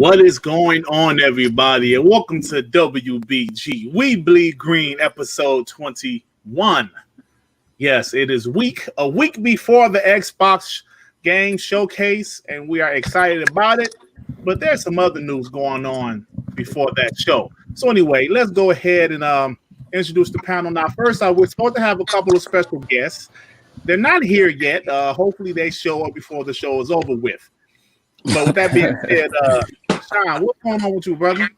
What is going on, everybody? And welcome to WBG. We Bleed Green, episode 21. Yes, it is a week before the Xbox game showcase, and we are excited about it. But there's some other news going on before that show. So anyway, let's go ahead and introduce the panel. Now, first, we're supposed to have a couple of special guests. They're not here yet. Hopefully, they show up before the show is over with. But with that being said, Sean, what's going on with you, brother?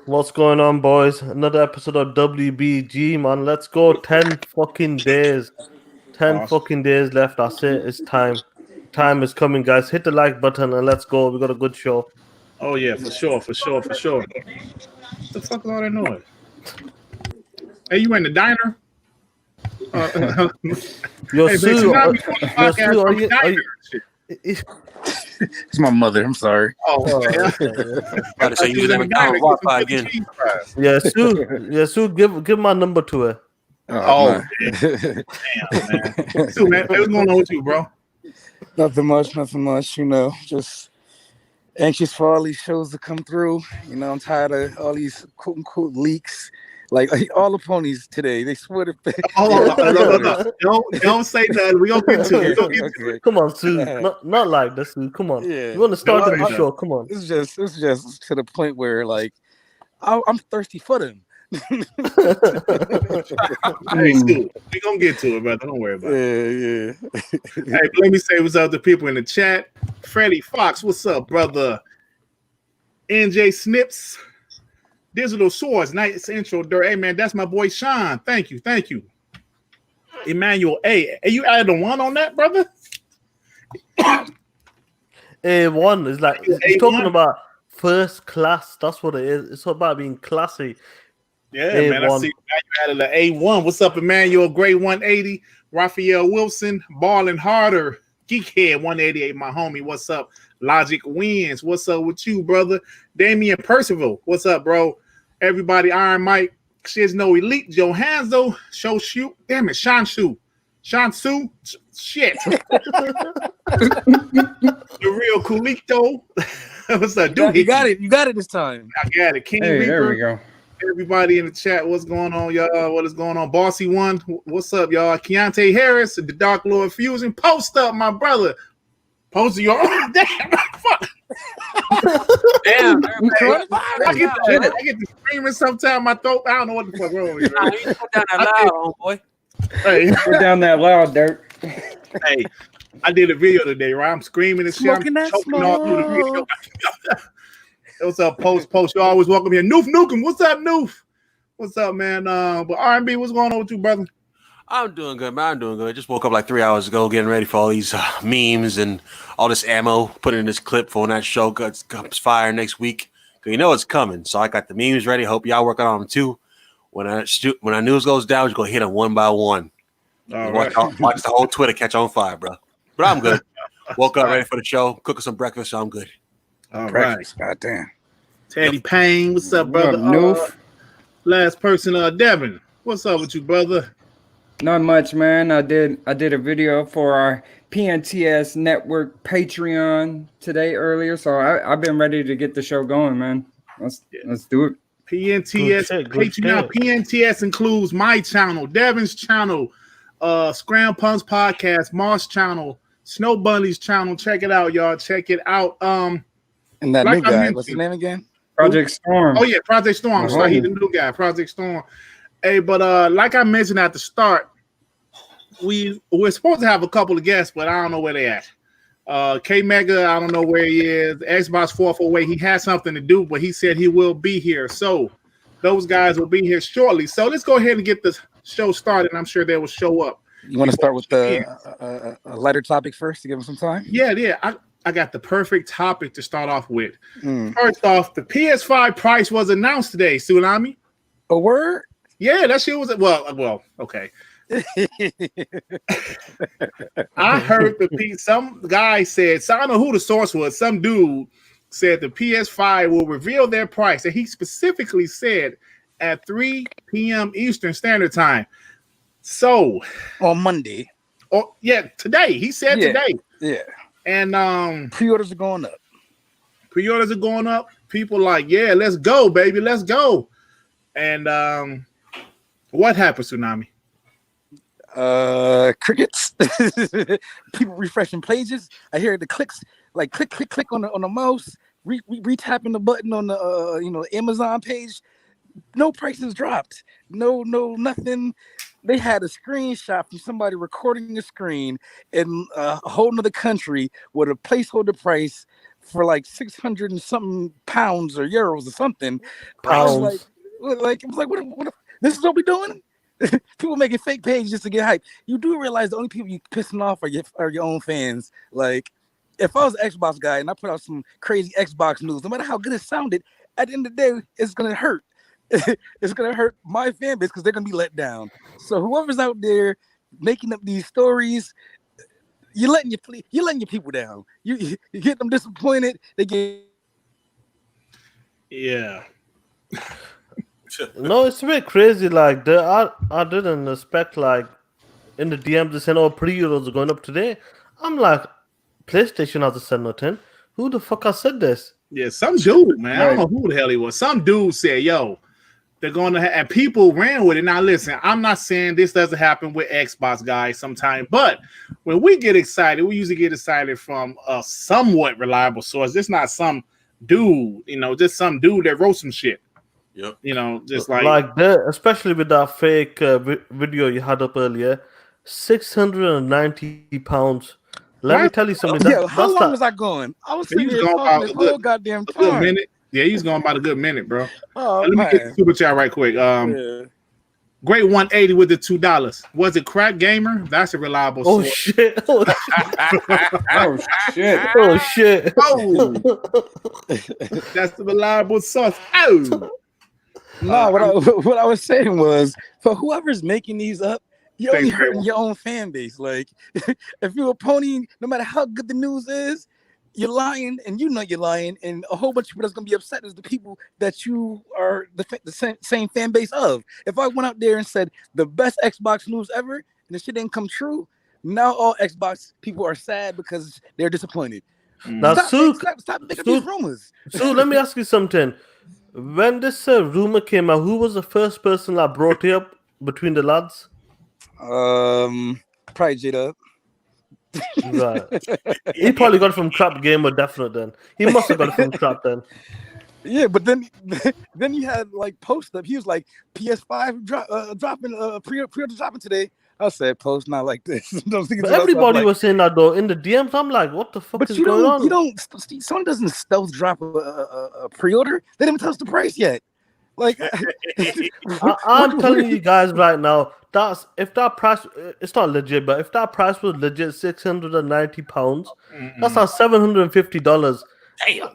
What's going on, boys? Another episode of WBG, man. Let's go. 10 fucking days. 10 fucking days left. That's it. It's time. Time is coming, guys. Hit the like button and let's go. We got a good show. Oh, yeah, for sure. What the fuck is all that noise? Hey, you in the diner? Yo, hey, Sue, are you? It's my mother. I'm sorry. Gotta say using Wi-Fi again. Yeah, Sue, give my number to her. Damn, man. Sue, man, what's going on with you, bro? Nothing much. You know, just anxious for all these shows to come through. You know, I'm tired of all these quote unquote leaks. Like all the ponies today, they swear to. No. Don't say nothing. We gonna get to it. Come on, Sue. Not like this, Sue. Come on. Yeah. You want to start the show? Come on. It's just to the point where like I'm thirsty for them. Hey, Sue, we gonna get to it, brother. Don't worry about it. Yeah. Hey, let me say what's up to people in the chat. Freddie Fox, what's up, brother? NJ Snips. Digital Swords, nice intro, Dirt. Hey, man, that's my boy Sean. Thank you. Emmanuel, hey, you added a one on that, brother? A1 is like, he's talking about first class. That's what it is. It's about being classy. Yeah, A1. man, I see you added an A1. What's up, Emmanuel? Great 180. Raphael Wilson, Ballin' Harder. Geekhead 188, my homie. What's up? Logic Wins. What's up with you, brother? Damian Percival. What's up, bro? Everybody, Iron Mike. She's no elite. Johanzo. Show shoot. Damn it. Shansu. Shit. The real Coolito. What's up, dude? You got it this time. I got it. King Hey, Reaper. there we go. Everybody in the chat, what's going on, y'all? What is going on? Bossy One, what's up, y'all? Keontae Harris, the Dark Lord Fusion. Post up, my brother. Post your damn, fuck. Damn, I get to screaming sometimes. My throat, I don't know what the fuck wrong with me. you put down that loud, homeboy. Hey, Put down that loud, Dirt. hey, I did a video today, right? I'm screaming and shit. I'm choking all through the video. What's up, Post? You're always welcome here. Noof Nukem, what's up, Noof? What's up, man? But R&B, what's going on with you, brother? I'm doing good, man. I'm doing good. Just woke up like 3 hours ago, getting ready for all these memes and all this ammo. Put in this clip for when that show comes fire next week. Cause you know it's coming. So I got the memes ready. Hope y'all working on them too. When our news goes down, we're gonna hit them one by one. Watch the whole Twitter catch on fire, bro. But I'm good. Woke up ready for the show, cooking some breakfast, so I'm good. All Practice. Right. Goddamn. Teddy Payne, what's up, brother? Noof? Last person, Devin. What's up with you, brother? Not much, man. I did a video for our PNTS Network Patreon today earlier, so I've been ready to get the show going, man. Let's do it. PNTS Patreon. PNTS includes my channel, Devin's channel, Scram Punks Podcast, Marsh channel, Snow Bunny's channel. Check it out, y'all. Check it out. And that new guy, what's his name again? Project Storm. Oh yeah, Project Storm. So he's the new guy, Project Storm. Hey, but like I mentioned at the start, we're supposed to have a couple of guests, but I don't know where they at. K Mega, I don't know where he is. Xbox 448, he has something to do, but he said he will be here. So those guys will be here shortly. So let's go ahead and get the show started. I'm sure they will show up. You want to start with a lighter topic first to give them some time? Yeah. I got the perfect topic to start off with. First off, the PS5 price was announced today, Tsunami. A word? Yeah, that shit was well, okay. I heard some guy said, so I don't know who the source was. Some dude said the PS5 will reveal their price, and he specifically said at 3 p.m. Eastern Standard Time. So on Monday. Oh yeah, today. He said today. Yeah. And pre-orders are going up. Pre-orders are going up. People like, yeah, let's go, baby, let's go. And what happened, Tsunami? Crickets. People refreshing pages. I hear the clicks, like click on the mouse. Re-tapping the button on the Amazon page. No prices dropped. No, nothing. They had a screenshot from somebody recording the screen in a whole nother country with a placeholder price for like 600 and something pounds or euros or something. Pounds. I was like, what? This is what we're doing? People making fake pages just to get hype. You do realize the only people you pissing off are your own fans. Like, if I was an Xbox guy and I put out some crazy Xbox news, no matter how good it sounded, at the end of the day, it's gonna hurt. It's gonna hurt my fan base because they're gonna be let down. So whoever's out there making up these stories, you're letting your people down. You get them disappointed. They get No, it's a bit crazy. Like I didn't expect like in the DMs they said, "Oh, pre-orders are going up today." I'm like, PlayStation hasn't said nothing. Who the fuck has said this? Yeah, some dude, man. I don't know who the hell he was. Some dude said, "Yo, they're going to," and people ran with it. Now, listen, I'm not saying this doesn't happen with Xbox guys sometimes, but when we get excited, we usually get excited from a somewhat reliable source. This not some dude, just some dude that wrote some shit. Yep. Just like that, especially with that fake video you had up earlier, £690. Let me tell you something. How long was I going? I was sitting here talking this whole goddamn time. A good minute. Yeah, he's going about a good minute, bro. Oh, let me get the super chat right quick. Great 180 with the $2. Was it Crack Gamer? That's a reliable source. Shit. Oh shit. Oh shit. Oh, that's the reliable source. Oh. No, what I was saying was, for whoever's making these up, you're only hurting your own fan base. Like, if you're a pony, no matter how good the news is, you're lying, and you know you're lying, and a whole bunch of people that's gonna be upset is the people that you are the same fan base of. If I went out there and said the best Xbox news ever, and the shit didn't come true, now all Xbox people are sad because they're disappointed. Now, stop making these rumors. So let me ask you something. When this rumor came out, who was the first person that brought it up between the lads? Probably J-Dub. Right. He probably got it from Trap Gamer, definitely. Then he must have got it from Trap then. Yeah, but then he had like post up. He was like PS5 dropping pre-order dropping today. I said post not like this. But everybody was saying that though in the DMs. I'm like, what the fuck is going on? Someone doesn't stealth drop a pre-order. They didn't even tell us the price yet. Like, I'm telling you guys right now, if that price, it's not legit, but if that price was legit, £690, that's our $750.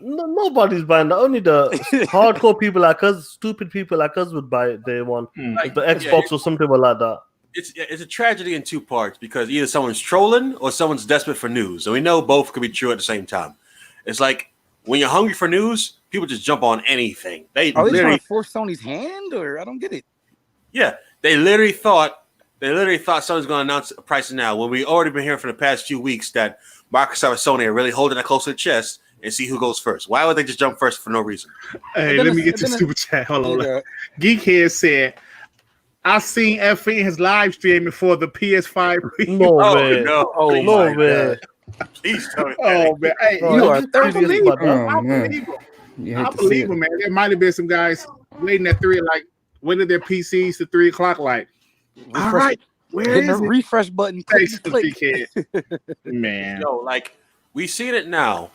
Nobody's buying that. Only the hardcore people like us, stupid people like us would buy it day one. Like the Xbox or something like that. It's a tragedy in two parts because either someone's trolling or someone's desperate for news. And we know both could be true at the same time. It's like when you're hungry for news, people just jump on anything. Are they trying to force Sony's hand, or I don't get it? Yeah, they literally thought someone's going to announce prices now when we already been hearing for the past few weeks that Microsoft and Sony are really holding it close to the chest and see who goes first. Why would they just jump first for no reason? Hey, let me get your super chat. Hold on. Geekhead said, I seen F.E. his live streaming for the PS5. No way. No way. Please tell me. Oh, man. Hey, you are third believer. I believe him, man. There might have been some guys waiting at 3, like, waiting their PCs to 3 o'clock, like, all right, where is the refresh button? Click. Man. Like, we seen it now.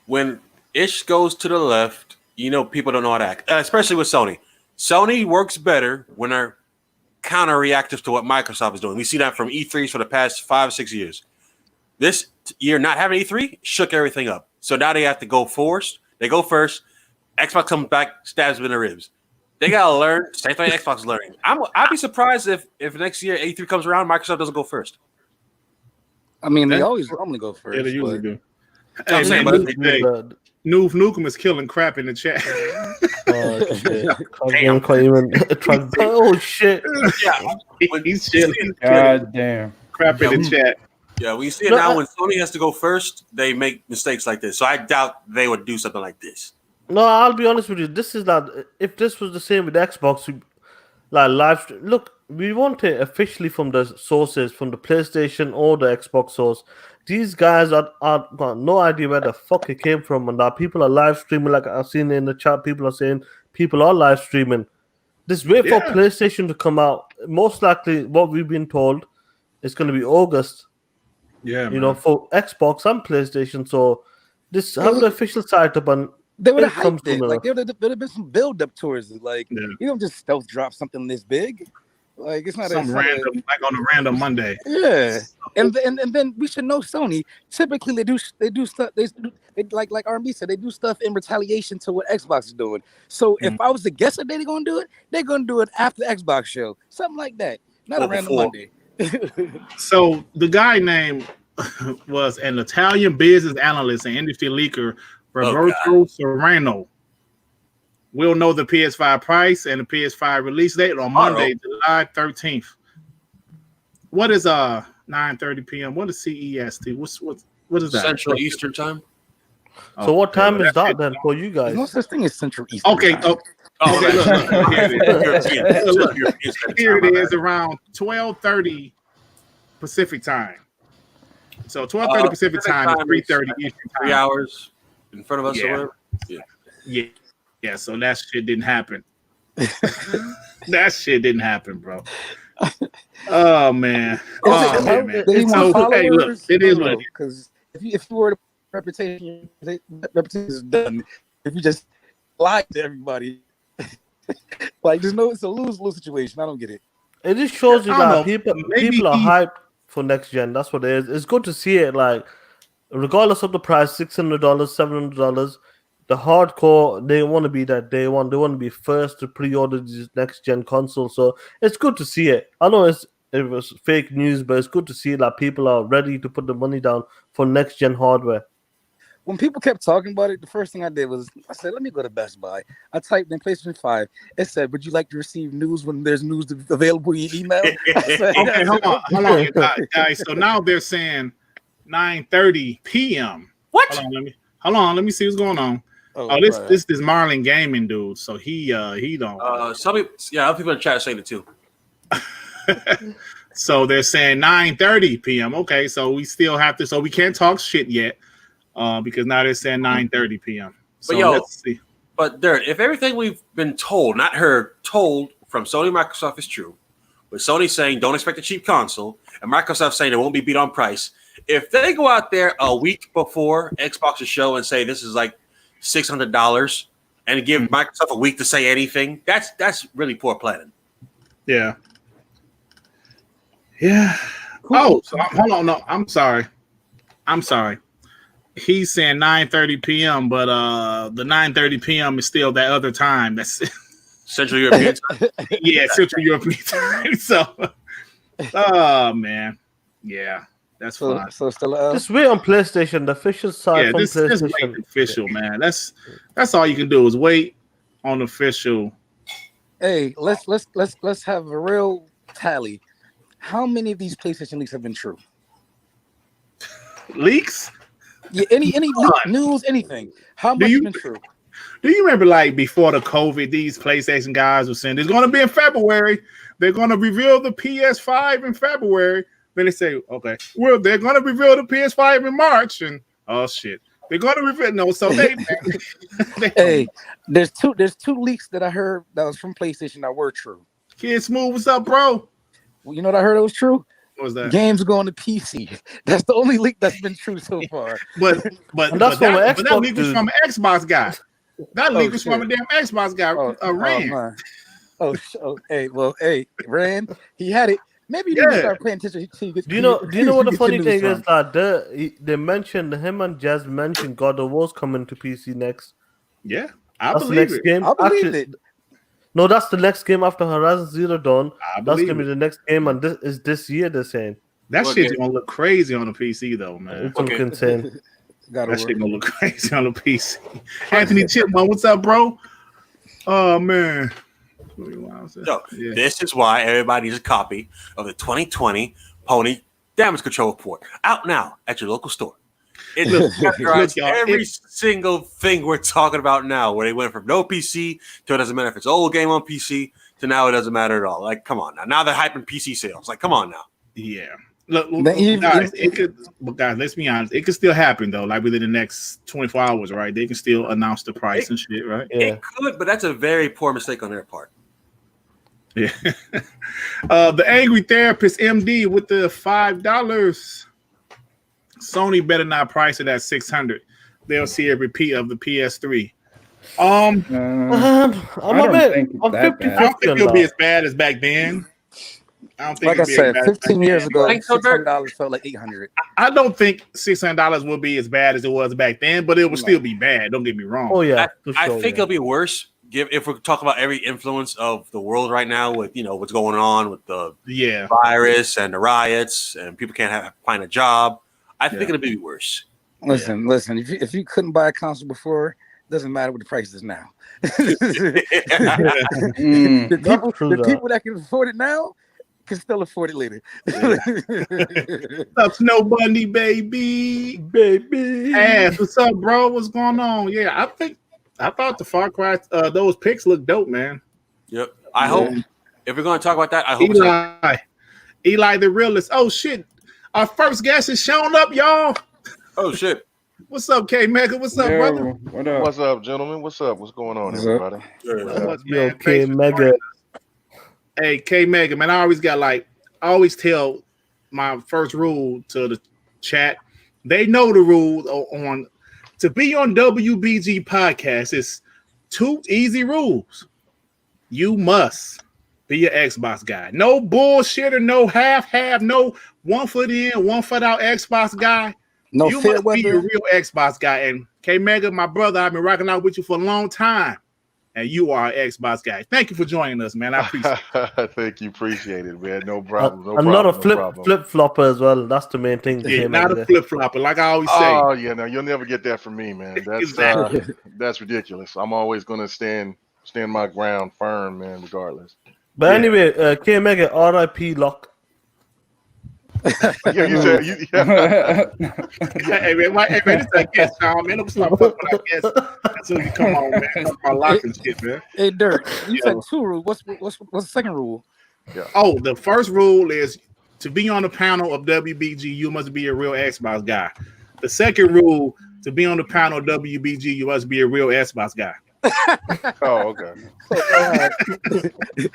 When Ish goes to the left, people don't know how to act, especially with Sony. Sony works better when they're counter-reactive to what Microsoft is doing. We see that from E3s for the past 5-6 years. This year, not having E3 shook everything up. So now they have to go first. They go first. Xbox comes back, stabs them in the ribs. They gotta learn. Same thing Xbox is learning. I'd be surprised if next year E3 comes around, Microsoft doesn't go first. I mean, they always normally go first. Yeah, they usually do. I'm saying, but Noof Nukem is killing crap in the chat. Oh shit! Oh shit! Yeah, he's chilling. God damn! Crap in the chat. Yeah, we see it now. When Sony has to go first, they make mistakes like this. So I doubt they would do something like this. No, I'll be honest with you. This is not. If this was the same with Xbox, like live stream. Look, we want it officially from the sources, from the PlayStation or the Xbox source. These guys are got no idea where the fuck it came from, and that people are live streaming. Like I've seen in the chat, people are saying people are live streaming. Just wait for PlayStation to come out. Most likely, what we've been told, is going to be August. Yeah, you know, for Xbox and PlayStation. So this have the official site up and. They would have hyped it. Like there would have been some build up towards it. Like you don't just stealth drop something this big. Like it's not some random, like on a random Monday. Yeah, and then we should know Sony. Typically, they do stuff. They like R&B said, they do stuff in retaliation to what Xbox is doing. So if I was to guess that they're gonna do it, they're gonna do it after the Xbox show, something like that. Not a random Monday. So the guy name was an Italian business analyst and industry leaker. Roberto Serrano. We'll know the PS5 price and the PS5 release date on Monday, July 13th. What is 9:30 p.m.? What is CEST? What is that? Central Eastern Time. So what time is that then for you guys? There's no such thing as Central Eastern. Okay. Time. Okay. Look, here it is around 12:30 Pacific time. So 12:30 Pacific time is 3:30 Eastern time. 3 hours in front of us or whatever. Yeah, so that shit didn't happen. That shit didn't happen, bro. Oh man. Man. So, hey, look, it is what it is. Because if you were the reputation is done. If you just lie to everybody, like it's a lose-lose situation. I don't get it. It just shows you that people are hyped for next gen. That's what it is. It's good to see it. Like, regardless of the price, $600, $700. The hardcore, they want to be that day one. They want to be first to pre-order this next gen console. So it's good to see it. I know it was fake news, but it's good to see that people are ready to put the money down for next gen hardware. When people kept talking about it, the first thing I did was I said, let me go to Best Buy. I typed in PlayStation 5. It said, would you like to receive news when there's news available in your email? Said, okay, hold on, guys. So now they're saying 9:30 p.m. What? Hold on, let me see what's going on. This Marlin Gaming dude. So he don't. Other people in the chat are saying it too. So they're saying 9:30 p.m. Okay, so we still have to. So we can't talk shit yet, because now they're saying 9:30 p.m. So let's see. But Dirt, if everything we've been told, not heard, told from Sony and Microsoft is true, with Sony saying don't expect a cheap console, and Microsoft saying it won't be beat on price, if they go out there a week before Xbox's show and say this is like $600 and give Microsoft a week to say anything, that's really poor planning. Yeah. Cool. Oh, so hold on. No, I'm sorry. He's saying 9:30 p.m., but the 9:30 p.m. is still that other time. That's Central European time. Yeah, Central European time. So, oh man, yeah. That's fine. So still just wait on PlayStation, the official side from PlayStation. Just wait official, man. That's all you can do is wait on official. Hey, let's have a real tally. How many of these PlayStation leaks have been true? Leaks? Yeah, any news, anything. How much has been true? Do you remember, like, before the COVID, these PlayStation guys were saying it's going to be in February. They're going to reveal the PS5 in February. Then they say, okay, well, they're going to reveal the PS5 in March, and oh shit, they're going to reveal. No, so they hey, there's two leaks that I heard that was from PlayStation that were true. Kid Smooth, what's up, bro? Well, you know what I heard that was true? What was that? Games going to PC. That's the only leak that's been true so far. but that leak was from an Xbox guy. That leak was from a damn Xbox guy. Rand. Hey, Rand, he had it. Maybe you need to start paying attention. Do you know what the funny thing is? That they mentioned him and Jazz mentioned God of War's coming to PC next. Yeah, that's the next game. I believe it. No, that's the next game after Horizon Zero Dawn. That's gonna be the next game, and this year. They're saying that shit's gonna look crazy on the PC, though, man. It's insane. That shit gonna look crazy on the PC. Anthony Chipman, what's up, bro? Oh man. So, this is why everybody needs a copy of the 2020 Pony damage control port out now at your local store. It look, y'all, every single thing we're talking about now, where they went from no PC to it doesn't matter if it's old game on PC to now it doesn't matter at all. Like, come on now. Now they're hyping PC sales. Like, come on now. Yeah. Look, guys, guys, let's be honest. It could still happen though. Like within the next 24 hours, right? They can still announce the price and shit, right? Yeah. It could, but that's a very poor mistake on their part. Yeah. The Angry Therapist MD with the $5. Sony better not price it at $600. They'll see a repeat of the PS3. I'm 50-50. I don't think it'll be as bad as back then. I don't think like I said, 15 years ago, $600 felt like $800. I don't think $600 will be as bad as it was back then, but it will still be bad. Don't get me wrong. Oh yeah, I think it'll be worse. If we're talking about every influence of the world right now, with what's going on with the virus and the riots, and people can't find a job, I think it'll be worse. Listen. If you couldn't buy a console before, doesn't matter what the price is now. The people that can afford it now can still afford it later. What's up, Snow Bunny, baby? Ass, what's up, bro? What's going on? Yeah, I thought the Far Cry, those picks look dope, man. Yep. I hope if we're going to talk about that, I hope Eli the realist. Oh shit, our first guest is showing up, y'all. Oh shit. What's up, K Mega? What's up, brother? What up? What's up, gentlemen? What's up? What's going on, everybody? Yo, K Mega. Hey, K Mega, man. I always tell my first rule to the chat. They know the rules on to be on WBG podcast. It's 2 easy rules. You must be an Xbox guy. No bullshit or no half, no 1 foot in, 1 foot out Xbox guy. No, you must be a real Xbox guy. And K Mega, my brother, I've been rocking out with you for a long time. And you are an Xbox guy. Thank you for joining us, man. I appreciate it. Thank you. Appreciate it, man. No problem. I'm not a flip flopper as well. That's the main thing. Yeah, not a flip flopper, like I always say. Oh, yeah, no, you'll never get that from me, man. That's that's ridiculous. I'm always going to stand my ground firm, man, regardless. But anyway, K Mega, RIP Lock. Yeah, you said Hey man, this is a guest, Sean, man. Don't stop fucking with our guests. That's when you come on, man. That's my lock and shit, man. Hey, Dirk, you said 2 rules. What's the second rule? Yeah. Oh, the first rule is to be on the panel of WBG, you must be a real Xbox guy. The second rule, to be on the panel of WBG, you must be a real Xbox guy. Oh, okay.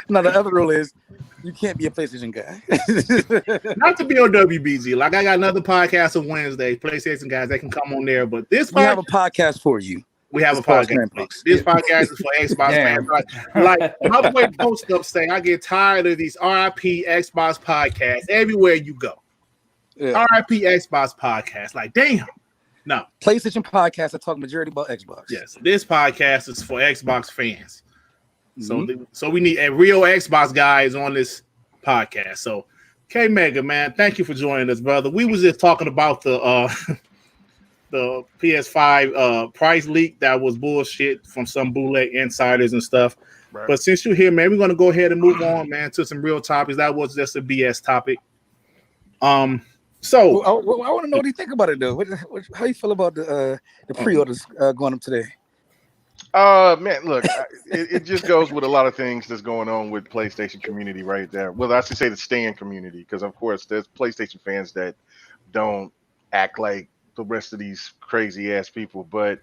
Now the other rule is you can't be a PlayStation guy. Not to be on WBG. Like I got another podcast on Wednesday, PlayStation guys that can come on there. But this we have a podcast for you. We have a podcast. This podcast is for Xbox fans. Like my boy post up saying, I get tired of these RIP Xbox podcasts everywhere you go. Yeah. RIP Xbox podcast. Like, damn. No. PlayStation podcast, I talk majority about Xbox. Yes. This podcast is for Xbox fans. So we need a real Xbox guys on this podcast. So K Mega, man, thank you for joining us, brother. We was just talking about the PS5 price leak that was bullshit from some bootleg insiders and stuff. Right. But since you're here, man, we're gonna go ahead and move on, man, to some real topics. That was just a BS topic. So I want to know what you think about it, though. How you feel about the pre-orders going up today? Man, look, it just goes with a lot of things that's going on with PlayStation community right there. Well, I should say the stan community, because of course there's PlayStation fans that don't act like the rest of these crazy ass people. But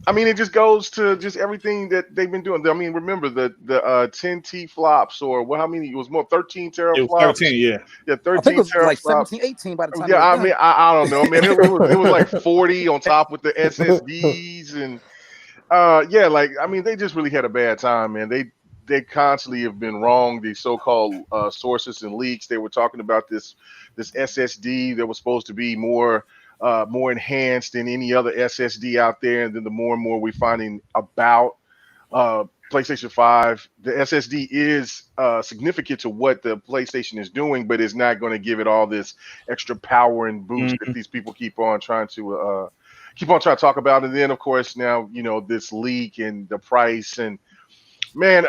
I mean, it just goes to just everything that they've been doing. I mean, remember the 10T flops, or how many? It was more 13 teraflops. 13, yeah. Yeah, 13 I think it was like teraflops. 17, 18 by the time. Yeah, I mean, I don't know, man. It was like 40 on top with the SSDs and yeah, like I mean, they just really had a bad time, man. They constantly have been wrong. These so-called sources and leaks. They were talking about this SSD that was supposed to be more enhanced than any other SSD out there, and then the more and more we're finding about PlayStation 5, the SSD is significant to what the PlayStation is doing, but it's not going to give it all this extra power and boost that these people keep on trying to talk about. And then of course now, you know, this leak and the price, and Man,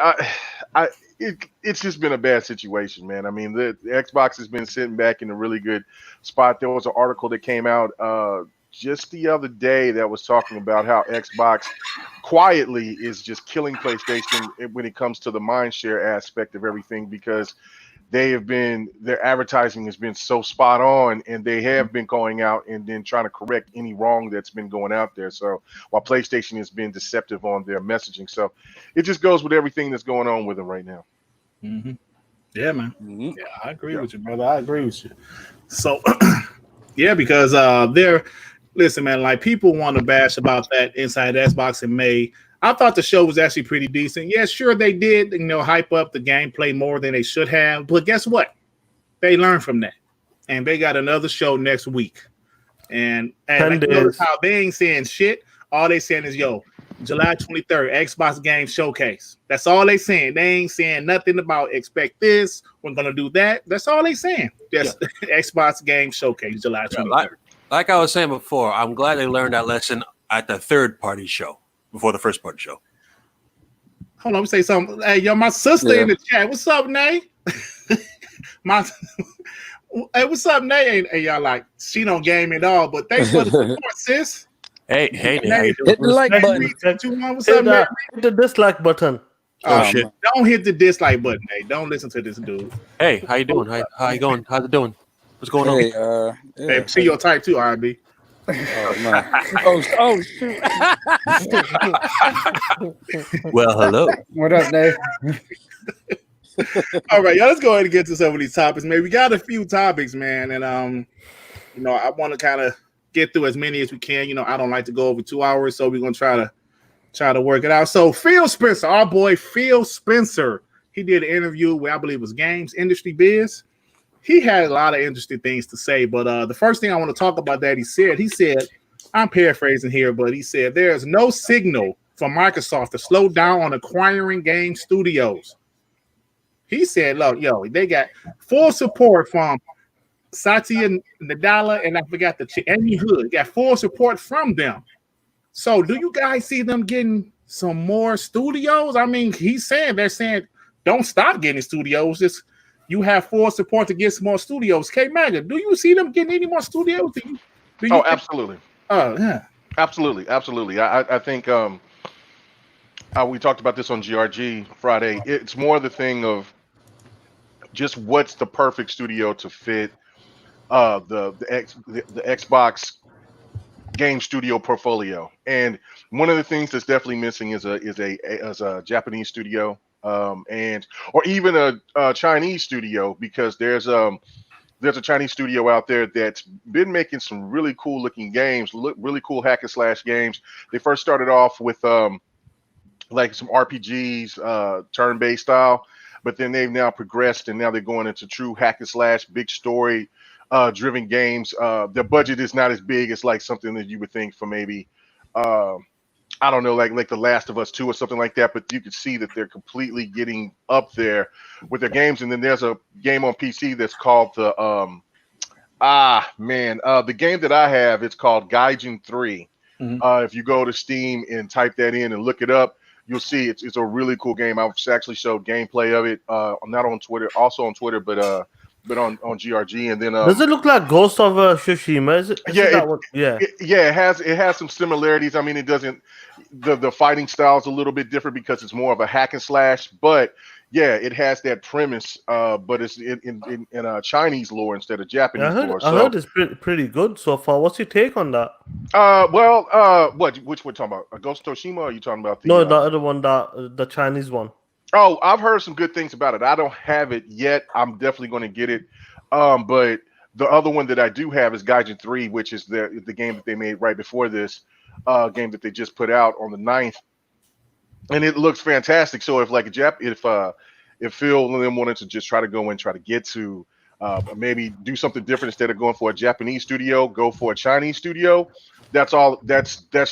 it's just been a bad situation, man. I mean, the Xbox has been sitting back in a really good spot. There was an article that came out just the other day that was talking about how Xbox quietly is just killing PlayStation when it comes to the mindshare aspect of everything, because their advertising has been so spot on, and they have been going out and then trying to correct any wrong that's been going out there. So while PlayStation has been deceptive on their messaging, so it just goes with everything that's going on with them right now. Mm-hmm. Yeah, man. Mhm. Yeah, I agree with you, brother. I agree with you. So, yeah, because listen, man, like people want to bash about that inside Xbox in May. I thought the show was actually pretty decent. Yeah, sure, they did, hype up the gameplay more than they should have. But guess what? They learned from that. And they got another show next week. And like, notice how they ain't saying shit. All they saying is, July 23rd, Xbox Game Showcase. That's all they saying. They ain't saying nothing about expect this, we're going to do that. That's all they saying. Just Xbox Game Showcase, July 23rd. Like I was saying before, I'm glad they learned that lesson at the third-party show before the first-party show. Hold on, let me say something. Hey, my sister in the chat. What's up, Nay? Hey, what's up, Nay? Hey, y'all like, she don't game at all, but thanks for the support, sis. Hey, Nay, hit the like button. What's up, Nay? Hit the dislike button. Oh, shit. Don't hit the dislike button, Nay. Don't listen to this dude. Hey, how you doing? How you going? How's it doing? What's going on? Hey, see your type too, RB. Oh, no. Oh shoot. Well, hello. What up, Dave? All right, y'all, let's go ahead and get to some of these topics, man. We got a few topics, man, and I want to kind of get through as many as we can. I don't like to go over 2 hours, so we're gonna try to work it out. So Phil Spencer, our boy Phil Spencer, he did an interview with, I believe it was Games Industry Biz. He had a lot of interesting things to say, but the first thing I want to talk about that he said, I'm paraphrasing here, but he said there is no signal for Microsoft to slow down on acquiring game studios. He said, look, they got full support from Satya Nadella, and I forgot Amy Hood. Got full support from them. So do you guys see them getting some more studios? I mean, they're saying don't stop getting studios. Just you have full support to get some more studios. K-Maga, do you see them getting any more studios? Do you Absolutely. Oh, yeah. Absolutely. I think we talked about this on GRG Friday. It's more the thing of just what's the perfect studio to fit the Xbox game studio portfolio. And one of the things that's definitely missing is a Japanese studio, or even a Chinese studio, because there's a Chinese studio out there that's been making some really cool looking games, really cool hack and slash games. They first started off with like some RPGs, turn-based style, but then they've now progressed, and now they're going into true hack and slash, big story driven games. Their budget is not as big as like something that you would think for maybe I don't know, like The Last of Us 2 or something like that, but you can see that they're completely getting up there with their games. And then there's a game on PC that's called the game that I have, it's called Gaijin 3. Mm-hmm. If you go to Steam and type that in and look it up, you'll see it's a really cool game. I've actually showed gameplay of it, not on Twitter, also on Twitter, but on GRG. And then does it look like Ghost of Tsushima? It has some similarities. I mean, it doesn't. The fighting style is a little bit different because it's more of a hack and slash, but yeah, it has that premise. But it's in a Chinese lore instead of Japanese lore. I heard it's pretty good so far. What's your take on that? Which we're talking about? Ghost of Tsushima? Or are you talking about the other one, the Chinese one? Oh, I've heard some good things about it. I don't have it yet. I'm definitely going to get it. But the other one that I do have is Gaijin 3, which is the game that they made right before this game that they just put out on the 9th. And it looks fantastic. So if Phil and them wanted to just try to go and try to get to maybe do something different instead of going for a Japanese studio, go for a Chinese studio. That's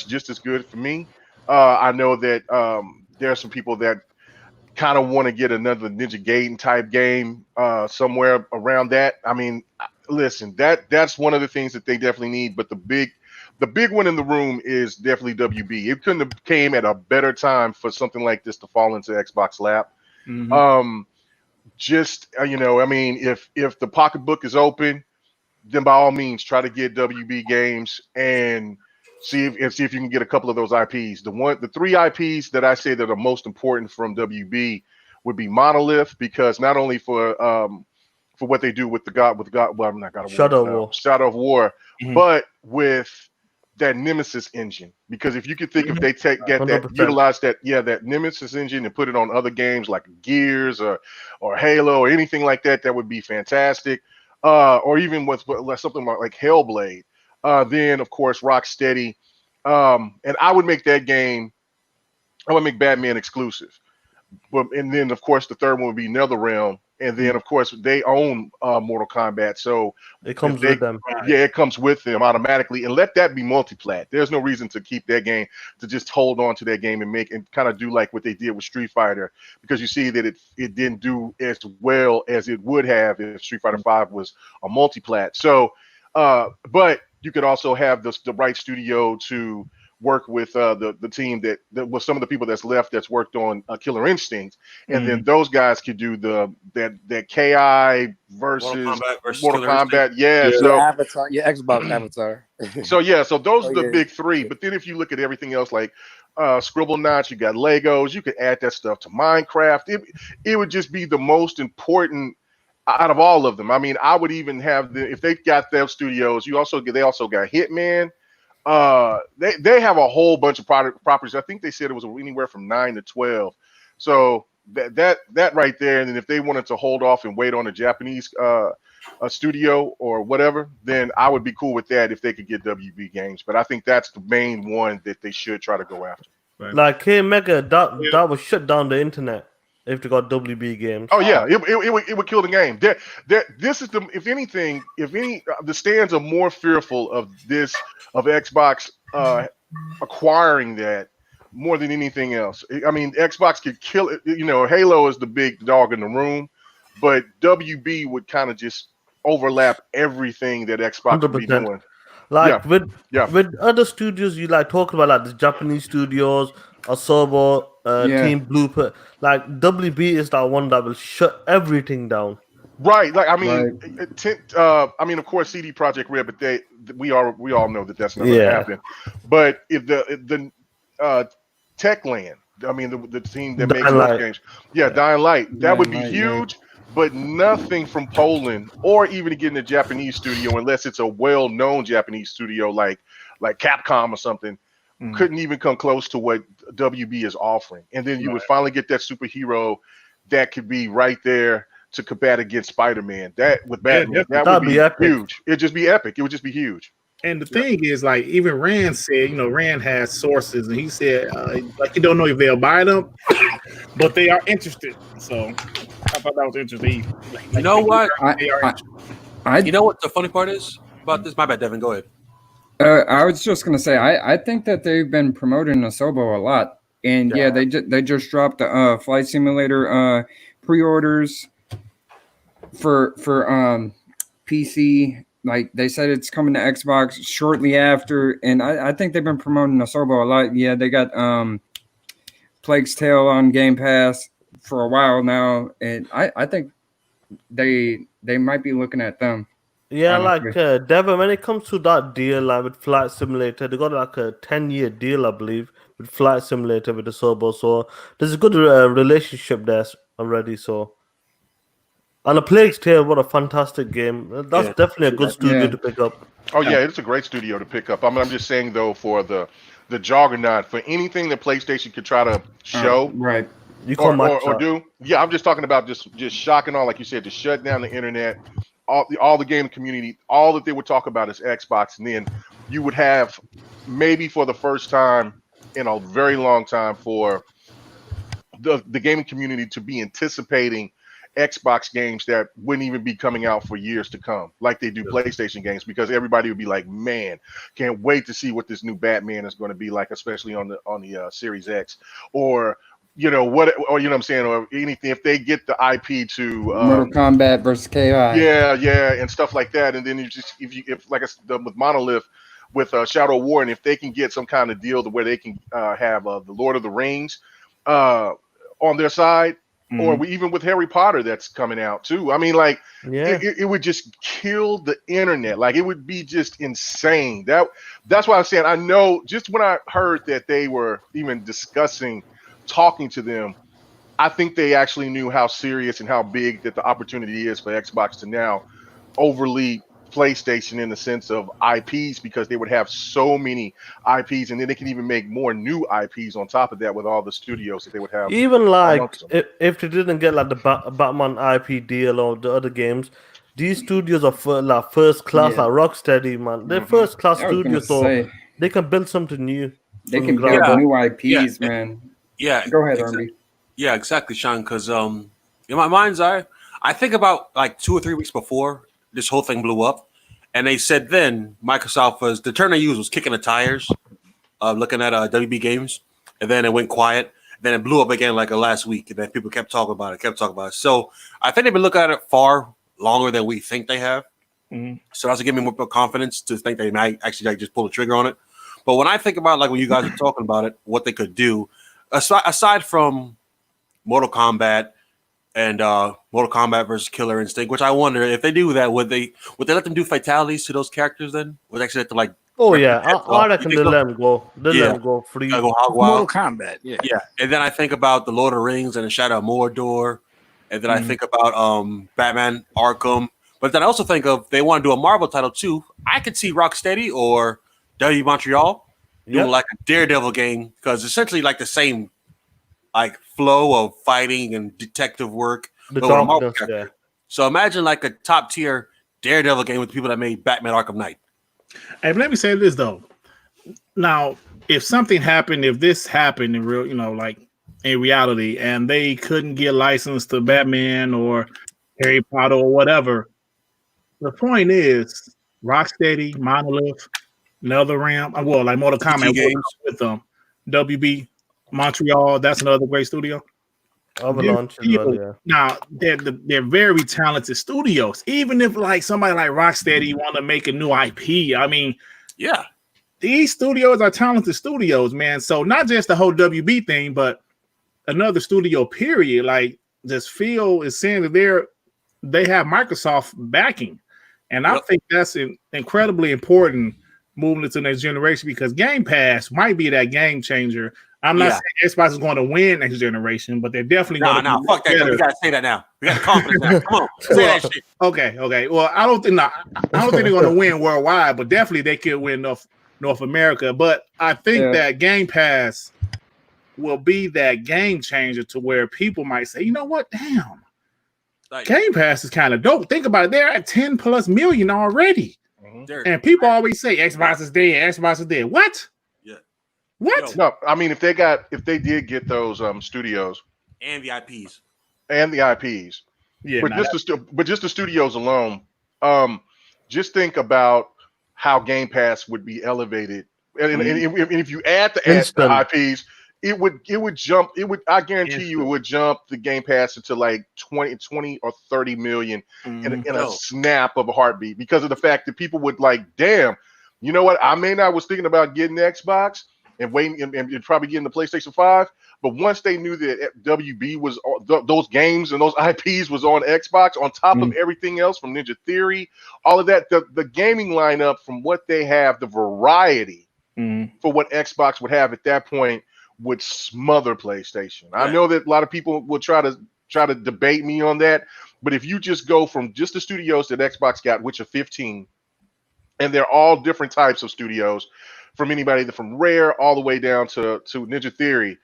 just as good for me. I know that there are some people that kind of want to get another Ninja Gaiden type game somewhere around that. I mean, listen, that's one of the things that they definitely need. But the the big one in the room is definitely WB. It couldn't have came at a better time for something like this to fall into Xbox lap. Mhm. I mean, if the pocketbook is open, then by all means try to get WB games and see if you can get a couple of those IPs. The three IPs that I say that are most important from WB would be Monolith, because not only for what they do with I'm not God of Shadow War, of War. Shadow of War, Mhm. but with that Nemesis engine. Because if you could think if they utilize that Nemesis engine and put it on other games like Gears or Halo or anything like that, that would be fantastic. Or even with something like Hellblade. Then of course Rocksteady. And I would make that game. I would make Batman exclusive. And then of course the third one would be NetherRealm, and then of course they own Mortal Kombat, so It comes with them. Yeah, it comes with them automatically, and let that be multiplat. There's no reason to keep that game, to just hold on to that game and kind of do like what they did with Street Fighter, because you see that it didn't do as well as it would have if Street Fighter 5 was a multiplat. So, but you could also have the right studio to work with the team that was some of the people that's left that's worked on Killer Instinct, and then those guys could do that KI versus Mortal Kombat. Yeah, Your so avatar, your Xbox avatar. so those are the big three. But then if you look at everything else, like Scribble Knots, you got Legos, you could add that stuff to Minecraft. It would just be the most important out of all of them. I mean, I would even have if they got their studios, they also got Hitman. They have a whole bunch of properties. I think they said it was anywhere from 9 to 12. So that right there. And then if they wanted to hold off and wait on a Japanese a studio or whatever, then I would be cool with that if they could get WB games. But I think that's the main one that they should try to go after. Right. Like Mega, that would shut down the internet if they got WB games. Oh yeah, it would kill the game. This is if anything, the stands are more fearful of Xbox acquiring that more than anything else. I mean, Xbox could kill it. You know, Halo is the big dog in the room, but WB would kind of just overlap everything that Xbox would be doing. Like with other studios, you like talking about like the Japanese studios, Asobo, Team Blueprint. Like WB is that one that will shut everything down. Right. Like I mean, of course, CD Projekt Red, but we all know that that's not going to happen. But if the Techland, I mean, the team that makes those games, Dying Light, that would be huge. Yeah. But nothing from Poland, or even getting a Japanese studio, unless it's a well-known Japanese studio like Capcom or something, couldn't even come close to what WB is offering. And then you would finally get that superhero that could be right there to combat against Spider-Man. That with Batman, that would be huge. It'd just be epic. It would just be huge. And the thing is, like, even Rand said, Rand has sources, and he said, like, you don't know if they'll buy them, but they are interested. So I thought that was interesting. You know what? You know what the funny part is about this? My bad, Devin. Go ahead. I was just gonna say, I think that they've been promoting Asobo a lot, and they just dropped the Flight Simulator pre-orders for PC. Like they said, it's coming to Xbox shortly after, and I think they've been promoting Asobo a lot. Yeah, they got Plague's Tale on Game Pass for a while now, and I think they might be looking at them. Yeah, honestly. Like Devin, when it comes to that deal, like with Flight Simulator, they got like a 10-year deal, I believe, with Flight Simulator with Asobo. So there's a good relationship there already. So. And A Plague's Tale, what a fantastic game. That's definitely a good studio to pick up. Oh, yeah, it's a great studio to pick up. I'm just saying, though, for the juggernaut, for anything that PlayStation could try to show or do. Yeah, I'm just talking about just shocking all, like you said, to shut down the internet, all the game community, all that they would talk about is Xbox. And then you would have, maybe for the first time in a very long time, for the gaming community to be anticipating Xbox games that wouldn't even be coming out for years to come, like they do PlayStation games, because everybody would be like, man, can't wait to see what this new Batman is going to be like, especially on the Series X, or what I'm saying, or anything, if they get the IP to Mortal Kombat versus KI, and stuff like that. And then with Monolith, with Shadow War, and if they can get some kind of deal to where they can have the Lord of the Rings on their side, or even with Harry Potter that's coming out too. I mean, like, it would just kill the internet. Like, it would be just insane. That's why I'm saying, I know, just when I heard that they were even discussing talking to them, I think they actually knew how serious and how big that the opportunity is for Xbox to now overly PlayStation in the sense of IPs, because they would have so many IPs, and then they can even make more new IPs on top of that with all the studios that they would have. Even like if they didn't get like the Batman IP deal or the other games, these studios are like first class, like Rocksteady, man. They're first class studios, so they can build something new. They can build new IPs, man. Yeah, go ahead, Army. Yeah, exactly, Sean. Because in my mind's eye, I think about like 2 or 3 weeks before this whole thing blew up, and they said then Microsoft was the term they used was kicking the tires, looking at WB games, and then it went quiet. Then it blew up again like last week, and then people kept talking about it, So I think they've been looking at it far longer than we think they have. So that's to give me more confidence to think they might actually like just pull the trigger on it. But when I think about like when you guys are talking about it, what they could do, aside from Mortal Kombat and Mortal Kombat versus Killer Instinct, which I wonder if they do that, would they let them do fatalities to those characters then? Would they actually have to like? Oh yeah, I reckon they'll let them go. They'll let them go free. Mortal Kombat, yeah. And then I think about the Lord of the Rings and the Shadow of Mordor, and then I think about Batman Arkham. But then I also think of they want to do a Marvel title too. I could see Rocksteady or W Montreal doing like a Daredevil game, because essentially like the same like flow of fighting and detective work. So imagine like a top tier Daredevil game with the people that made Batman Arkham Knight. Hey, but let me say this though. Now, if something happened, if this happened in real, like in reality, and they couldn't get licensed to Batman or Harry Potter or whatever, the point is Rocksteady, Monolith, NetherRealm, well, like Mortal Kombat games with them, WB Montreal, that's another great studio. Now they're very talented studios. Even if like somebody like Rocksteady want to make a new IP, I mean, these studios are talented studios, man. So not just the whole WB thing, but another studio period. Like this Phil is saying that they have Microsoft backing, and I think that's incredibly important moving into the next generation, because Game Pass might be that game changer. I'm not saying Xbox is going to win next generation, but they're definitely going to. Fuck that. We gotta say that now. We got confidence now. Come on, say that shit. Okay. Well, I don't think they're going to win worldwide, but definitely they could win North America. But I think that Game Pass will be that game changer to where people might say, you know what, damn, Game Pass is kind of dope. Think about it; they're at 10+ million already, and people always say Xbox is dead. Xbox is dead. What? What? No, I mean if they did get those studios and the IPs, but just the studios alone, just think about how Game Pass would be elevated, and if you add the IPs, it would jump. I guarantee you, it would jump the Game Pass into like 20 or 30 million in a snap of a heartbeat, because of the fact that people would like, damn, you know what? I was thinking about getting the Xbox and waiting and probably getting the PlayStation 5. But once they knew that WB was those games and those IPs was on Xbox, on top of everything else from Ninja Theory, all of that, the gaming lineup from what they have, the variety for what Xbox would have at that point would smother PlayStation. I know that a lot of people will try to debate me on that, but if you just go from just the studios that Xbox got, which are 15, and they're all different types of studios, from anybody from Rare all the way down to Ninja Theory,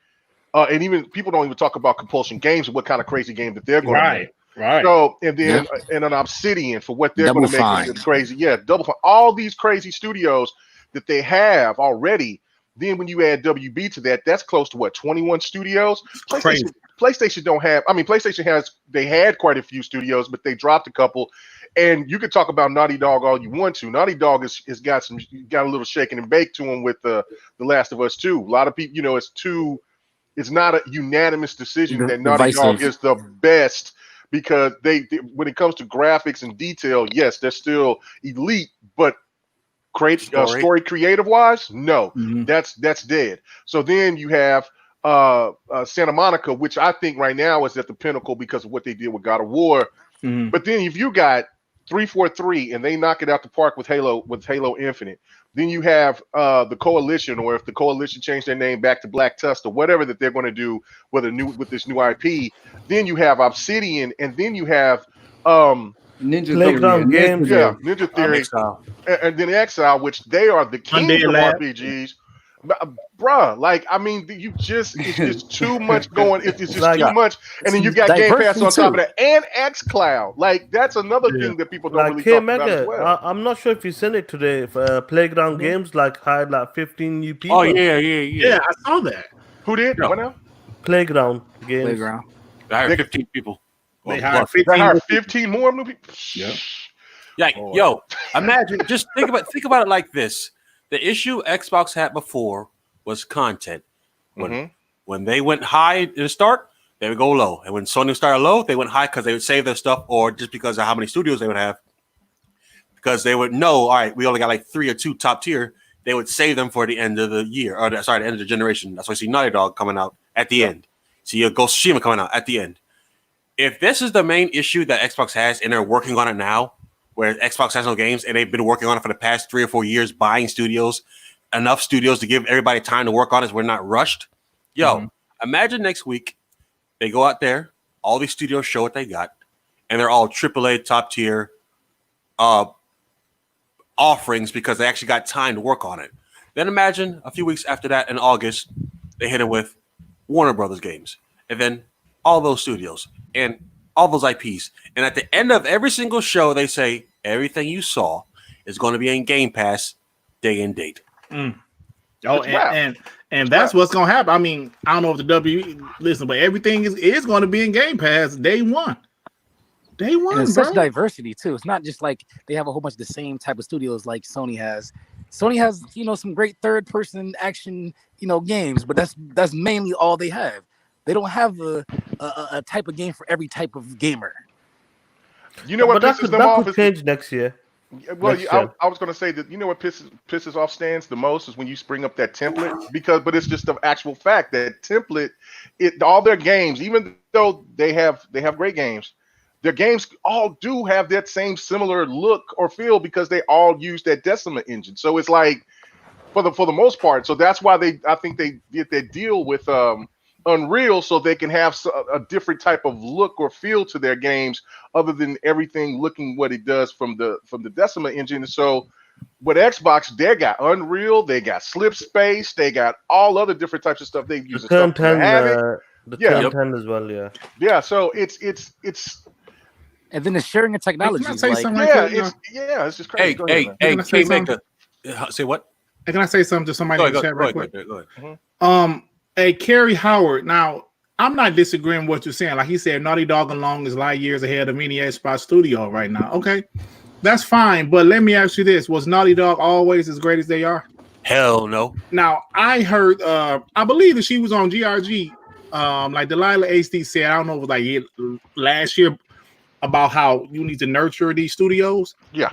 and even people don't even talk about Compulsion Games and what kind of crazy game that they're going to make. Right. So and then and an Obsidian for what they're going to make. It's crazy. Yeah, Double Fine. All these crazy studios that they have already. Then when you add WB to that, that's close to what, 21 studios. PlayStation don't have. I mean, PlayStation has. They had quite a few studios, but they dropped a couple. And you could talk about Naughty Dog all you want to. Naughty Dog has got a little shaking and bake to him with the Last of Us 2. A lot of people, it's not a unanimous decision that Naughty Dog is the best, because they when it comes to graphics and detail, yes, they're still elite, but story creative wise, no, Mhm. that's dead. So then you have Santa Monica, which I think right now is at the pinnacle because of what they did with God of War. Mhm. But then if you got 343 and they knock it out the park with Halo Infinite, then you have the Coalition, or if the Coalition changed their name back to Black Tusk or whatever that they're going to do with this new IP. Then you have Obsidian, and then you have Ninja Playground Theory. Games. yeah, Ninja Theory, Exile. and then Exile, which they are the kings Undead of Lab. RPGs. Bruh, like I mean, it's just too much going. It's just Like- too much, and then you got Game Pass Diversity on top of too. that, and XCloud. Like that's another Yeah. thing that people don't Like really K talk about as Mega, well. I'm not sure if you seen it today. If Playground Games like hired like 15 new people. Oh yeah. Yeah, I saw that. Who did? Yeah. What now? Playground Games. Playground. I hired They- 15 people. They Well, hired plus. 15 They hired more people. 15 more new people. Yeah. Like, Lord. yo, imagine. Just think about it like this: the issue Xbox had before was content. When they went high in the start, they would go low, and when Sony started low, they went high because they would save their stuff, or just because of how many studios they would have. Because they would know, all right, we only got like 3 or 2 top tier. They would save them for the end of the year, or the end of the generation. That's why you see Naughty Dog coming out at the end. See your Ghost of Tsushima coming out at the end. If this is the main issue that Xbox has, and they're working on it now, where Xbox has no games, and they've been working on it for the past 3 or 4 years, buying studios, enough studios to give everybody time to work on it, so we're not rushed. Yo, imagine next week they go out there, all these studios show what they got, and they're all AAA top tier offerings because they actually got time to work on it. Then imagine a few weeks after that in August, they hit it with Warner Brothers games, and then all those studios and all those IPs. And at the end of every single show, they say everything you saw is going to be in Game Pass day and date. Oh, It's rap. and that's what's gonna happen. I mean, I don't know if the listen, but everything is going to be in Game Pass day one. Day one, And it's bro. such diversity too. It's not just like they have a whole bunch of the same type of studios like Sony has. Sony has, some great third-person action, games, but that's mainly all they have. They don't have a type of game for every type of gamer. You know what But pisses them off could is change next year. well, next year. I was going to say that what pisses off Stans the most is when you spring up that template but it's just the actual fact that template, all their games, even though they have great games, their games all do have that same similar look or feel because they all use that Decima engine. So it's like for the most part. So that's why I think they did that deal with Unreal so they can have a different type of look or feel to their games other than everything looking what it does from the Decima engine. So with Xbox, they got Unreal, they got Slip Space, they got all other different types of stuff they use. The Turn 10, the Yeah. Turn 10 as well, yeah. Yeah, so it's And then the sharing of technology. Can I say Like, something? it's just crazy. Go ahead, man. Can I say something? Say what? Hey, can I say something to somebody in the chat right quick? Go ahead. Hey, Kerry Howard. Now, I'm not disagreeing with what you're saying. Like he said, Naughty Dog alone is light years ahead of any Xbox studio right now. Okay, that's fine. But let me ask you this: was Naughty Dog always as great as they are? Hell no. Now, I heard, I believe that she was on GRG, like Delilah HD said, I don't know, it was like last year, about how you need to nurture these studios. Yeah.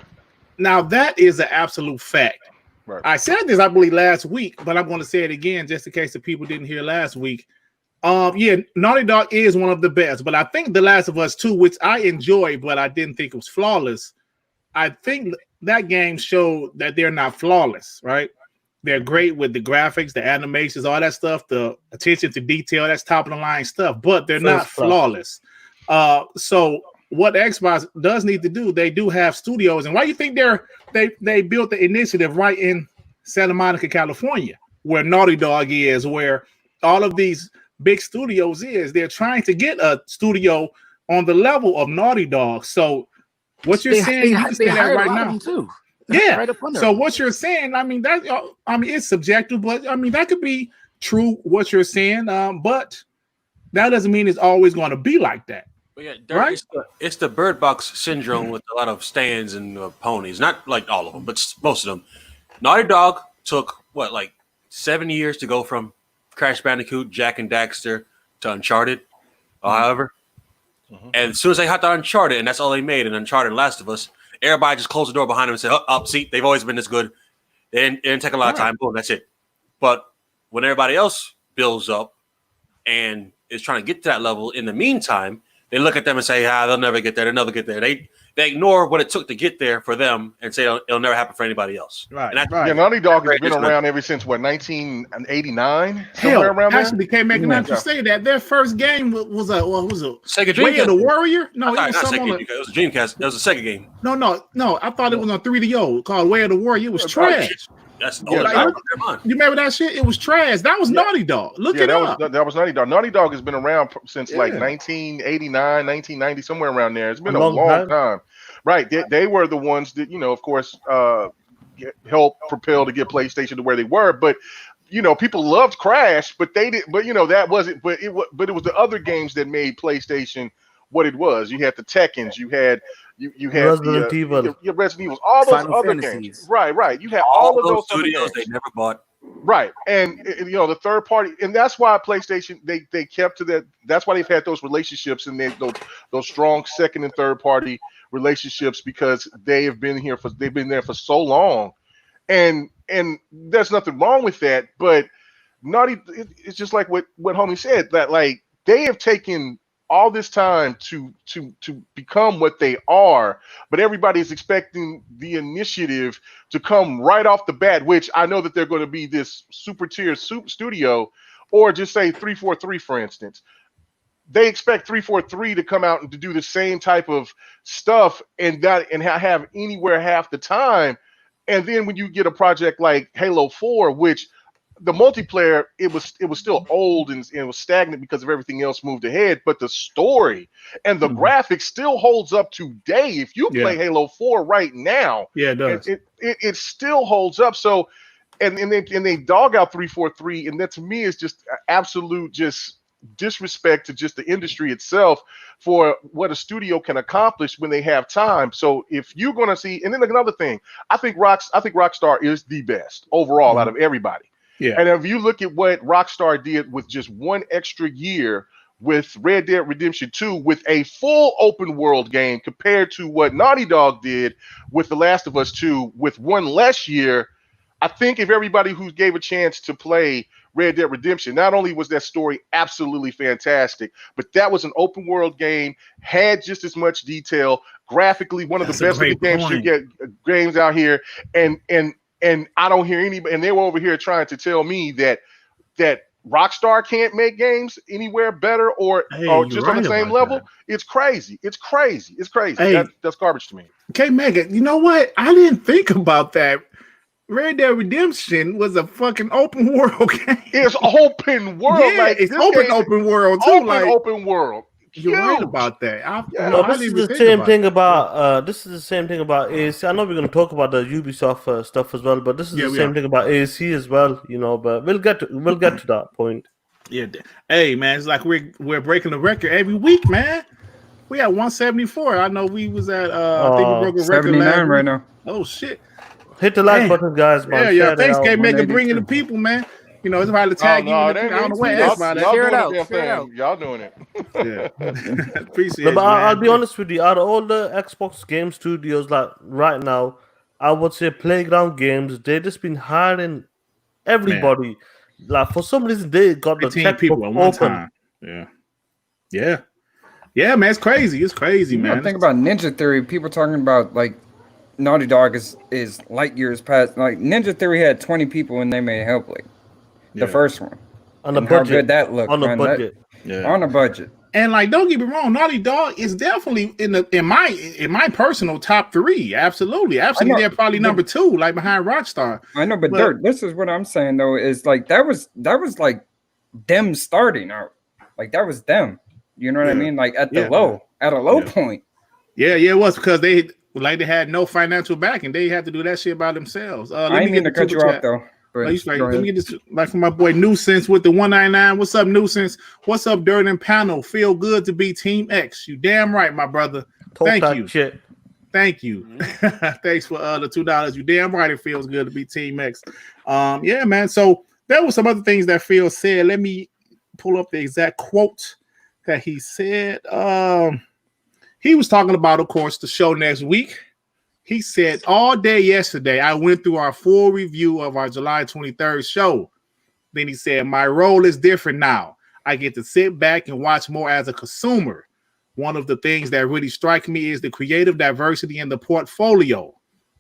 Now, that is an absolute fact. Right. I said this, I believe, last week, but I'm going to say it again just in case the people didn't hear last week. Yeah, Naughty Dog is one of the best, but I think The Last of Us 2, which I enjoyed, but I didn't think it was flawless. I think that game showed that they're not flawless, right? They're great with the graphics, the animations, all that stuff, the attention to detail, that's top of the line stuff, but they're not flawless. So what Xbox does need to do, they do have studios. And why do you think they built the initiative right in Santa Monica, California, where Naughty Dog is, where all of these big studios is? They're trying to get a studio on the level of Naughty Dog. So what you're saying, you can say that right now. Too. Yeah. Right up under So them. what you're saying, I mean, it's subjective, but I mean, that could be true what you're saying. But that doesn't mean it's always going to be like that. But yeah, Right? it's the Bird Box syndrome with a lot of stands and ponies. Not like all of them, but most of them. Naughty Dog took, like 7 years to go from Crash Bandicoot, Jack and Daxter to Uncharted, however. And as soon as they hopped on Uncharted, and that's all they made, and Uncharted and Last of Us, everybody just closed the door behind them and said, see, they've always been this good. It didn't take a lot of time. Boom, that's it. But when everybody else builds up and is trying to get to that level, in the meantime, they look at them and say, they'll never get there. They'll never get there. They ignore what it took to get there for them and say it'll never happen for anybody else. Right. Yeah, Naughty Dog has been around ever since, 1989? Hell, around actually, can't make an to say that. Their first game was a Sega Way of Dreamcast. the Warrior? No, it was It was a Dreamcast. It was a Sega game. No. I thought it was on 3DO called Way of the Warrior. It was trash. You remember that shit? It was trash. That was Naughty Dog. Look it up. That was Naughty Dog. Naughty Dog has been around since like 1989, 1990, somewhere around there. It's been a long time. Right. They were the ones that, of course, helped propel to get PlayStation to where they were. But, people loved Crash, but they did. But, that wasn't. But it was the other games that made PlayStation what it was. You had the Tekkens. You had Resident Evil. Resident Evil. All those Final other Fantasies. games. Right. You had all of those studios they never bought. Right. And the third party, and that's why PlayStation they kept to that. That's why they've had those relationships and those strong second and third party relationships, because they've been there for so long. And there's nothing wrong with that, but it's just like what homie said, that like they have taken all this time to become what they are, but everybody is expecting the initiative to come right off the bat, which I know that they're going to be this super tier studio, or just say 343, for instance. They expect 343 to come out and to do the same type of stuff and have anywhere half the time. And then when you get a project like Halo 4, which the multiplayer, it was still old and it was stagnant because of everything else moved ahead, but the story and the graphics still holds up today. If you play Halo 4 right now, it does. It still holds up. So, and they dog out 343, and that to me is just absolute just disrespect to just the industry itself for what a studio can accomplish when they have time. So if you're going to see, and then another thing, I think Rockstar is the best overall out of everybody. Yeah. And if you look at what Rockstar did with just one extra year with Red Dead Redemption 2 with a full open world game compared to what Naughty Dog did with The Last of Us 2 with one less year, I think if everybody who gave a chance to play Red Dead Redemption, not only was that story absolutely fantastic, but that was an open world game, had just as much detail, graphically one of the best games you get games out here, and I don't hear anybody, and they were over here trying to tell me that Rockstar can't make games anywhere better or just on the same level. That. It's crazy. Hey, that's garbage to me. Okay, Megan, you know what? I didn't think about that. Red Dead Redemption was a fucking open world game. It's open world. Yeah, like, it's open world too. Open world. You're right about that. This is the same thing about AAC. I know we're going to talk about the Ubisoft stuff as well, but this is the same thing about AAC as well. But we'll get to that point. Yeah. Hey, man, it's like we're breaking the record every week, man. We at 174. I know we was at I think we broke a record 79 right now. Oh shit. Hit the like button, guys. Man. Yeah. Thanks, K-Maker, bringing the people, man. It's probably tagging you. I don't know what else about it. Y'all doing it. Yeah. Appreciate it. But I'll be honest with you. Out of all the Xbox game studios, like right now, I would say Playground Games, they just been hiring everybody. Man. Like for some reason, they got the 10 people at one time. Yeah, man, it's crazy. It's crazy, man. Think about Ninja Theory. People talking about like Naughty Dog is light years past. Like Ninja Theory had 20 people when they made Hellblade, the first one. On a budget. How good that looked. On a budget. On a budget. And like, don't get me wrong, Naughty Dog is definitely in my personal top 3. Absolutely, they're probably number 2, like behind Rockstar. I know, but Dirt, this is what I'm saying though, is like that was like them starting out, like that was them. You know what I mean? Like at a low point. Yeah, it was because they had no financial backing. They had to do that shit by themselves. I didn't mean to cut you off though. Let me get this, like from my boy Nuisance with the 199. What's up, Nuisance? What's up, Dirt and Panel? Feel good to be Team X. You damn right, my brother. Thank you. Shit. Thank you. Thanks for the $2. You damn right. It feels good to be Team X. Yeah, man. So there were some other things that Phil said. Let me pull up the exact quote that he said. He was talking about, of course, the show next week. He said all day yesterday, I went through our full review of our July 23rd show. Then he said, my role is different now. I get to sit back and watch more as a consumer. One of the things that really strike me is the creative diversity in the portfolio.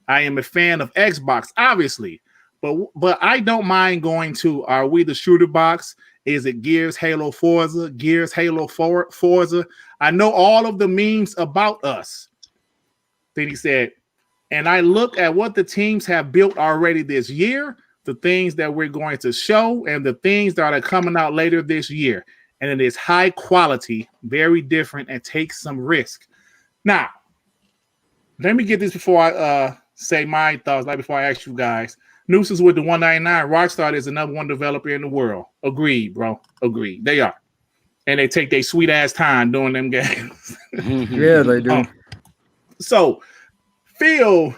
I am a fan of Xbox, obviously, but I don't mind going to, are we the shooter box? Is it Gears, Halo, Forza? Gears, Halo, Forza? I know all of the memes about us. Then he said, and I look at what the teams have built already this year, the things that we're going to show, and the things that are coming out later this year. And it is high quality, very different, and takes some risk. Now, let me get this before I say my thoughts, like before I ask you guys. Nuisance with the 199. Rockstar is the number one developer in the world. Agreed, bro. Agreed. They are. And they take their sweet ass time doing them games. Yeah, they do. So Phil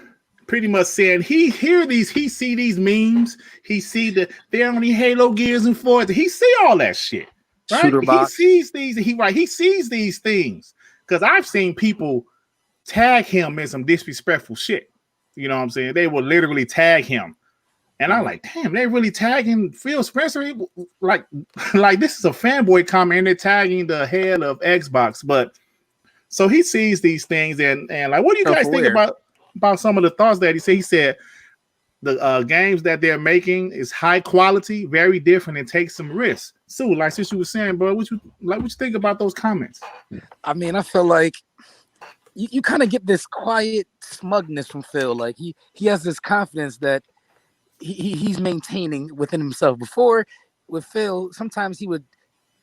pretty much saying he see these memes, he see that they're only Halo, Gears, and Forza. He see all that shit. Right? Shooter box. He sees these, he sees these things. Because I've seen people tag him in some disrespectful shit. You know what I'm saying? They will literally tag him. And I'm like, damn, they really tagging Phil Spencer? Like this is a fanboy comment, and they're tagging the head of Xbox. But so he sees these things, and like, what do you guys think about some of the thoughts that he said? He said the games that they're making is high quality, very different, and takes some risks. Sue, like since you were saying, bro, what you think about those comments? I mean, I feel like you kind of get this quiet smugness from Phil. Like he has this confidence that he's maintaining within himself. Before, with Phil, sometimes he would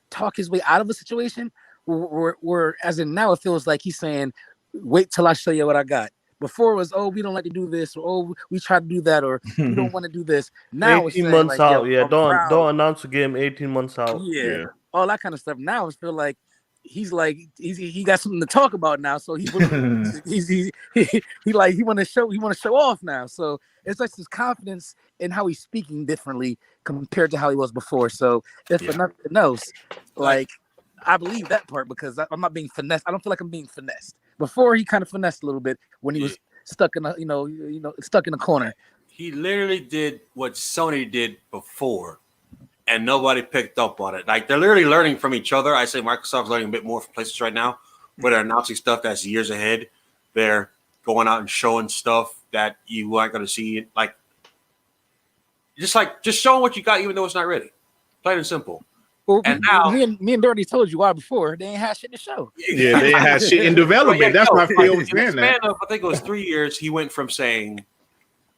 talk his way out of a situation, where as in now it feels like he's saying, wait till I show you what I got. Before it was, oh, we don't like to do this, or oh, we try to do that, or we don't want to do this. Now 18 months out, yeah. Don't announce a game 18 months out. Yeah, all that kind of stuff. Now I feel like he got something to talk about now, so he want to show off now. So it's like his confidence in how he's speaking differently compared to how he was before. So if for nothing else, like I believe that part because I'm not being finessed. I don't feel like I'm being finessed. Before he kind of finessed a little bit when he was stuck in stuck in a corner. He literally did what Sony did before. And nobody picked up on it. Like they're literally learning from each other. I say Microsoft's learning a bit more from places right now, where they're announcing stuff that's years ahead. They're going out and showing stuff that you aren't going to see. Like just showing what you got, even though it's not ready. Plain and simple. Well, and now me and Dirty told you why before. They ain't had shit to show. Yeah, they ain't had shit in development. That's why Phil was saying that. I think it was 3 years. He went from saying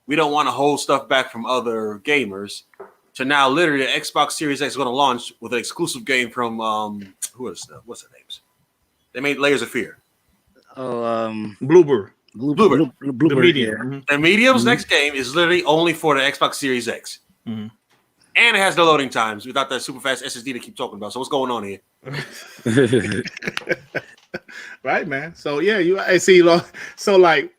we don't want to hold stuff back from other gamers. So now, literally, the Xbox Series X is going to launch with an exclusive game from what's their names? They made Layers of Fear. Oh, Bloober. The Medium. The Medium's next game is literally only for the Xbox Series X, and it has no loading times without that super fast SSD to keep talking about. So what's going on here? Right, man. So yeah, I see. So like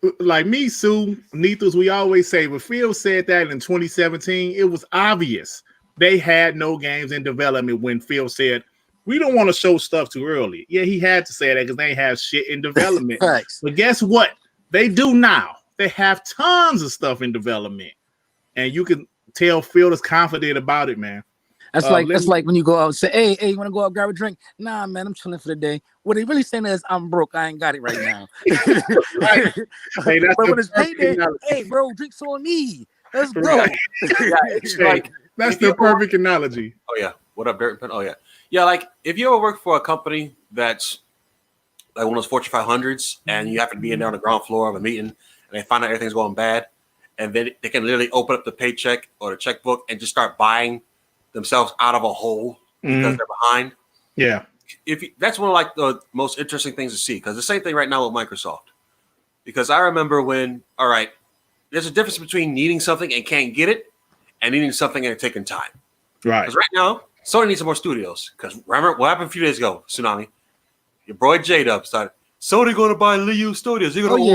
me, Sue, Nethos, we always say, when Phil said that in 2017, it was obvious they had no games in development when Phil said we don't want to show stuff too early. Yeah, he had to say that because they ain't have shit in development. But guess what? They do now. They have tons of stuff in development, and you can tell Phil is confident about it, man. That's like when you go out and say, hey, you want to go out grab a drink? Nah, man, I'm chilling for the day. What they really saying is, I'm broke. I ain't got it right now. Right. Hey, but when it's payday, hey, bro, drinks on me. Let's go. That's the perfect analogy. Oh, yeah. What up, Dirt? Oh, yeah. Yeah, like if you ever work for a company that's like one of those Fortune 500s and you happen to be in there on the ground floor of a meeting and they find out everything's going bad, and then they can literally open up the paycheck or the checkbook and just start buying themselves out of a hole because they're behind. Yeah. That's one of like the most interesting things to see, because the same thing right now with Microsoft. Because I remember when, all right, there's a difference between needing something and can't get it and needing something and taking time. Right. Because right now, Sony needs some more studios. Because remember what happened a few days ago, Tsunami? Your boy J-Dub started, Sony going to buy Liu Studios. They're going to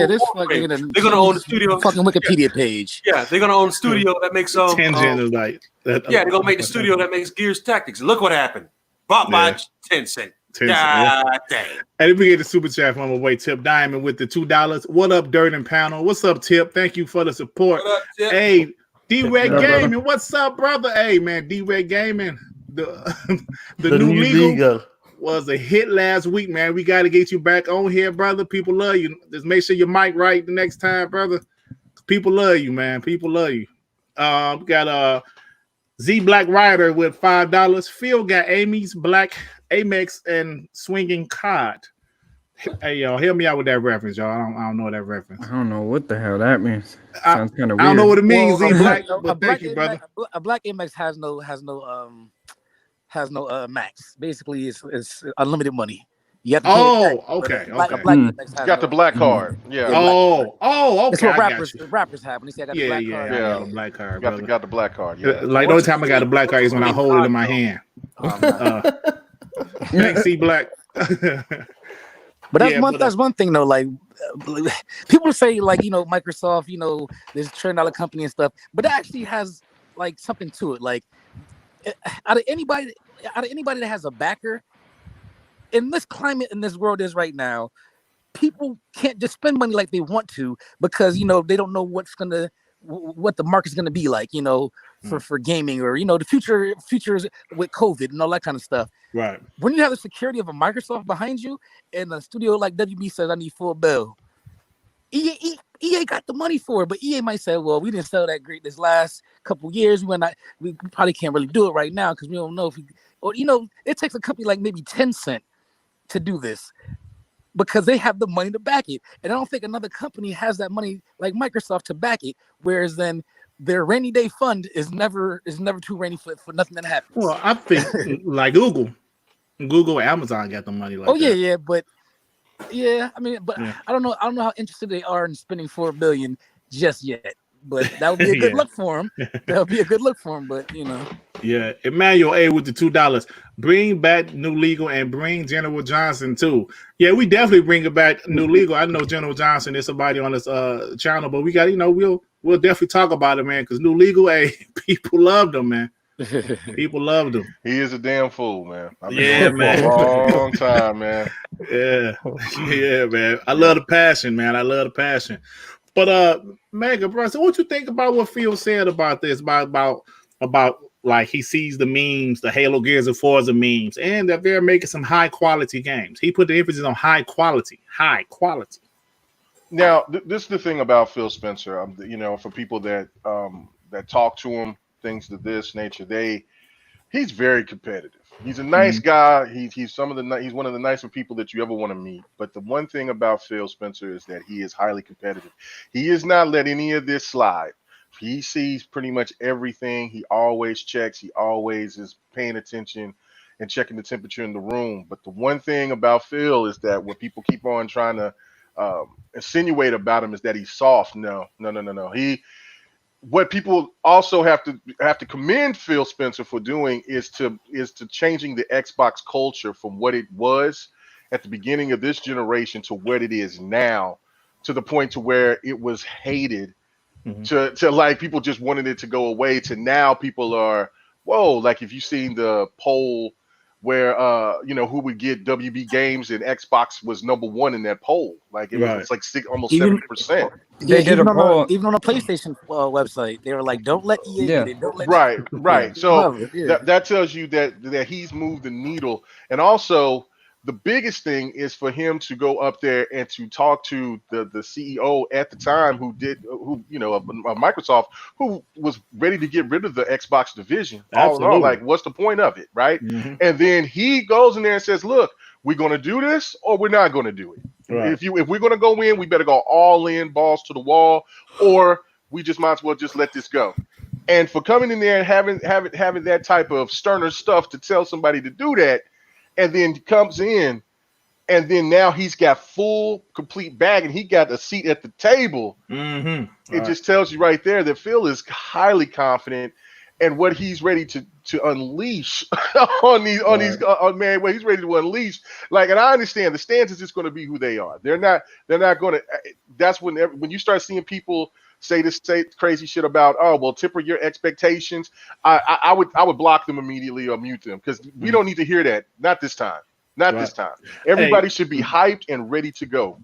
own the studio. Fucking Wikipedia page. Yeah, they're going to own the studio that makes Tangent like that. Yeah, they're going to make the studio that makes Gears Tactics. Look what happened. Bought by Tencent. 10 God dang. And if we get the super chat from my boy Tip Diamond with the $2. What up, Dirt and Panel? What's up, Tip? Thank you for the support. What up, Tip? Hey, D-Red What up, brother? Gaming, what's up, brother? Hey, man, D-Red Gaming, the The new new legal legal. was a hit last week, man. We got to get you back on here, brother. People love you. Just make sure your mic right the next time, brother. People love you, man. People love you. We got Z Black Rider with $5. Phil got Amy's Black Amex and Swinging Cod. Hey, y'all, help me out with that reference, y'all. I don't know that reference. I don't know what the hell that means. Sounds kind of weird. I don't know what it means, Well, Z Black. a But black thank you, brother. A black Amex has no max. Basically, it's unlimited money. You have to pay it back, Okay, but a black okay. Amex has Got the no- black card. Yeah, Yeah. Okay. That's what I got rappers you. rappers have when they say I got the Yeah, black yeah, card. I Yeah. got a black card, Got brother. the black card. Yeah. Like the only time I got a black card is when I hold it in my hand. Oh, man. Thanks, Z Black. But that's Yeah, that's one thing though. Like people say, like Microsoft, there's a $1 trillion company and stuff, but that actually has like something to it. Like out of anybody that has a backer in this climate in this world is right now, people can't just spend money like they want to because they don't know what the market's gonna be like, for gaming or the futures with COVID and all that kind of stuff. Right. When you have the security of a Microsoft behind you and a studio like WB says I need full bill, EA got the money for it, but EA might say, well, we didn't sell that great this last couple years. We probably can't really do it right now because we don't know if it takes a company like maybe Tencent to do this because they have the money to back it. And I don't think another company has that money like Microsoft to back it, whereas then their rainy day fund is never too rainy for nothing that happens. Well, I think like Google and Amazon got the money like that. But I don't know how interested they are in spending $4 billion just yet. But that would be a good look for them. That would be a good look for them. But Yeah, Emmanuel A with the $2. Bring back New Legal and bring General Johnson too. Yeah, we definitely bring it back New Legal. I know General Johnson is somebody on this channel, but we got we'll definitely talk about it, man. Because New Legal, people loved him, man. People loved him. He is a damn fool, man. I've been Yeah, doing it man. for a long time, man. Yeah, man. I love the passion, man. I love the passion. But Mega Bro, so what you think about what Phil said about this? About like he sees the memes, the Halo Gears of Forza memes, and that they're making some high quality games. He put the emphasis on high quality. Now, this is the thing about Phil Spencer. For people that that talk to him, things of this nature, he's very competitive. He's a nice guy. He's one of the nicer people that you ever want to meet. But the one thing about Phil Spencer is that he is highly competitive. He is not let any of this slide. He sees pretty much everything. He always checks. He always is paying attention and checking the temperature in the room. But the one thing about Phil is that what people keep on trying to insinuate about him is that he's soft. No. What people also have to commend Phil Spencer for doing is to changing the Xbox culture from what it was at the beginning of this generation to what it is now, to the point to where it was hated, to like people just wanted it to go away, to now people are, whoa, like if you've seen the poll where who would get WB games, and Xbox was number one in that poll. Like it was like almost 70%. They did a poll even on a PlayStation website. They were like, "Don't let EA get it. Don't let." Right. So Yeah. that tells you that he's moved the needle, and also the biggest thing is for him to go up there and to talk to the CEO at the time of Microsoft, who was ready to get rid of the Xbox division. All in all, like, what's the point of it, right? And then he goes in there and says, "Look, we're going to do this, or we're not going to do it. Right. If we're going to go in, we better go all in, balls to the wall, or we just might as well just let this go." And for coming in there and having that type of sterner stuff to tell somebody to do that, and then comes in, and then now he's got full, complete bag, and he got a seat at the table. It just tells you right there that Phil is highly confident and what he's ready to unleash on these what he's ready to unleash. Like, and I understand the stance is just going to be who they are. They're not going to. That's when you start seeing people say crazy shit about, oh, well, temper your expectations. I would block them immediately or mute them, because we don't need to hear that. Not this time. Not Right. this time. Everybody should be hyped and ready to go.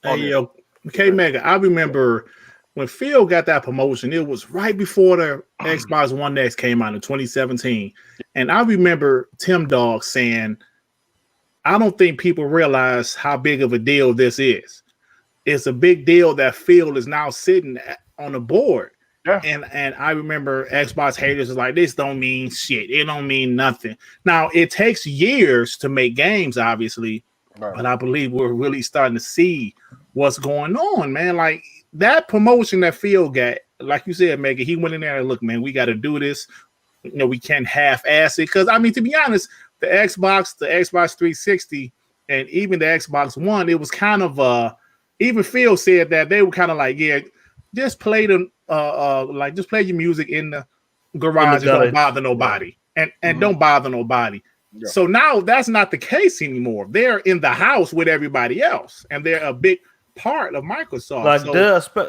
Hey, yo, K Mega, I remember when Phil got that promotion, it was right before the Xbox One X came out in 2017. And I remember Tim Dog saying, I don't think people realize how big of a deal this is. It's a big deal that Phil is now sitting on the board. Yeah. And I remember Xbox haters was like, this don't mean shit. It don't mean nothing. Now, it takes years to make games, obviously, but I believe we're really starting to see what's going on, man. Like that promotion that Phil got, like you said, Megan, he went in there and look, man, we got to do this. You know, we can't half-ass it. Because, I mean, to be honest, the Xbox 360, and even the Xbox One, it was kind of even Phil said that they were kind of like, yeah, just play the just play your music in the garage and don't bother nobody. And don't bother nobody. Yeah. So now that's not the case anymore. They're in the house with everybody else, and they're a big part of Microsoft. Like so,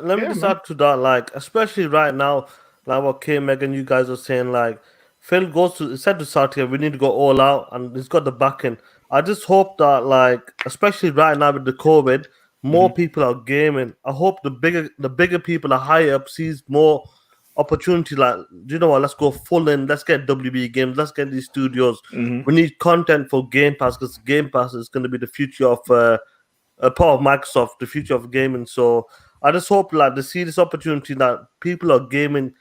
let me just add to that, like especially right now, like what K Megan, you guys are saying, like Phil said to Satya, we need to go all out, and he's got the backing. I just hope that, like, especially right now with the COVID, more people are gaming. I hope the bigger people are higher up sees more opportunity. Like, you know what? Let's go full in. Let's get WB games. Let's get these studios. We need content for Game Pass because Game Pass is going to be the future of a part of Microsoft, the future of gaming. So I just hope like to see this opportunity that people are gaming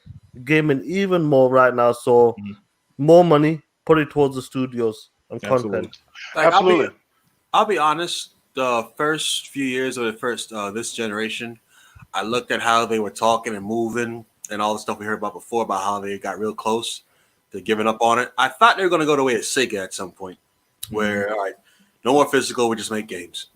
even more right now. So more money, put it towards the studios and content. Like, Absolutely. I'll be honest. The first few years of this generation, I looked at how they were talking and moving and all the stuff we heard about before about how they got real close to giving up on it. I thought they were going to go the way of Sega at some point, where all right, no more physical, we just make games.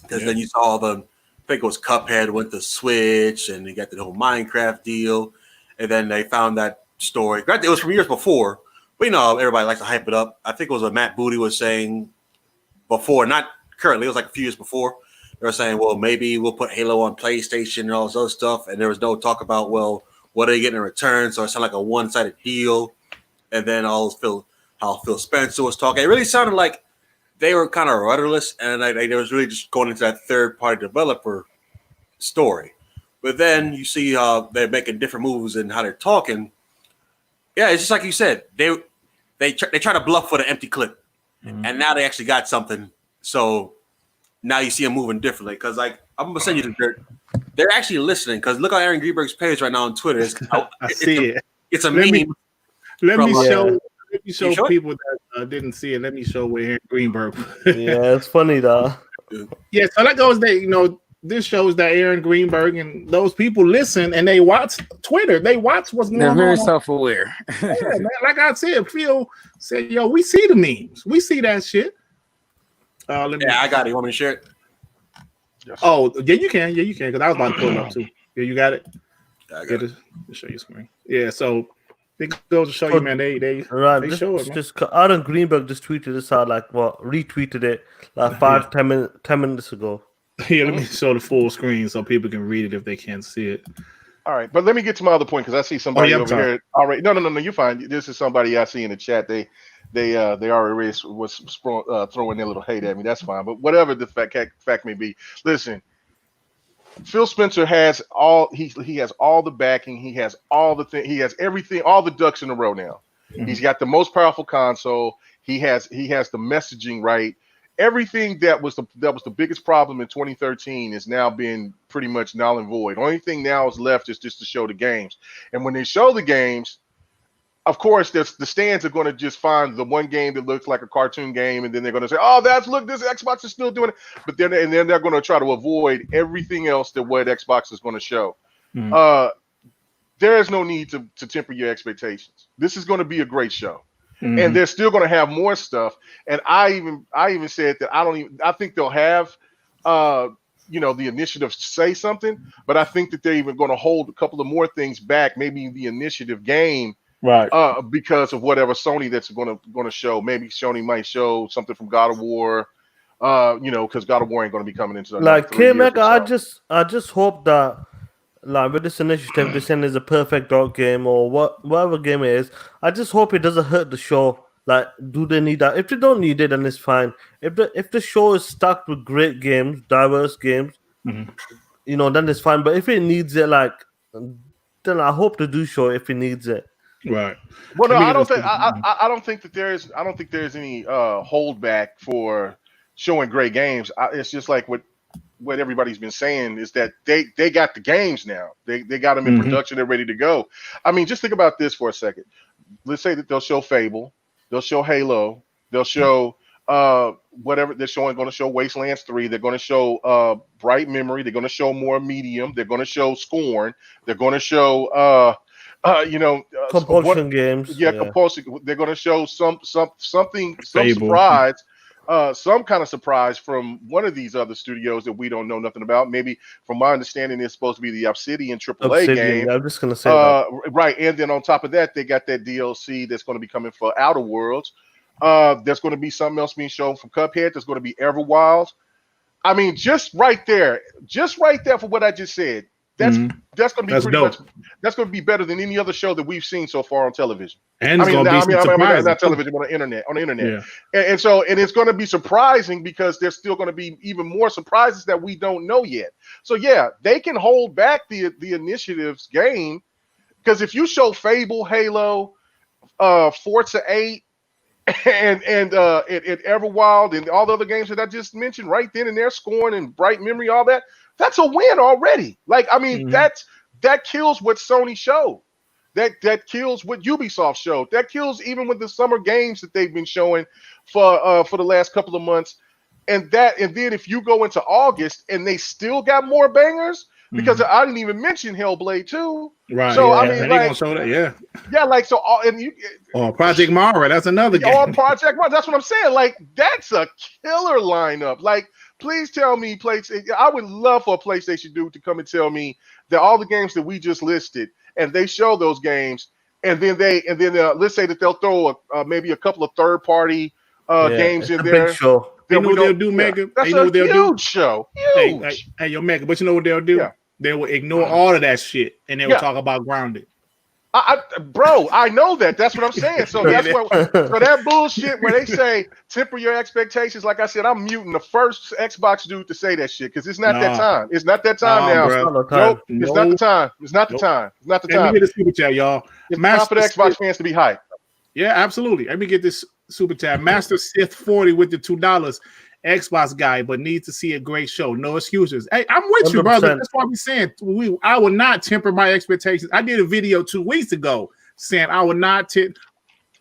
Because then you saw I think it was Cuphead went to Switch, and they got the whole Minecraft deal, and then they found that story. Granted, it was from years before, but you know everybody likes to hype it up. I think it was what Matt Booty was saying before, not currently. It was like a few years before. They were saying, well, maybe we'll put Halo on PlayStation and all this other stuff, and there was no talk about, well, what are they getting in return? So it sounded like a one-sided deal. And then how Phil Spencer was talking. It really sounded like they were kind of rudderless, and they was really just going into that third-party developer story. But then you see how they're making different moves and how they're talking. Yeah, it's just like you said. They try to bluff with an empty clip, and now they actually got something. So now you see them moving differently. Because like I'm gonna send you the dirt. They're actually listening. Because look on Aaron Greenberg's page right now on Twitter. It's a meme. Let me show people that didn't see it. Let me show where Aaron Greenberg. Yeah, it's funny though. Yeah, so that goes that this shows that Aaron Greenberg and those people listen and they watch Twitter. They watch what's going on. They're very self-aware. Yeah, man. Like I said, Phil said, "Yo, we see the memes. We see that shit." I got it. You want me to share it? Yes. Oh, yeah, you can. Yeah, you can. Because I was about to pull it up too. Yeah, you got it. Yeah, I got it. To show your screen. Yeah, so it goes to show you, man. They show it, man. Just Aaron Greenberg just tweeted this out, retweeted it like 10 minutes ago. Yeah, let me show the full screen so people can read it if they can't see it. All right, but let me get to my other point because I see somebody over here. All right, no, you're fine. This is somebody I see in the chat. They already was throwing their little hate at me. That's fine, but whatever the fact may be. Listen, Phil Spencer has he has all the backing. He has all the thing. He has everything. All the ducks in a row now. He's got the most powerful console. He has the messaging right. Everything that was the biggest problem in 2013 is now being pretty much null and void. Only thing now is left is just to show the games. And when they show the games, of course, the stands are going to just find the one game that looks like a cartoon game, and then they're going to say, "Oh, look, this Xbox is still doing it." But then they're going to try to avoid everything else that what Xbox is going to show. There is no need to temper your expectations. This is going to be a great show. And they're still going to have more stuff. And I even said that I think they'll have the initiative to say something, but I think that they're even going to hold a couple of more things back, maybe the initiative game, right? Because of whatever Sony that's going to show. Maybe Sony might show something from God of War, because God of War ain't going to be coming into like K-Mega. I just hope that, like, with this initiative, this is a perfect dog game or whatever game it is. I just hope it doesn't hurt the show. Like, do they need that? If they don't need it, then it's fine. If the show is stacked with great games, diverse games, you know, then it's fine. But if it needs it, like, then I hope they do show if it needs it. Right. Well, no, Let me I get don't this- think I don't think that there's any holdback for showing great games. It's just like what everybody's been saying is that they got the games now. They got them in production. They're ready to go. I mean, just think about this for a second. Let's say that they'll show Fable, they'll show Halo, they'll show whatever they're showing. Going to show Wastelands 3. They're going to show Bright Memory. They're going to show more Medium. They're going to show Scorn. They're going to show Compulsion games. Yeah, compulsion. They're going to show something, some Fable. surprise, some kind of surprise from one of these other studios that we don't know nothing about. Maybe, from my understanding, it's supposed to be the Obsidian AAA game. Yeah, I'm just gonna say that. Right, and then on top of that, they got that DLC that's going to be coming for Outer Worlds. There's going to be something else being shown from Cuphead. There's going to be Everwild. I mean, just right there for what I just said. That's going to be pretty much. That's going to be better than any other show that we've seen so far on television. And it's going to be surprising. Not television, but on the internet. Yeah. And so it's going to be surprising because there's still going to be even more surprises that we don't know yet. So yeah, they can hold back the initiative's game, because if you show Fable, Halo, Forza 8, and Everwild and all the other games that I just mentioned right then and there, Scorn and Bright Memory, all that. That's a win already. Like, I mean, that kills what Sony showed. That kills what Ubisoft showed. That kills even with the summer games that they've been showing for the last couple of months. And then if you go into August and they still got more bangers, because I didn't even mention Hellblade 2. Right. So yeah, I mean, like, show that, yeah. Like, so Project Mara, that's another game. Or Project Mara, that's what I'm saying. Like, that's a killer lineup. Like, please tell me, PlayStation. I would love for a PlayStation dude to come and tell me that all the games that we just listed, and they show those games, and then let's say that they'll throw maybe a couple of third-party games in there. Big show. You know what they'll do, Mega? That's you know a what they'll huge do? show. Huge. Hey, yo, Mega, but you know what they'll do? Yeah. They will ignore all of that shit, and they will talk about Grounded. Bro, I know that. That's what I'm saying. So that's what. So that bullshit where they say temper your expectations. Like I said, I'm muting the first Xbox dude to say that shit because it's not that time. It's not that time now. Nope. It's not the time. It's not the time. It's not the time. Let me get a super chat, y'all. It's time for the Xbox fans to be hyped. Yeah, absolutely. Let me get this super chat. Master Sith 40 with the $2. Xbox guy, but need to see a great show. No excuses. Hey, I'm with you, brother. That's why we're saying I will not temper my expectations. I did a video 2 weeks ago saying I will not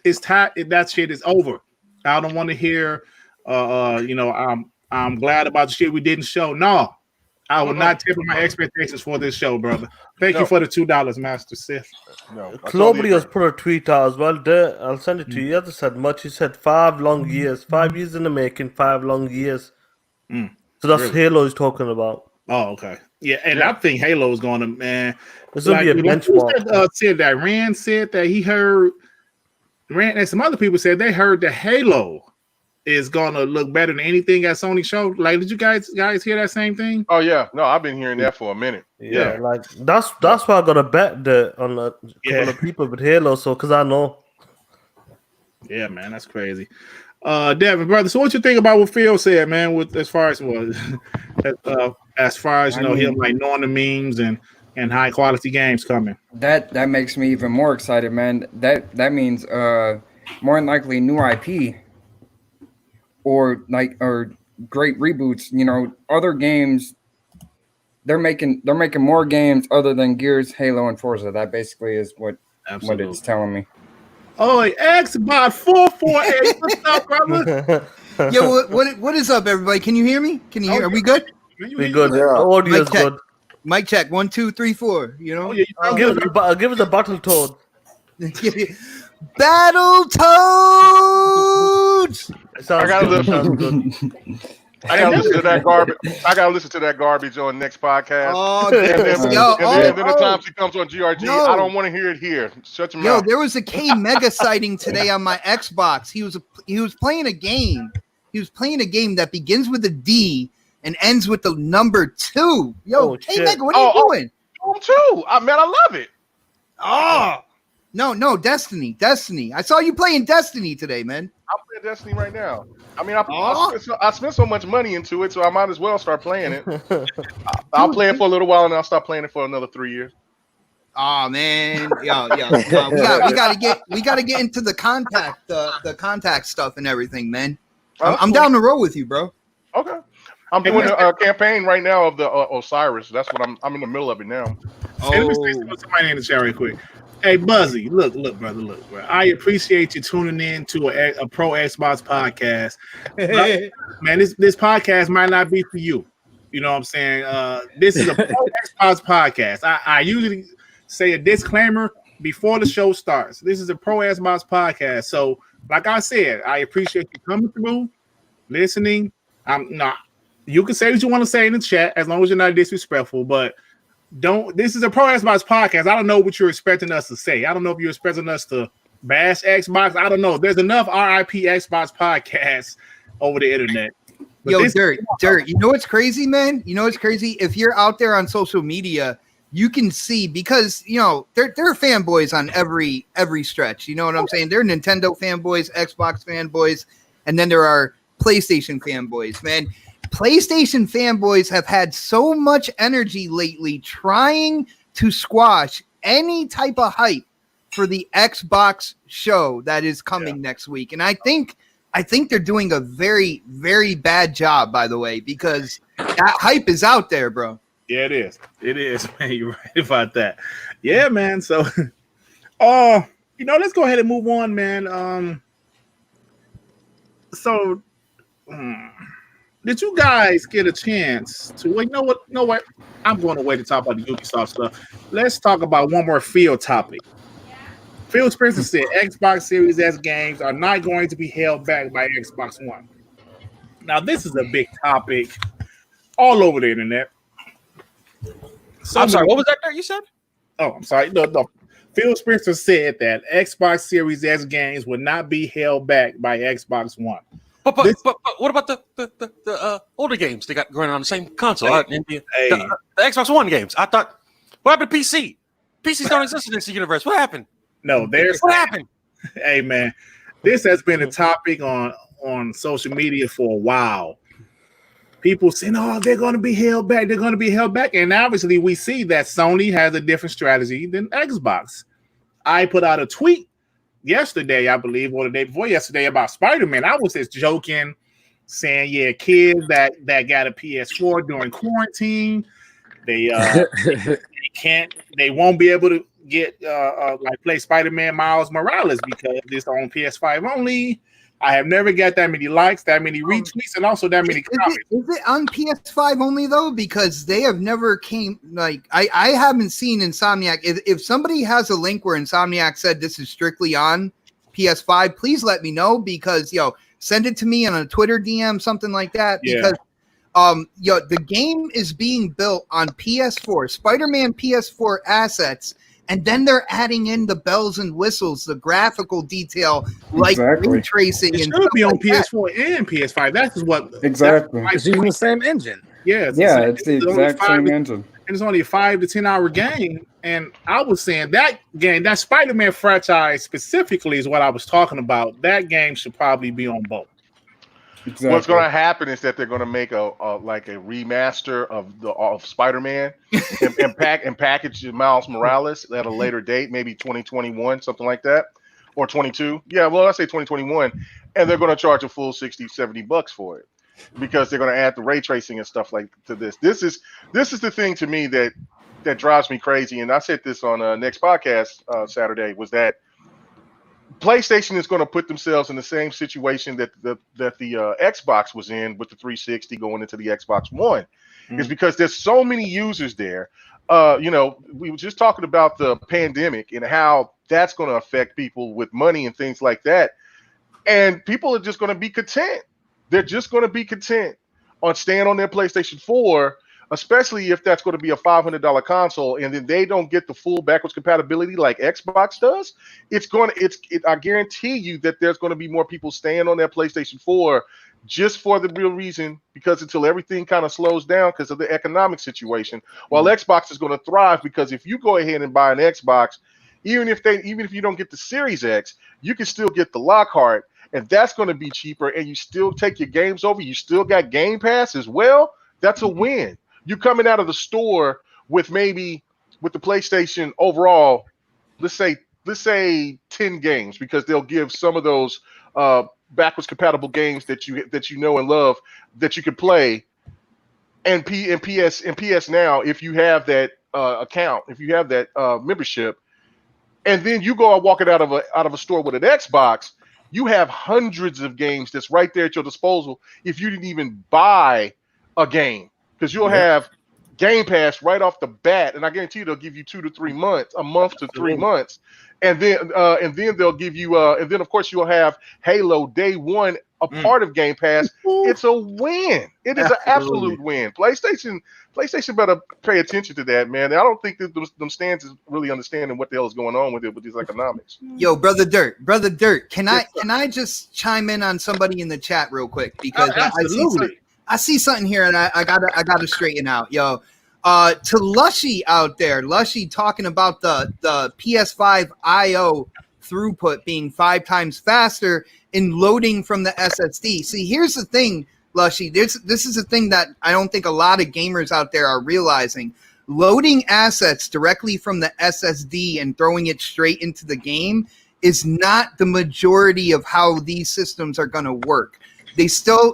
it's time. That shit is over. I don't want to hear I'm glad about the shit we didn't show. No, I will not temper my expectations for this show, brother. Thank you for the $2, Master Sith. Globally has put a tweet out as well. There, I'll send it to you. He hasn't said much. He said 5 long years, 5 years in the making, 5 long years. So that's really? Halo he's talking about. Oh, okay. Yeah, and I think Halo is going to, man. It's going to be a benchmark. Said that Rand said that he heard, Rand and some other people said they heard that Halo is going to look better than anything at Sony show. Like, did you guys hear that same thing? Oh yeah, no, I've been hearing that for a minute. Yeah, like that's why I got a bet on a couple of people with Halo. So, because I know. Yeah, man, that's crazy. Devin, brother, so what you think about what Phil said, man? With as far as him like knowing the memes and high quality games coming. That makes me even more excited, man. That means more than likely new IP. Or great reboots, other games. They're making more games other than Gears, Halo, and Forza. That basically is what it's telling me. Oh, Xbox 448. What's up, brother? Yo, what is up, everybody? Can you hear me? Can you hear? Are we good? We good. Yeah. Audio is good. Mic check. 1, 2, 3, 4. Give us a battle toad. Battle Toads. I gotta listen to that garbage. I gotta listen to that garbage on next podcast. And then the time she comes on GRG, I don't want to hear it here. Shut your mouth. Yo, there was a K Mega sighting today on my Xbox. He was playing a game. He was playing a game that begins with a D and ends with the number 2. Yo, K Mega, what are you doing? Too. I love it. No, Destiny. I saw you playing Destiny today, man. I'm playing Destiny right now. I mean, I spent so much money into it, so I might as well start playing it. I'll play it for a little while, and I'll stop playing it for another 3 years. Oh man, yo, we gotta get into the contact stuff and everything, man. I'm down the road with you, bro. Okay, I'm doing a campaign right now of the Osiris. That's what I'm in the middle of it now. Hey, let me say somebody in the chat real quick. Hey, Buzzy, look, brother. I appreciate you tuning in to a Pro Xbox podcast. Man, this podcast might not be for you. You know what I'm saying? This is a Pro Xbox podcast. I usually say a disclaimer before the show starts. This is a Pro Xbox podcast. So, like I said, I appreciate you coming through, listening. I'm not. You can say what you want to say in the chat as long as you're not disrespectful, but don't. This is a Pro Xbox podcast. I don't know what you're expecting us to say. I don't know if you're expecting us to bash Xbox. I don't know. There's enough RIP Xbox podcasts over the internet. But yo, Dirt. You know what's crazy, man? You know what's crazy? If you're out there on social media, you can see, because you know there are fanboys on every stretch. You know what I'm saying? There are Nintendo fanboys, Xbox fanboys, and then there are PlayStation fanboys. Man, PlayStation fanboys have had so much energy lately trying to squash any type of hype for the Xbox show that is coming next week, and I think they're doing a very, very bad job, by the way, because that hype is out there, bro. Yeah, it is, man. You're right about that. Yeah, man. So, let's go ahead and move on, man. Did you guys get a chance to? Well, you know what? I'm going to wait to talk about the Ubisoft stuff. Let's talk about one more field topic. Phil Spencer said Xbox Series S games are not going to be held back by Xbox One. Now, this is a big topic all over the internet. I'm sorry, what was that there you said? Oh, I'm sorry. No. Phil Spencer said that Xbox Series S games would not be held back by Xbox One. But what about the older games they got going on the same console? The Xbox One games. I thought, what happened to PC? PCs don't exist in this universe. What happened? No, what happened? Hey, man, this has been a topic on social media for a while. People saying, "Oh, they're going to be held back. They're going to be held back," and obviously, we see that Sony has a different strategy than Xbox. I put out a tweet yesterday, I believe, or the day before yesterday, about Spider-Man. I was just joking, saying, "Yeah, kids that got a PS4 during quarantine, they won't be able to get play Spider-Man Miles Morales because it's on PS5 only." I have never got that many likes, that many retweets, and also that many comments. Is it on PS5 only though? Because they have never came I haven't seen Insomniac. If somebody has a link where Insomniac said this is strictly on PS5, please let me know, because send it to me on a Twitter DM, something like that. Because the game is being built on PS4, Spider-Man PS4 assets. And then they're adding in the bells and whistles, the graphical detail, like ray tracing. It should be on PS4 and PS5. That's what exactly. It's using the same engine. Yeah, it's the exact same engine. And it's only a 5 to 10 hour game. And I was saying that game, that Spider-Man franchise specifically, is what I was talking about. That game should probably be on both. Exactly. What's going to happen is that they're going to make a remaster of Spider-Man and package Miles Morales at a later date, maybe 2021, something like that, or 22. Yeah, well, I say 2021, and they're going to charge a full $60-$70 for it because they're going to add the ray tracing and stuff like to this. This is the thing to me that drives me crazy, and I said this on next podcast Saturday, was that PlayStation is going to put themselves in the same situation that the Xbox was in with the 360 going into the Xbox One. Is because there's so many users there. We were just talking about the pandemic and how that's going to affect people with money and things like that. And people are just going to be content. They're just going to be content on staying on their PlayStation 4, especially if that's going to be a $500 console, and then they don't get the full backwards compatibility like Xbox does. I guarantee you that there's going to be more people staying on their PlayStation 4 just for the real reason, because until everything kind of slows down because of the economic situation, while Xbox is going to thrive, because if you go ahead and buy an Xbox, even if you don't get the Series X, you can still get the Lockhart, and that's going to be cheaper. And you still take your games over. You still got Game Pass as well. That's a win. You're coming out of the store with the PlayStation overall. Let's say 10 games, because they'll give some of those backwards compatible games that you know and love that you can play. And PS Now, if you have that account, if you have that membership, and then you go and walk it out of a store with an Xbox, you have hundreds of games that's right there at your disposal if you didn't even buy a game, because you'll have Game Pass right off the bat, and I guarantee you they'll give you 2 to 3 months, a month to 3 months, and then they'll give you and then of course you'll have Halo day one, a part of Game Pass. It's a win. It is an absolute win. PlayStation better pay attention to that, man. I don't think that them stands is really understanding what the hell is going on with these economics. Yo, brother Dirt, can I just chime in on somebody in the chat real quick, because I see something here and I gotta straighten out. Yo, to Lushy out there, Lushy talking about the PS5 IO throughput being 5 times faster in loading from the SSD. See, here's the thing, Lushy. This is a thing that I don't think a lot of gamers out there are realizing. Loading assets directly from the SSD and throwing it straight into the game is not the majority of how these systems are going to work.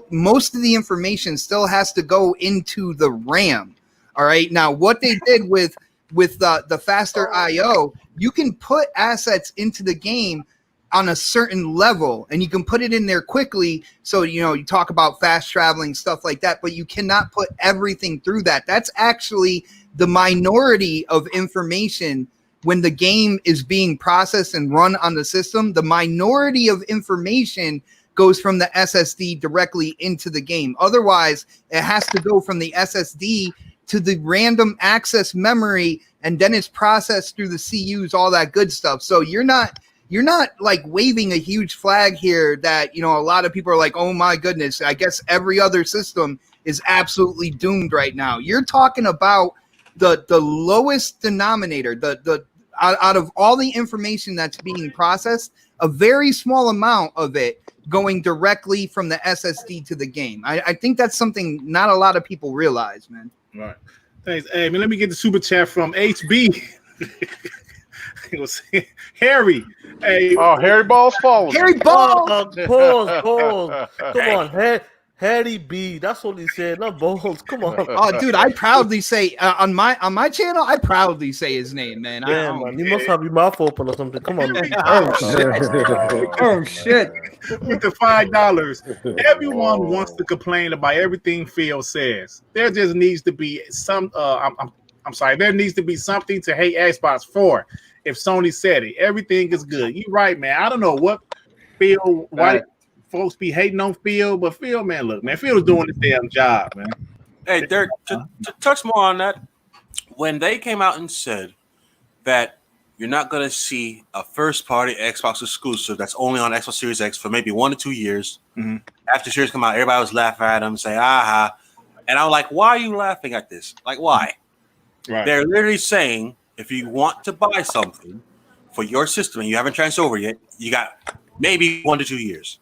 Most of the information still has to go into the RAM. All right. Now, what they did with the faster IO, you can put assets into the game on a certain level, and you can put it in there quickly. So, you talk about fast traveling, stuff like that, but you cannot put everything through that. That's actually the minority of information when the game is being processed and run on the system. The minority of information goes from the SSD directly into the game. Otherwise, it has to go from the SSD to the random access memory, and then it's processed through the CUs, all that good stuff. So you're not like waving a huge flag here that, a lot of people are like, oh my goodness, I guess every other system is absolutely doomed right now. You're talking about the lowest denominator, the out of all the information that's being processed, a very small amount of it going directly from the SSD to the game. I think that's something not a lot of people realize, man. Right. Thanks. Hey, man, let me get the super chat from HB. It was Harry. Hey. Oh, Harry Balls falling. Harry Balls. Pause. Come on, Harry B. That's what he said. Not Balls. Come on. Oh, dude, I proudly say on my channel, I proudly say his name, man. Yeah, man. You must have your mouth open or something. Come on. Oh shit. With the $5, everyone wants to complain about everything Phil says. There just needs to be some. I'm sorry. There needs to be something to hate Xbox for. If Sony said it, everything is good. You're right, man. I don't know what Phil. Why folks be hating on Phil, but Phil, man, look, man, Phil's doing his damn job, man. Hey, Dirk, to touch more on that, when they came out and said that you're not going to see a first-party Xbox exclusive that's only on Xbox Series X for maybe 1 to 2 years, after the series come out, everybody was laughing at them, saying, aha. And I'm like, why are you laughing at this? Like, why? Right. They're literally saying, if you want to buy something for your system and you haven't transferred over yet, you got maybe 1 to 2 years.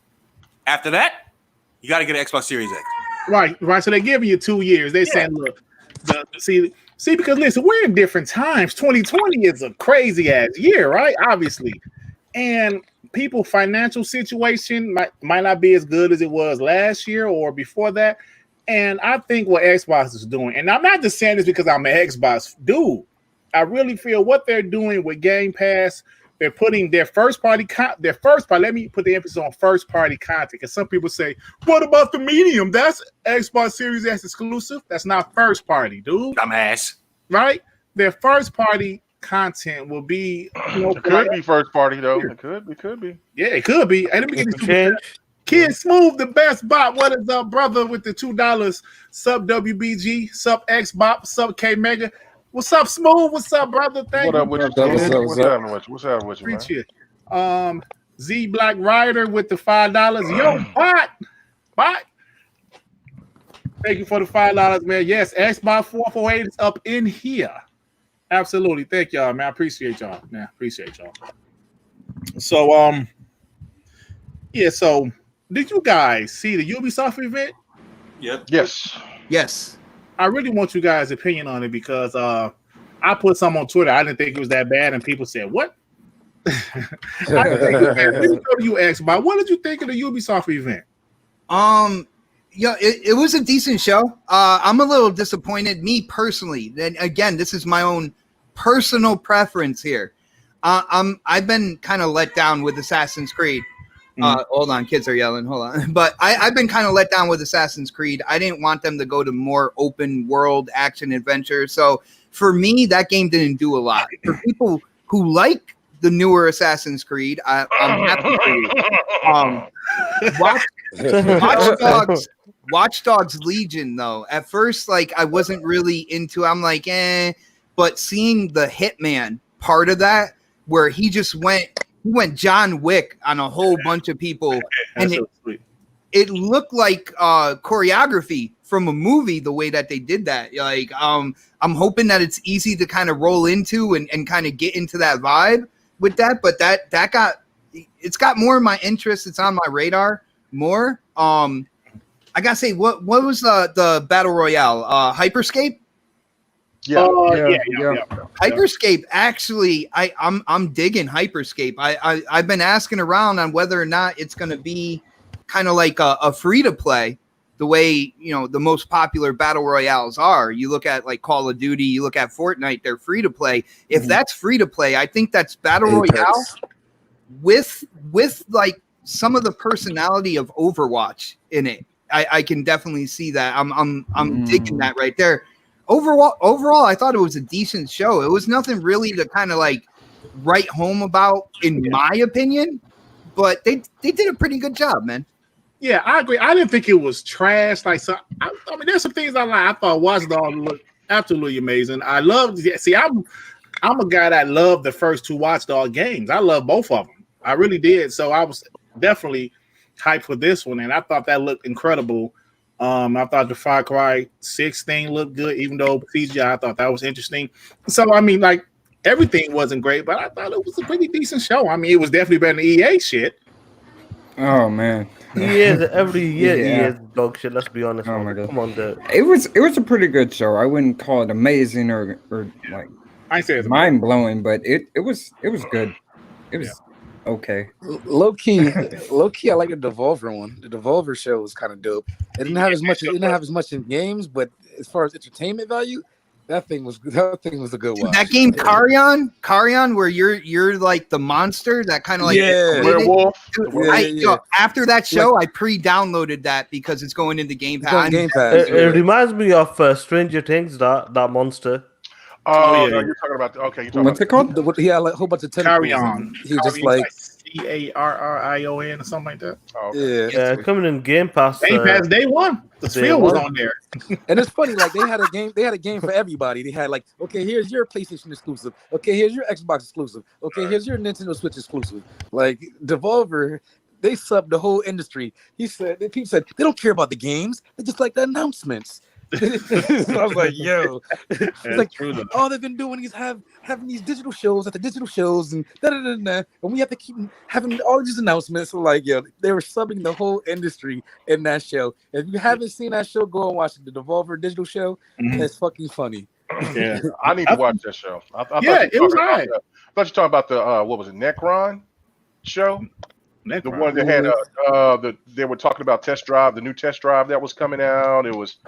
After that, you got to get an Xbox Series X. Right. So they're giving you 2 years. They're saying, look, see, because listen, we're in different times. 2020 is a crazy ass year, right? Obviously. And people's financial situation might not be as good as it was last year or before that. And I think what Xbox is doing, and I'm not just saying this because I'm an Xbox dude, I really feel what they're doing with Game Pass, they're putting their first party, let me put the emphasis on first party content. Because some people say, what about the medium? That's Xbox Series X exclusive. That's not first party, dude. Dumbass. Right? Their first party content will be, it could be first party though. It could be. Yeah, it could be. And let me get this Kid Smooth, the best bot. What is up, brother? With the $2 sub WBG, sub Xbox, sub K Mega. What's up, Smooth? What's up, brother? Thank you. What's happening with you, man? Z Black Rider with the $5. Yo, bot. Thank you for the $5, man. Yes, Xbox 448 is up in here. Absolutely. Thank y'all, man. I appreciate y'all. Man, appreciate y'all. So, yeah. So, did you guys see the Ubisoft event? Yep. Yes. Yes. I really want you guys' opinion on it because I put some on Twitter. I didn't think it was that bad, and people said, "What?" I didn't think it was bad. Let me go to you, X. But what did you think of the Ubisoft event? Yeah, it was a decent show. I'm a little disappointed, me personally. And again, this is my own personal preference here. I've been kind of let down with Assassin's Creed. Hold on, kids are yelling. Hold on, but I've been kind of let down with Assassin's Creed. I didn't want them to go to more open world action adventure. So for me, that game didn't do a lot. For people who like the newer Assassin's Creed, I'm happy for you. Watch Dogs Legion, though. At first, like I wasn't really into. I'm like, but seeing the Hitman part of that, where he went John Wick on a whole bunch of people, and it looked like choreography from a movie. The way that they did that, like, I'm hoping that it's easy to kind of roll into and kind of get into that vibe with that. But it's got more of my interest. It's on my radar more. I gotta say, what was the battle royale? Hyperscape. Yeah. Hyperscape. Actually, I'm digging Hyperscape. I've been asking around on whether or not it's going to be kind of like a free to play, the way the most popular battle royales are. You look at like Call of Duty, you look at Fortnite, they're free to play. If that's free to play, I think that's battle royale with like some of the personality of Overwatch in it. I can definitely see that. I'm digging that right there. Overall, I thought it was a decent show. It was nothing really to kind of like write home about, in my opinion, but they did a pretty good job, man. Yeah, I agree. I didn't think it was trash. Like, so, I mean, there's some things I like. I thought Watch Dogs looked absolutely amazing. I loved. See, I'm a guy that loved the first two Watch Dogs games. I love both of them. I really did. So I was definitely hyped for this one, and I thought that looked incredible. I thought the Far Cry 6 thing looked good, even though CGI, I thought that was interesting. So, I mean, like, everything wasn't great, but I thought it was a pretty decent show. I mean, it was definitely better than EA shit. Oh, man. Every year EA is dog shit, let's be honest. Oh, my God. Come on, dude. It was a pretty good show. I wouldn't call it amazing or like I say it's mind-blowing, but it was good. It was okay. Low key, I like the Devolver one. The Devolver show was kind of dope. It didn't have as much in games, but as far as entertainment value, that thing was a good one. That game Carrion, where you're like the monster that kind of like werewolf. After that show, I pre-downloaded that because it's going into Game Pass. It reminds me of Stranger Things. That monster. Oh, no, you're talking about What's it called? He had like a whole bunch of tentacles. Carrion. He just like CARRION or something like that. Oh, okay. yeah. Coming in Game Pass. Game Pass day one. The Sphere was on there. And it's funny, like they had a game for everybody. They had like, okay, here's your PlayStation exclusive. Okay, here's your Xbox exclusive. Okay, here's your Nintendo Switch exclusive. Like Devolver, they subbed the whole industry. People said they don't care about the games. They just like the announcements. So I was like, yo, it's like all they've been doing is having these digital shows at the digital shows and and we have to keep having all these announcements. So like, yo, they were subbing the whole industry in that show. If you haven't seen that show, go and watch the Devolver digital show. It's fucking funny. Yeah, I need to watch that show. I thought it was right. I thought you were talking about the what was it, Necron show? The one that had they were talking about Test Drive, the new Test Drive that was coming out. It was.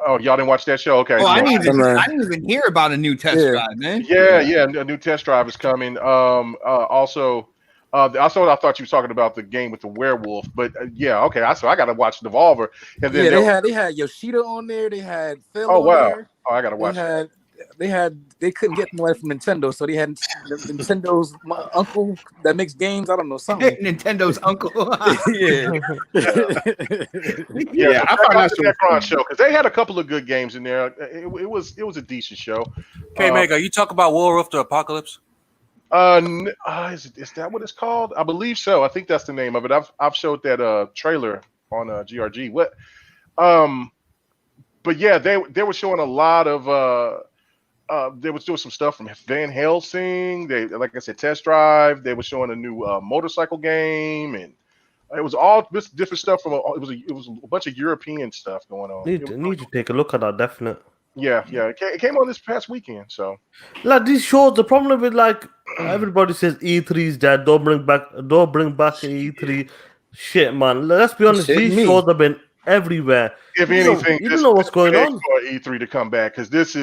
Oh, y'all didn't watch that show? Okay. Oh, I didn't even hear about a new test drive, man. Yeah, a new test drive is coming. Also, I thought you were talking about the game with the werewolf, but okay. So I got to watch Devolver. And then they had Yoshida on there. They had Phil. Oh wow! There. Oh, I got to watch. They couldn't get away from Nintendo, so they had Nintendo's uncle that makes games. I don't know something. Nintendo's uncle. Yeah. I thought that's the Necron show because they had a couple of good games in there. It was a decent show. Okay, Mega, you talk about Werewolf the Apocalypse? Is that what it's called? I believe so. I think that's the name of it. I've showed that trailer on GRG. But yeah, they were showing a lot of There was doing some stuff from Van Helsing. They, like I said, Test Drive. They were showing a new motorcycle game, and it was all this different stuff from. It was a bunch of European stuff going on. Need to take a look at that, definitely. Yeah. It came on this past weekend. So, like these shows, the problem with like everybody says E3 is dead. Don't bring back E3. Shit, man. Let's be honest. These shows have been everywhere. If anything, you don't know what's going on. For E3 to come back, because this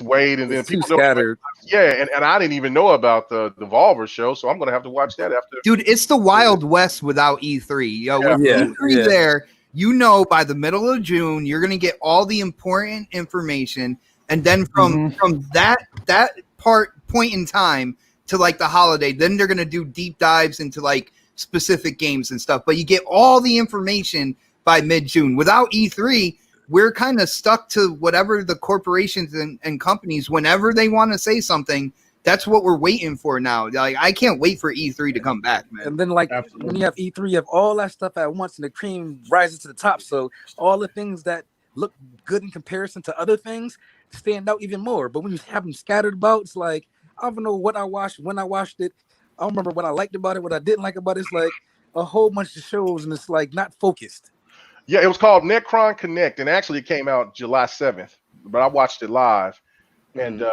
wait, and then It's people too scattered. and I didn't even know about the Devolver show, so I'm gonna have to watch that after. Dude, it's the Wild West without E3. Yo, with E3 there, you know, by the middle of June, you're gonna get all the important information, and then from that point in time to like the holiday, then they're gonna do deep dives into like specific games and stuff. But you get all the information by mid-June. Without E3, we're kind of stuck to whatever the corporations and companies, whenever they want to say something, that's what we're waiting for now. Like, I can't wait for E3 to come back, man. And then, like, when you have E3, you have all that stuff at once, and the cream rises to the top. So all the things that look good in comparison to other things stand out even more. But when you have them scattered about, it's like, I don't know what I watched, when I watched it. I don't remember what I liked about it, what I didn't like about it. It's like a whole bunch of shows, and it's like not focused. Yeah, it was called Necron Connect, and actually it came out July 7th, but I watched it live, and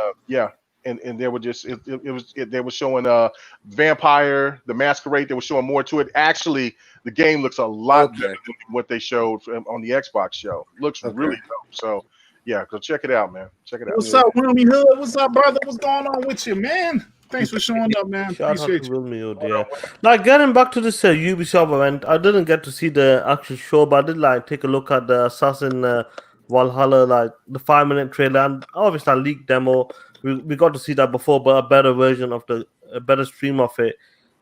and they were just they were showing Vampire the Masquerade. They were showing more to it. Actually, the game looks a lot better than what they showed on the Xbox show. Looks really dope. So yeah, go check it out, man. Check it out. What's up, Wilmy Hood? What's up, brother? What's going on with you, man? Thanks for showing up, man. Shout out Appreciate to you. Wilmy Hood, yeah. Like getting back to this Ubisoft event, I didn't get to see the actual show, but I did like take a look at the Assassin Valhalla, like the 5-minute trailer, and obviously a leaked demo. We got to see that before, but a better version of a better stream of it.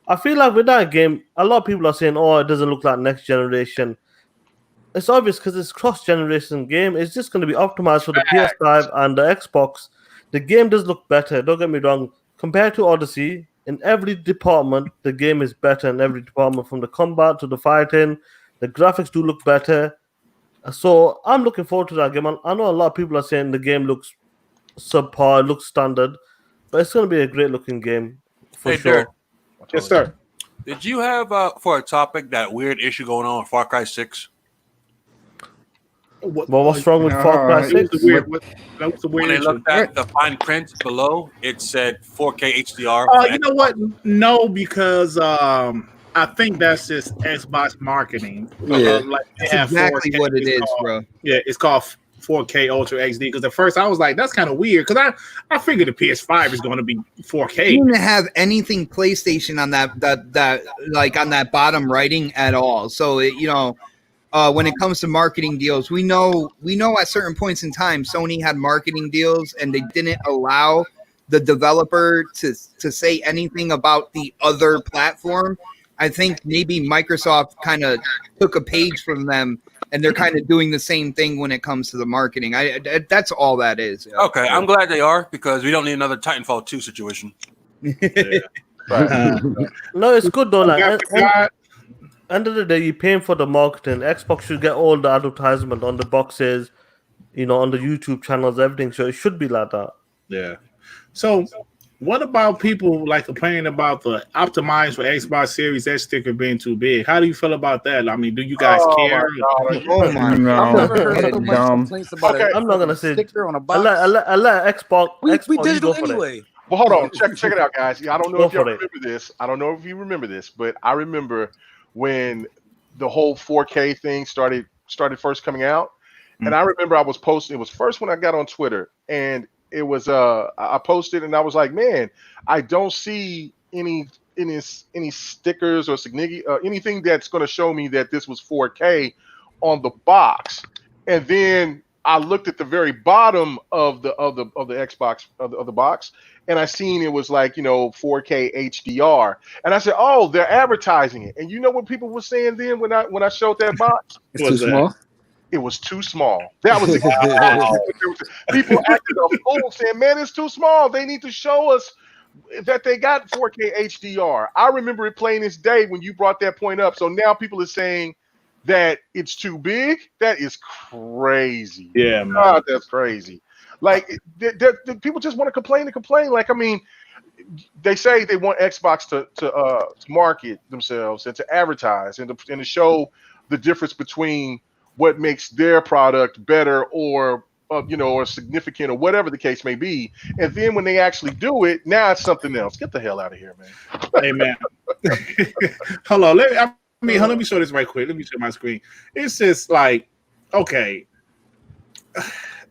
I feel like with that game, a lot of people are saying, "Oh, it doesn't look like next generation." It's obvious because it's cross-generation game. It's just going to be optimized for the PS5 and the Xbox. The game does look better. Don't get me wrong. Compared to Odyssey, in every department, the game is better in every department, from the combat to the fighting. The graphics do look better. So I'm looking forward to that game. I know a lot of people are saying the game looks subpar, looks standard, but it's going to be a great looking game for sure. Derek. Yes, sir. Did you have for a topic that weird issue going on with Far Cry 6? Well, what's wrong with Far Cry 6? That was a weird When I issue. looked at the fine print below, it said 4K HDR. You know what? No, because I think that's just Xbox marketing. Like they That's have exactly 4K, what it is, called, bro. Yeah, it's called 4K Ultra HD. Because at first I was like, that's kind of weird. Because I figured the PS5 is going to be 4K. You didn't have anything PlayStation on that like on that bottom writing at all. So when it comes to marketing deals, we know at certain points in time Sony had marketing deals and they didn't allow the developer to say anything about the other platform. I think maybe Microsoft kind of took a page from them, and they're kind of doing the same thing when it comes to the marketing. That's all that is. Okay, I'm glad they are, because we don't need another Titanfall 2 situation. No, it's good though. Like, end of the day, you're paying for the marketing. Xbox should get all the advertisement on the boxes, on the YouTube channels, everything. So it should be like that. Yeah. So what about people like complaining about the optimized for Xbox Series X sticker being too big? How do you feel about that? I mean, do you guys care? Oh my No. I've never heard so much Dumb. complaints about it. I'm not gonna say. Sticker on a I box. let Xbox. We Xbox, digital you go for it. anyway. Well, hold on, check it out, guys. I don't know Go if you for it. remember this. I don't know if you remember this, but I remember when the whole 4K thing started first coming out, and I remember I was posting. It was first when I got on Twitter, and it was I posted, and I was like, man, I don't see any stickers or anything that's going to show me that this was 4K on the box. And then I looked at the very bottom of the Xbox of the box, and I seen it was like 4K HDR, and I said, oh, they're advertising it. And you know what people were saying then when I showed that box? It's too small. It was too small. That was people acted a fool saying, man, it's too small. They need to show us that they got 4K HDR. I remember it plain as day when you brought that point up. So now people are saying that it's too big. That is crazy. Yeah, man. God, that's crazy. Like people just want to complain and complain. Like, I mean, they say they want Xbox to market themselves and to advertise and to show the difference between what makes their product better or or significant or whatever the case may be. And then when they actually do it, now it's something else. Get the hell out of here, man. Hey, man. Hold on. Let me show this right quick. Let me show my screen. It's just like, okay,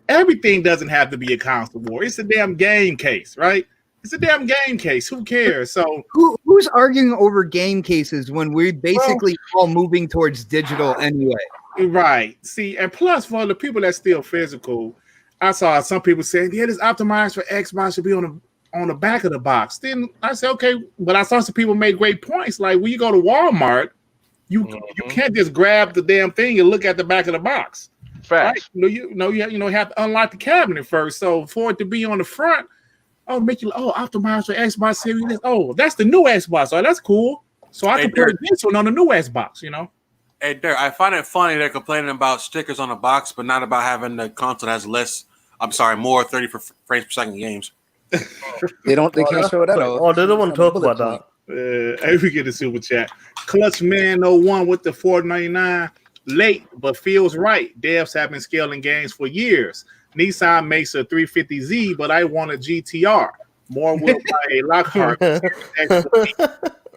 everything doesn't have to be a console war. It's a damn game case, right? It's a damn game case. Who cares? So who's arguing over game cases when we're basically all moving towards digital anyway? Right. See, and plus for the people that's still physical, I saw some people saying, yeah, this optimized for Xbox should be on the back of the box. Then I said, okay, but I saw some people make great points. Like when you go to Walmart, you can't just grab the damn thing and look at the back of the box. Facts. Right? You have to unlock the cabinet first. So for it to be on the front, optimized for Xbox Series. Oh, that's the new Xbox. Oh, that's cool. So I can put this one on the new Xbox, Hey, Derek, I find it funny they're complaining about stickers on the box, but not about having the console that has more 30 frames per second games. They can't show that. Oh, they don't want to talk about that. Hey, we get a super chat. Clutch Man 01 with the $4.99. Late, but feels right. Devs have been scaling games for years. Nissan makes a 350Z, but I want a GTR. More will buy a Lockhart.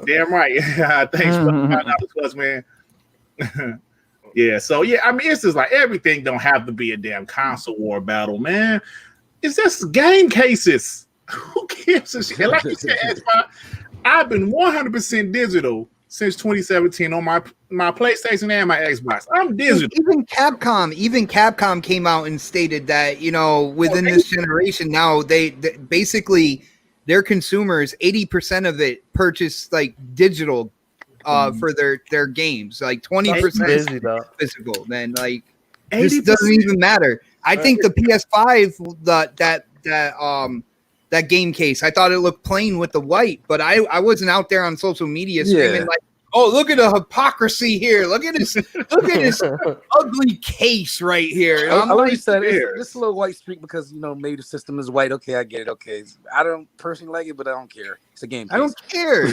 Damn right. Thanks for the Clutch Man. Yeah, so I mean, it's just like everything don't have to be a damn console war battle, man. It's just game cases. Who cares? Like you said, Xbox, I've been 100% digital since 2017 on my PlayStation and my Xbox. I'm digital. Even Capcom came out and stated that within this generation now they basically their consumers 80% of it purchase like digital. For their games, like 20% physical. Then like this doesn't even matter. I think the PS5 that game case, I thought it looked plain with the white, but I wasn't out there on social media screaming like, oh, look at the hypocrisy here. Look at this ugly case right here. I like you said this little white streak because maybe the system is white. Okay, I get it. Okay, I don't personally like it, but I don't care. It's a game case. I don't care.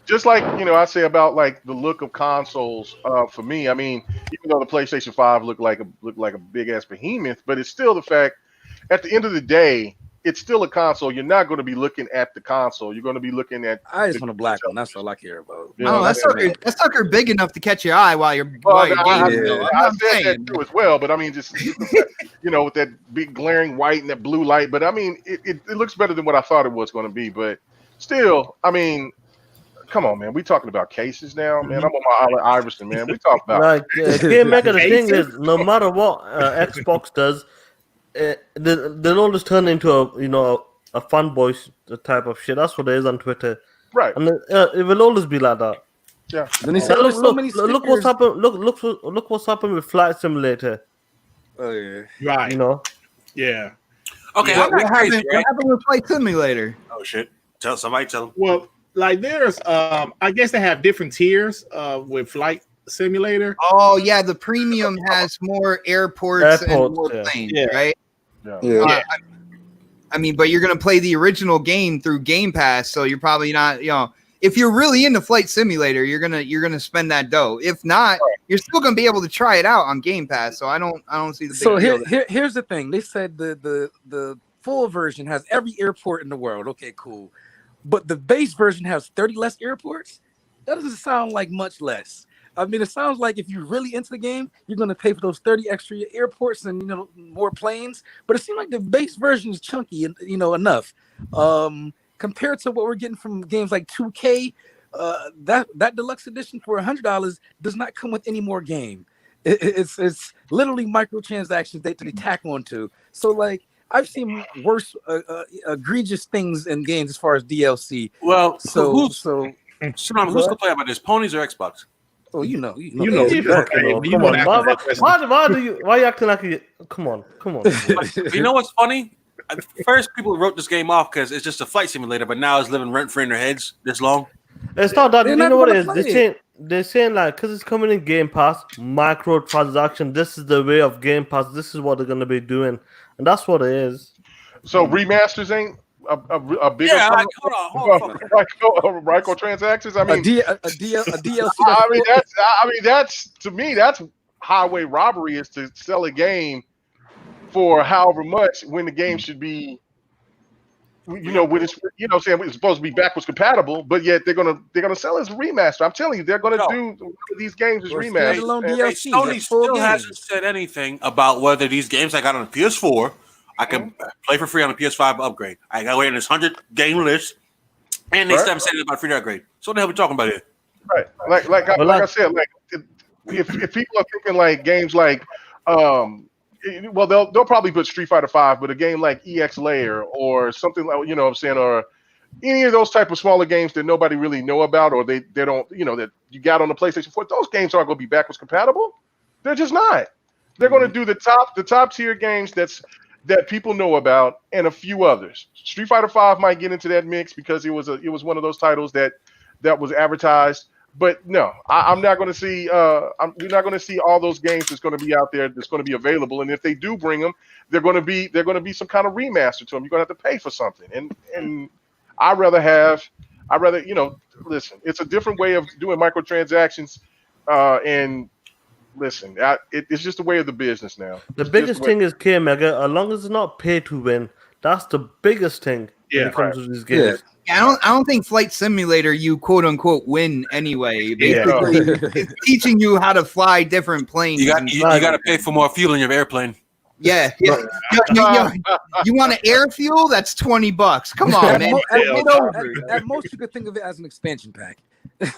Just like I say about like the look of consoles. For me, I mean, even though the PlayStation 5 looked like a big ass behemoth, but it's still the fact. At the end of the day, it's still a console. You're not going to be looking at the console. You're going to be looking at. I just want a black one. That's all I care about. That sucker big enough to catch your eye while you're. I said that too as well, but I mean, just with that big glaring white and that blue light. But I mean, it looks better than what I thought it was going to be. But still, I mean, come on, man. We talking about cases now, man. I'm on my Allen Iverson, man. We talk about Game Maker. The thing is, no matter what Xbox does. They'll always turn into a fanboy type of shit. That's what it is on Twitter, right? And it will always be like that. Yeah. Look what's happened. Look what's happened with Flight Simulator. Oh yeah, right. Yeah. Okay, what happened with Flight Simulator? Oh shit! Tell them. Well, like there's I guess they have different tiers with Flight Simulator. Oh yeah, the premium has more airports and more planes, right? Yeah. I mean, but you're gonna play the original game through Game Pass, so you're probably not. If you're really into Flight Simulator, you're gonna spend that dough. If not, you're still gonna be able to try it out on Game Pass. So I don't see the big deal. Here's the thing. They said the full version has every airport in the world. Okay, cool. But the base version has 30 less airports. That doesn't sound like much less. I mean, it sounds like if you're really into the game, you're going to pay for those 30 extra airports and more planes. But it seems like the base version is chunky and enough. Compared to what we're getting from games like 2K, that deluxe edition for $100 does not come with any more game. It's literally microtransactions that they tack onto. So like I've seen worse egregious things in games as far as DLC. Well, who's gonna play about this? Ponies or Xbox? Oh, you know. Come on. Why are you acting like you? Come on. You know what's funny? First, people wrote this game off because it's just a flight simulator, but now it's living rent free in their heads this long. It's not that. You know what it is? they're saying like because it's coming in Game Pass, microtransaction. This is the way of Game Pass. This is what they're gonna be doing, and that's what it is. So remasters ain't a bigger Yeah, hold on. microtransactions. I mean, a DLC. I mean that's to me that's highway robbery is to sell a game for however much when the game should be, when it's saying it's supposed to be backwards compatible, but yet they're gonna sell it as a remaster. I'm telling you, they're gonna do one of these games as remasters. DLC. Sony still hasn't said anything about whether these games I got on the PS4 I can play for free on the PS5 upgrade. I got away in this 100 game list, and they still haven't said anything about free upgrade. So what the hell are we talking about here? Right, like I said, like if people are thinking like games like well, they'll probably put Street Fighter 5, but a game like EX Layer or something like or any of those type of smaller games that nobody really know about, or they don't that you got on the PlayStation 4, those games aren't going to be backwards compatible. They're just not. They're going to do the top tier games that people know about and a few others. Street Fighter 5 might get into that mix because it was one of those titles that was advertised. But no, I'm not going to see. We're not going to see all those games that's going to be out there that's going to be available. And if they do bring them, they're going to be some kind of remaster to them. You're going to have to pay for something. And I'd rather listen. It's a different way of doing microtransactions. And listen, it's just the way of the business now. The biggest thing is K-Mega. As long as it's not pay to win, that's the biggest thing when it comes to these games. Yeah, I don't think Flight Simulator you quote unquote win anyway. Basically, it's teaching you how to fly different planes. You got to pay for more fuel in your airplane. Yeah. You want an air fuel? That's $20. Come on, man. At most, you could think of it as an expansion pack. I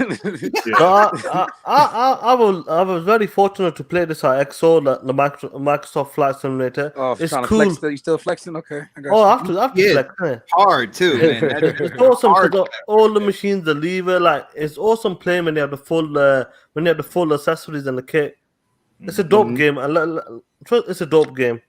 was very fortunate to play this at XO, the Microsoft Flight Simulator. Oh, it's cool. You still flexing? Okay. I got After flexing. Hard too, man. It's awesome because all the machines, the lever, it's awesome playing when you have the full accessories and the kit. It's a dope game. It's a dope game.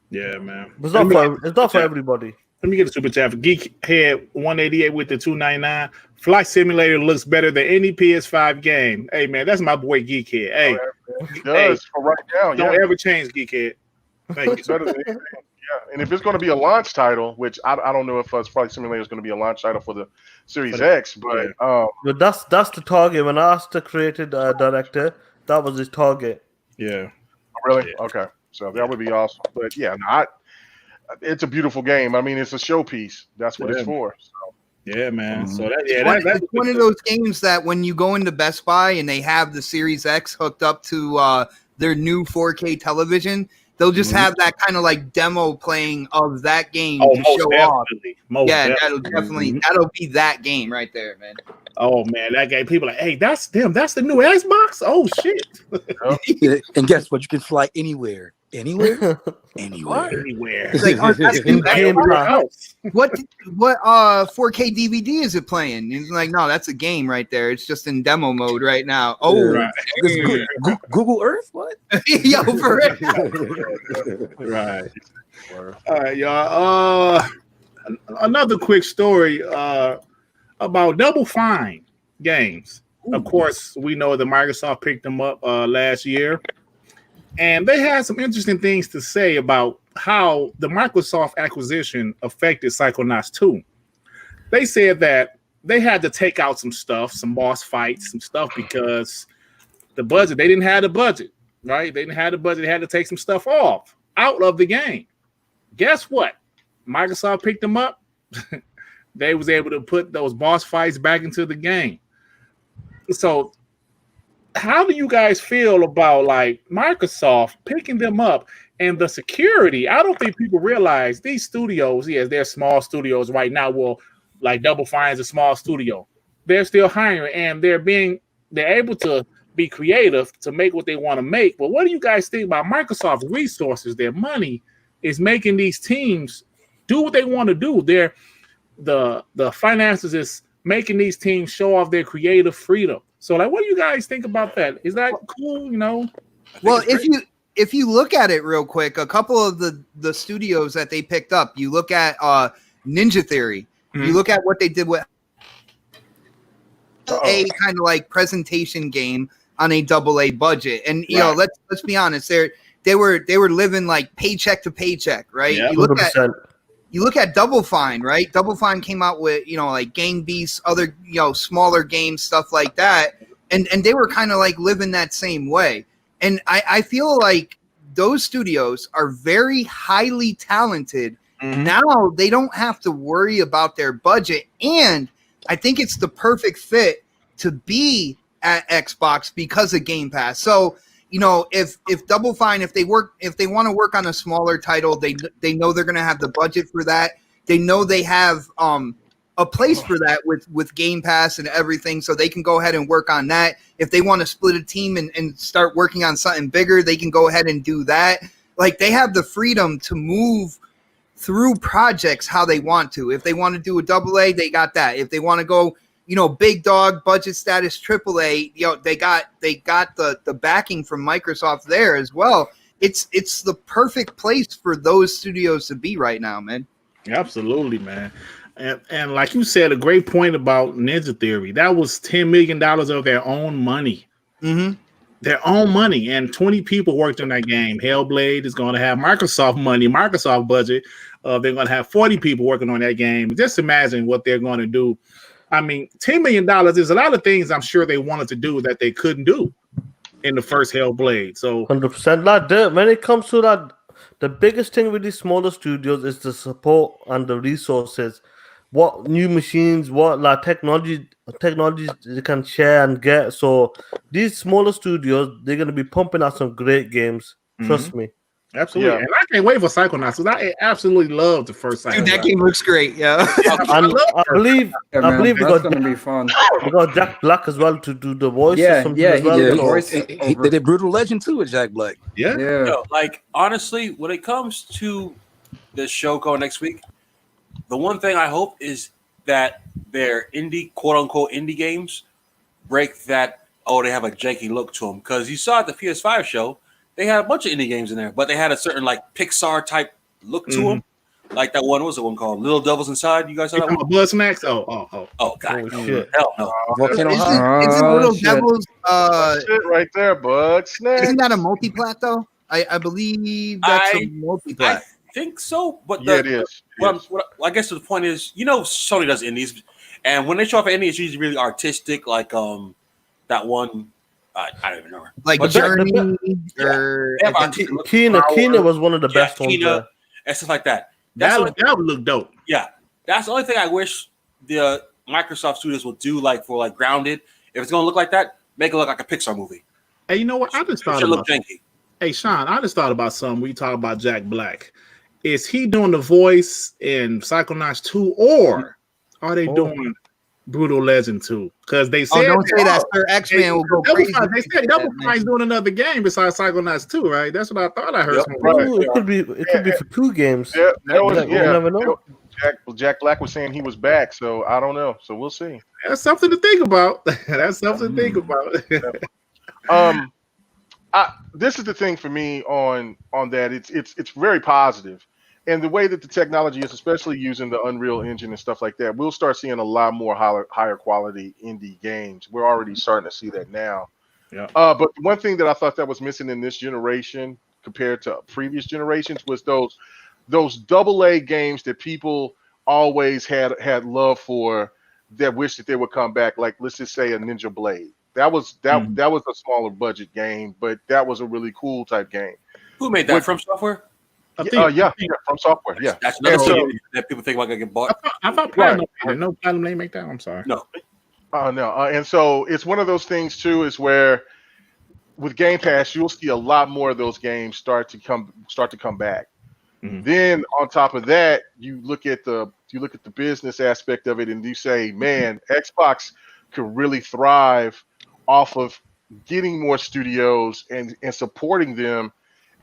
Yeah, man. It's not for everybody. Let me get a super chat for Geekhead 188 with the 299. Flight Simulator looks better than any PS5 game. Hey man, that's my boy Geekhead. Hey, it does for right now. Don't ever change, Geekhead. Thank you. Better than anything. Yeah, and if it's going to be a launch title, which I don't know if Flight Simulator is going to be a launch title for the Series X, but that's the target. When I asked the creative director, that was his target. Yeah. Really? Yeah. Okay. So that would be awesome. But yeah, it's a beautiful game. I mean, it's a showpiece. That's what it's for. So. Yeah, man. So that's one of those games that when you go into Best Buy and they have the Series X hooked up to their new 4K television, they'll just have that kind of like demo playing of that game to show off. That'll be that game right there, man. Oh man, that game. People are like, hey, that's them. That's the new Xbox. Oh shit. And guess what? You can fly anywhere. Anywhere. It's like, what 4K DVD is it playing? It's like, no, that's a game right there. It's just in demo mode right now. Oh, right. Google Earth? What? Yo, for real. Right. All right, y'all. Another quick story about Double Fine games. Ooh. Of course, we know that Microsoft picked them up last year. And they had some interesting things to say about how the Microsoft acquisition affected Psychonauts 2. They said that they had to take out some stuff, some boss fights, some stuff because the budget, they didn't have the budget, right? They didn't have the budget. They had to take some stuff out of the game. Guess what? Microsoft picked them up. They was able to put those boss fights back into the game. So how do you guys feel about like Microsoft picking them up and the security? I don't think people realize these studios, yes, they're small studios right now. Well, like Double Fine is a small studio. They're still hiring and they're able to be creative to make what they want to make. But what do you guys think about Microsoft's resources? Their money is making these teams do what they want to do. The finances is making these teams show off their creative freedom. So, like, what do you guys think about that? Is that cool? Well, if you look at it real quick, a couple of the studios that they picked up, you look at Ninja Theory, you look at what they did with A kind of like presentation game on a AA budget. And you know, let's be honest, they were living like paycheck to paycheck, right? Yeah, You look at Double Fine, right? Double Fine came out with, you know, like Gang Beasts, other, you know, smaller games, stuff like that. And they were kind of like living that same way. And I feel like those studios are very highly talented. Mhm. Now they don't have to worry about their budget. And I think it's the perfect fit to be at Xbox because of Game Pass. So, you know, if Double Fine, if they want to work on a smaller title, they know they're going to have the budget for that. They know they have a place for that with Game Pass and everything, so they can go ahead and work on that. If they want to split a team and start working on something bigger, they can go ahead and do that. Like, they have the freedom to move through projects how they want to. If they want to do a AA, they got that. If they want to go, you know, big dog budget status AAA, you know, they got the backing from Microsoft there as well. It's the perfect place for those studios to be right now, man. Absolutely, man. And like you said, a great point about Ninja Theory. That was $10 million of their own money. Mm-hmm. Their own money, and 20 people worked on that game. Hellblade is going to have Microsoft money, Microsoft budget. They're going to have 40 people working on that game. Just imagine what they're going to do. I mean, $10 million, there's a lot of things I'm sure they wanted to do that they couldn't do in the first Hellblade. So 100%. Like, when it comes to that, the biggest thing with these smaller studios is the support and the resources. What new machines, what like technologies they can share and get. So these smaller studios, they're going to be pumping out some great games. Trust me. Absolutely. Yeah. And I can't wait for Psychonauts because I absolutely love the first Psychonauts. Dude, that game looks great. Yeah. And I believe we that's got gonna be fun. Jack Black as well to do the voice. Yeah, or something yeah, as he well. did. So- Voice They did Brutal Legend too with Jack Black. Yeah. Yeah. Yo, like, honestly, when it comes to this show going next week, the one thing I hope is that their indie, quote unquote, indie games break that, oh, they have a janky look to them. Because you saw at the PS5 show, they had a bunch of indie games in there, but they had a certain like Pixar type look to them. Like that one, what was the one called? Little Devils Inside. You guys saw that one? Blood Snacks? Oh. Oh, God. Oh, shit. Hell no. Volcano Isn't, High. isn't Little shit. Devils Shit right there, bud. Snack. isn't that a multiplat though? I believe that's a I multiplat. think so, but Yeah, it is. I guess the point is, you know, Sony does indies, and when they show off an indie, it's usually really artistic, like that one. I don't even know. Like But Journey Yeah. or They have I think- artistic Kina was one of the Yeah, best ones. Kina and stuff like that. That's the only- That would look dope. yeah, that's the only thing I wish the Microsoft studios would do, like for like Grounded. If it's gonna look like that, make it look like a Pixar movie. Hey, you know what? I just It thought should about look janky. Hey, Sean, I just thought about something. We talk about Jack Black. Is he doing the voice in Psychonauts 2, or are they doing Brutal Legend 2? Because they said don't say that, sir. X-Men will go crazy. They said Double Fine's doing another game besides Psychonauts 2, right? That's what I thought I heard. Yep. somewhere. Ooh, it could be for 2 games. Yeah, that was, You never know. Jack Black was saying he was back, so I don't know. So we'll see. That's something to think about. That's something to think about. This is the thing for me on that. It's very positive, and the way that the technology is, especially using the Unreal Engine and stuff like that, we'll start seeing a lot more higher quality indie games. We're already starting to see that now. Yeah. But one thing that I thought that was missing in this generation compared to previous generations was those AA games that people always had love for, that wish that they would come back. Like, let's just say a Ninja Blade. That was a smaller budget game, but that was a really cool type game. Who made that? From Software? I think, From Software. Yeah, That's another And so- game that people think about gonna get bought. I thought Platinum made it. No, Platinum didn't make that. I'm sorry. No. No, and so it's one of those things too, is where with Game Pass you'll see a lot more of those games start to come back. Mhm. Then on top of that, you look at the business aspect of it, and you say, man, Xbox could really thrive off of getting more studios and supporting them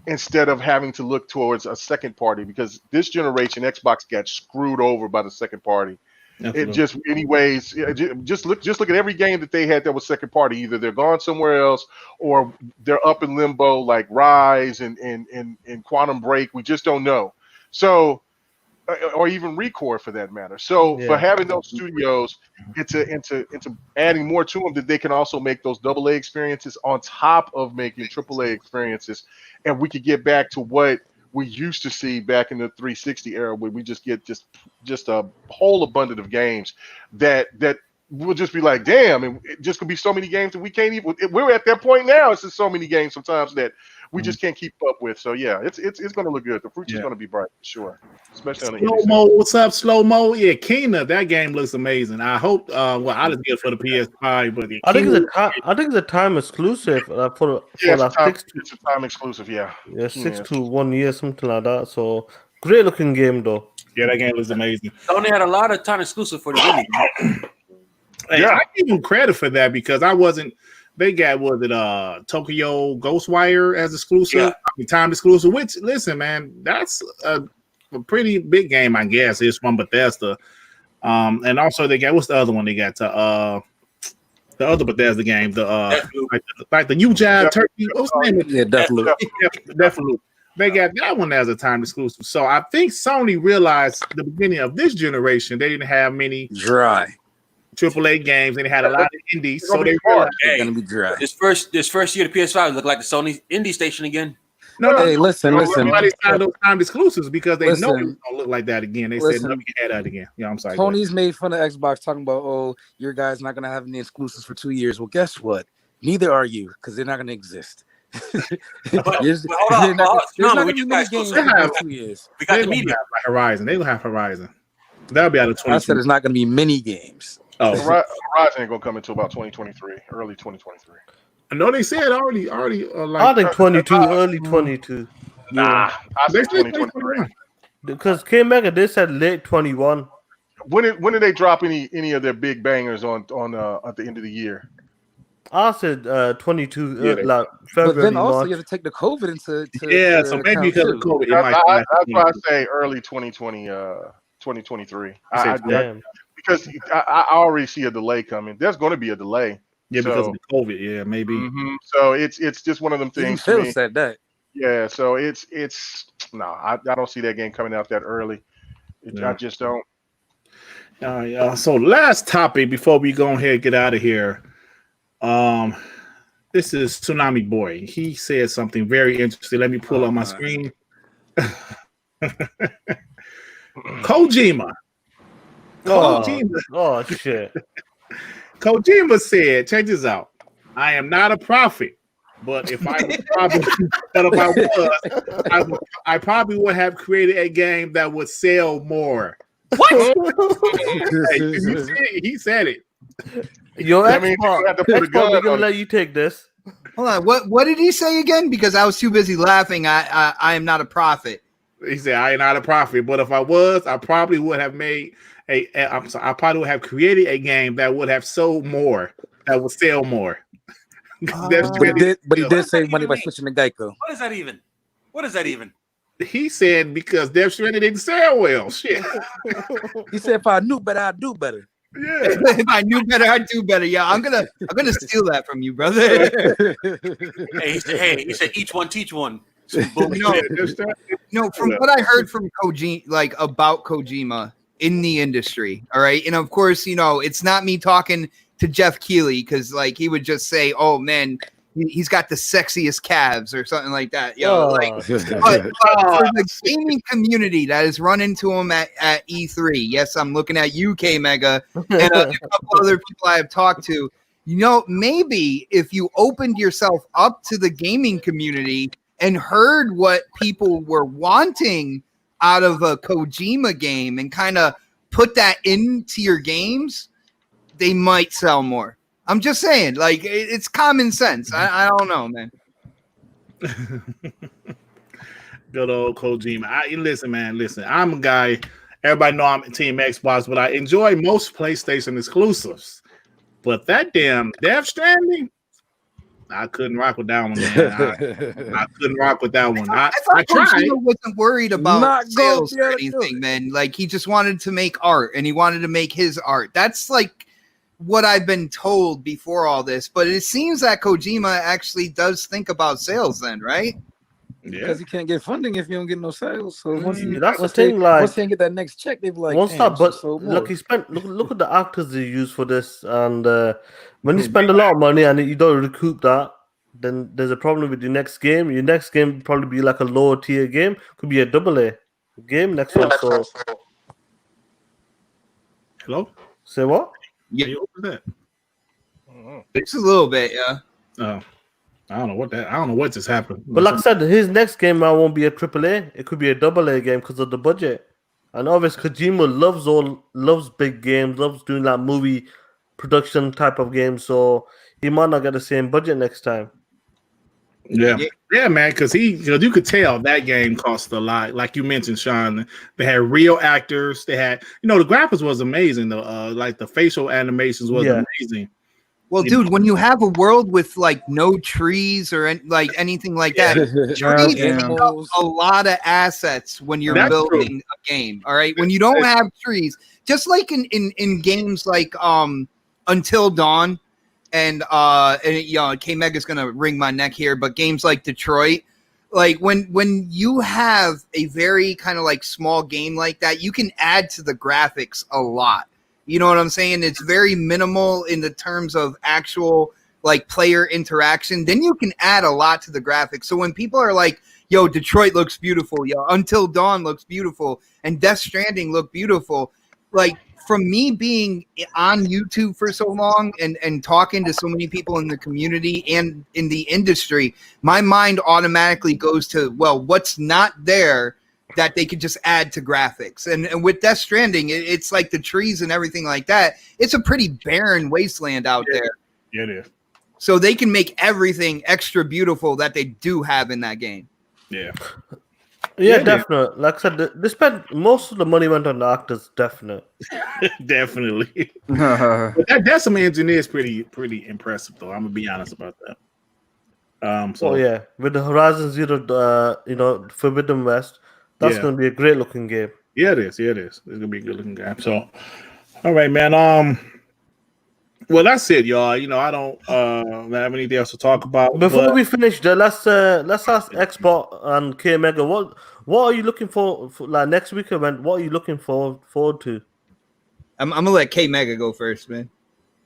instead of having to look towards a second party, because this generation Xbox got screwed over by the second party. It just, anyways, just look at every game that they had that was second party. Either they're gone somewhere else or they're up in limbo, like Rise and Quantum Break. We just don't know. So or even Record for that matter. So for having those studios into adding more to them, that they can also make those AA experiences on top of making AAA experiences, and we could get back to what we used to see back in the 360 era, where we just get just a whole abundance of games that we'll just be like, damn, and it just could be so many games that we can't even. We're at that point now. It's just so many games sometimes that we just can't keep up with. So yeah, it's going to look good. The future's going to be bright for sure, especially on the Slow Mo. What's up, Slow Mo? Yeah, Kena. That game looks amazing. I hope. Well, I just get it for the PS5, but I think it's a time exclusive for it's a time exclusive. Yeah, 6 to 1 year, something like that. So great looking game though. Yeah, that game looks amazing. Sony had a lot of time exclusive for the indie. Hey, I give them credit for that because I wasn't. They got Tokyo Ghostwire as exclusive, time exclusive. Which, listen, man, that's a pretty big game, I guess. It's from Bethesda, and also they got what's the other one they got? The other Bethesda game, like the New Jive Turkey. What's the name? Yeah, Deathloop. Deathloop. They got that one as a time exclusive. So I think Sony realized at the beginning of this generation they didn't have many dry AAA games, and they had a lot of indies, so they realized it's gonna be dry. This first year, the PS5 looked like the Sony indie station again. No. Hey, listen. Everybody signed those time exclusives because they know it's gonna look like that again. They said, "No, you can have that again." Yeah, I'm sorry. Tony's made fun of Xbox, talking about, "Oh, your guys not gonna have any exclusives for 2 years." Well, guess what? Neither are you, because they're not gonna exist. Hold on. There's not gonna be many games for 2 years. We got the media. Horizon. They're gonna have Horizon. That'll be out of 20. I said there's not gonna be many games. Oh, Horizon ain't gonna come until about 2023, early 2023. I know they said already. I think 22, early 22. Nah, I They said said 2023. Because K-Mega, they said late 21. When did they drop any of their big bangers on at the end of the year? I said 22, like But February, then also March. you have to take the COVID into so maybe because of COVID, it might. That's why I say early 2020, 2023. Because I already see a delay coming. There's going to be a delay. Yeah, because of the COVID. Yeah, maybe. So it's just one of them things. Phil said that. Yeah, so it's no, I don't see that game coming out that early. I just don't. So last topic before we go ahead and get out of here. This is Tsunami Boy. He said something very interesting. Let me pull up my screen. Kojima. Oh shit. Kojima said, check this out. I am not a prophet, but if I was, I probably would have created a game that would sell more. What? He said it. Yo, I mean, you have to put a Xbox, gun we're gonna on let you take this. Hold on. What did he say again? Because I was too busy laughing. I am not a prophet. He said, I am not a prophet, but if I was, I probably would have made I probably would have created a game that would have sold more, that would sell more. But he did save money by switching to Geico. What is that even? What is that even? He said because Death Stranding didn't sell well. Shit. He said, if I knew better, I'd do better. Yeah. If I knew better, I'd do better. Yeah, I'm gonna steal that from you, brother. He said each one teach one. No, from what I heard from Kojima, like about Kojima in the industry, all right, and of course, it's not me talking to Jeff Keighley because like he would just say, "Oh man, he's got the sexiest calves" or something like that. But for the gaming community that has run into him at E3, yes, I'm looking at UK Mega and a couple other people I have talked to. Maybe if you opened yourself up to the gaming community and heard what people were wanting out of a Kojima game and kind of put that into your games, they might sell more. I'm just saying, like, it's common sense. I don't know, man. Good old Kojima. Listen, man. I'm a guy. Everybody know I'm Team Xbox, but I enjoy most PlayStation exclusives. But that damn Death Stranding, I couldn't rock with that one, man. I couldn't rock with that one. I thought tried. Kojima wasn't worried about sales or anything, man. Like, he just wanted to make art, and he wanted to make his art. That's like what I've been told before all this, but it seems that Kojima actually does think about sales then, right? because you can't get funding if you don't get no sales. So once you That's the once thing. once Like, they get that next check, they be like, once damn, that, but so more. look, he spent. Look at the actors he used for this, and when you spend a lot of money and you don't recoup that, then there's a problem with your next game. Your next game will probably be like a lower tier game. Could be a AA game next one. So, Hello? say what? Yeah, you open that? Just a little bit, yeah. Oh, I don't know what just happened. But like I said, his next game now won't be a AAA. It could be a AA game because of the budget. And obviously, Kojima loves big games, loves doing that movie production type of games. So he might not get the same budget next time. Yeah, man, because you could tell that game cost a lot. Like you mentioned, Sean, they had real actors. They had, the graphics was amazing. Like the facial animations was amazing. Well, dude, when you have a world with like no trees or like anything like that, trees take up a lot of assets when you're building a game. All right, when you don't have trees, just like in games like Until Dawn. And K Mega's gonna wring my neck here, but games like Detroit, like when you have a very kind of like small game like that, you can add to the graphics a lot. You know what I'm saying? It's very minimal in the terms of actual like player interaction. Then you can add a lot to the graphics. So when people are like, "Yo, Detroit looks beautiful," "Yo, Until Dawn looks beautiful," and Death Stranding look beautiful, like. From me being on YouTube for so long and talking to so many people in the community and in the industry, my mind automatically goes to, well, what's not there that they could just add to graphics? And with Death Stranding, it's like the trees and everything like that. It's a pretty barren wasteland out there. Yeah, it is. So they can make everything extra beautiful that they do have in that game. Yeah. Yeah, definitely. Like I said, they spent most of the money went on the actors. Definitely. Definitely. But that's some engineers pretty impressive though. I'm gonna be honest about that. So yeah, with the Horizon Zero, Forbidden West, that's gonna be a great looking game. Yeah, it is. It's gonna be a good looking game. So, all right, man. Well, that's it, y'all. I don't have anything else to talk about. Before we finish, let's ask Xbox and K Mega what are you looking for like next week event? What are you looking forward to? I'm gonna let K Mega go first, man.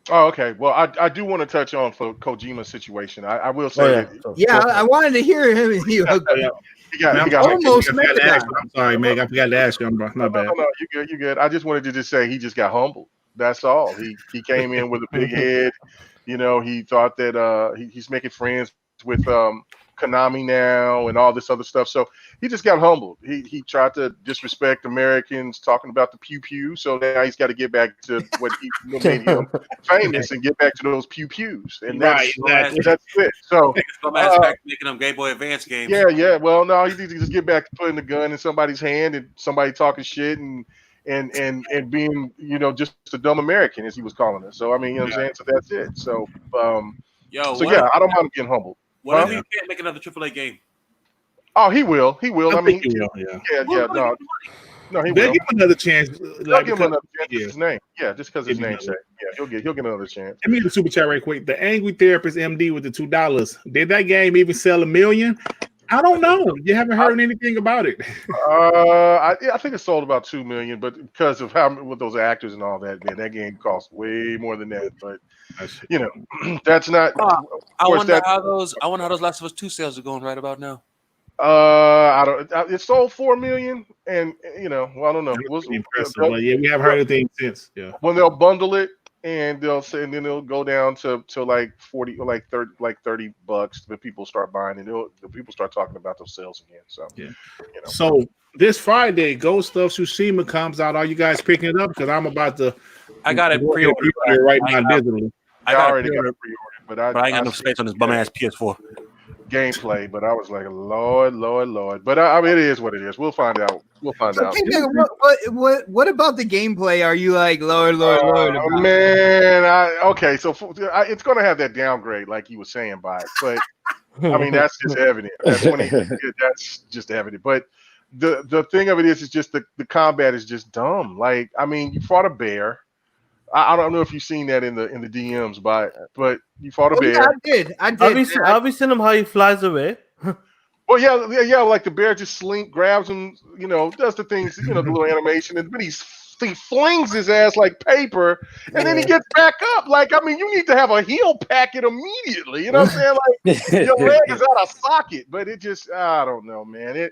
Oh, okay. Well, I do want to touch on for Kojima's situation. I will say I wanted to hear him. He got almost met the guy. I'm sorry, Meg. I forgot to ask you. My bad. No, you're good. I just wanted to just say he just got humbled. That's all. He came in with a big head. He thought that he's making friends with Konami now and all this other stuff. So he just got humbled. He tried to disrespect Americans, talking about the pew pew. So now he's got to get back to what made him famous and get back to those pew pews. And that's it. So making them Game Boy Advance games. Yeah. Well, no, he needs to just get back to putting the gun in somebody's hand and somebody talking shit and being, just a dumb American, as he was calling us. So, I mean, you know what I'm saying? So that's it. So, I don't mind getting humbled. What if he can't make another AAA game? Oh, he will. He will. I mean, he will. Yeah. No, he will. Give him another chance. They'll give him another chance. His name. Yeah, just because his name's say. Yeah, he'll get another chance. Let me get the super chat right quick. The Angry Therapist MD with the $2. Did that game even sell 1 million? I don't know. You haven't heard anything about it. I think it sold about 2 million, but because of with those actors and all that, man, that game cost way more than that. But that's not. I wonder how those Last of Us 2 sales are going right about now. I don't. It sold 4 million, and I don't know. It was impressive. But we haven't heard anything since. Yeah. When they'll bundle it. And then they'll go down to like 40 or like $30 when people start buying it. The people start talking about those sales again. So So this Friday, Ghost of Tsushima comes out. Are you guys picking it up? Because I'm about to. I got it pre-ordered right now digitally. I already got it pre-ordered, but I ain't got no space on this bum ass PS4 gameplay. But I was like, Lord. But I mean, it is what it is. We'll find out. What about the gameplay? Are you like Lord? Man, okay. So it's going to have that downgrade, like you were saying, by it. But I mean, that's just evident. That's just evident. But the thing of it is just the combat is just dumb. Like, I mean, you fought a bear. I don't know if you've seen that in the DMs, but you fought a bear. Yeah, I did. Have you seen him how he flies away? Well, yeah, like the bear just grabs him, does the things, the little animation, and then he flings his ass like paper, and then he gets back up. Like, I mean, you need to have a heel packet immediately. You know what I'm saying? Like, your leg is out of socket, but it just, I don't know, man.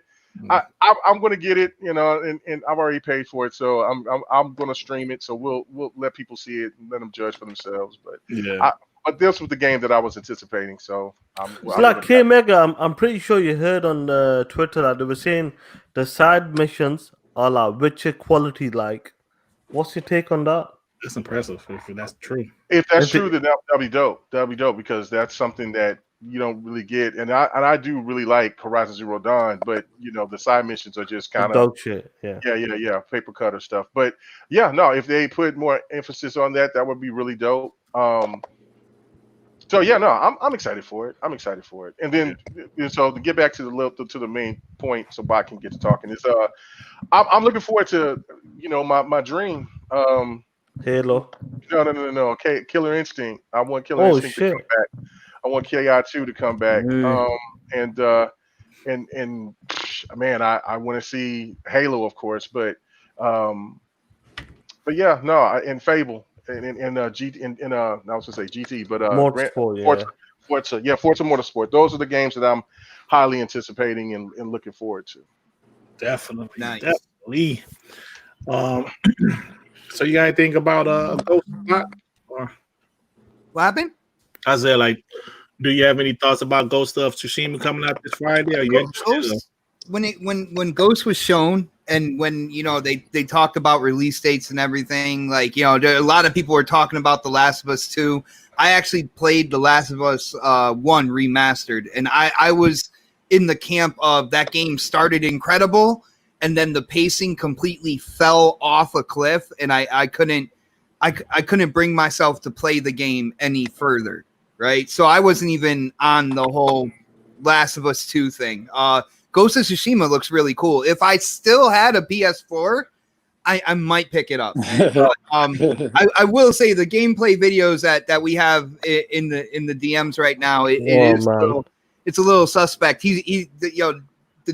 I'm going to get it, and I've already paid for it, so I'm going to stream it. So we'll let people see it and let them judge for themselves. But but this was the game that I was anticipating. So it's like K Mega. I'm pretty sure you heard on Twitter that they were saying the side missions are like Witcher quality. Like, what's your take on that? That's impressive. If that's true, then that'll be dope. That'll be dope because that's something that you don't really get, and I do really like Horizon Zero Dawn, but the side missions are just kind of dog shit. Yeah, paper cutter stuff. But if they put more emphasis on that, that would be really dope. So I'm excited for it. And then so to get back to the main point, so Bot can get to talking is I'm looking forward to my dream. Halo. No. Killer Instinct. I want Killer Instinct to come back. I want KI2 to come back. And man, I want to see Halo, of course, but in Fable. I was gonna say GT, but Forza Motorsport. Those are the games that I'm highly anticipating and looking forward to. Definitely, Nice. definitely. So you got anything about Ghost? Or What happened? I said, like, do you have any thoughts about Ghost of Tsushima coming out this Friday? Are you interested? When Ghost was shown, and when they talked about release dates and everything, like a lot of people were talking about The Last of Us 2. I actually played The Last of Us 1 remastered, and I was in the camp of that game started incredible, and then the pacing completely fell off a cliff, and I couldn't bring myself to play the game any further. Right, so I wasn't even on the whole Last of Us 2 thing. Ghost of Tsushima looks really cool. If I still had a PS4, I might pick it up. I will say the gameplay videos that we have in the DMs right now, it's a little suspect. The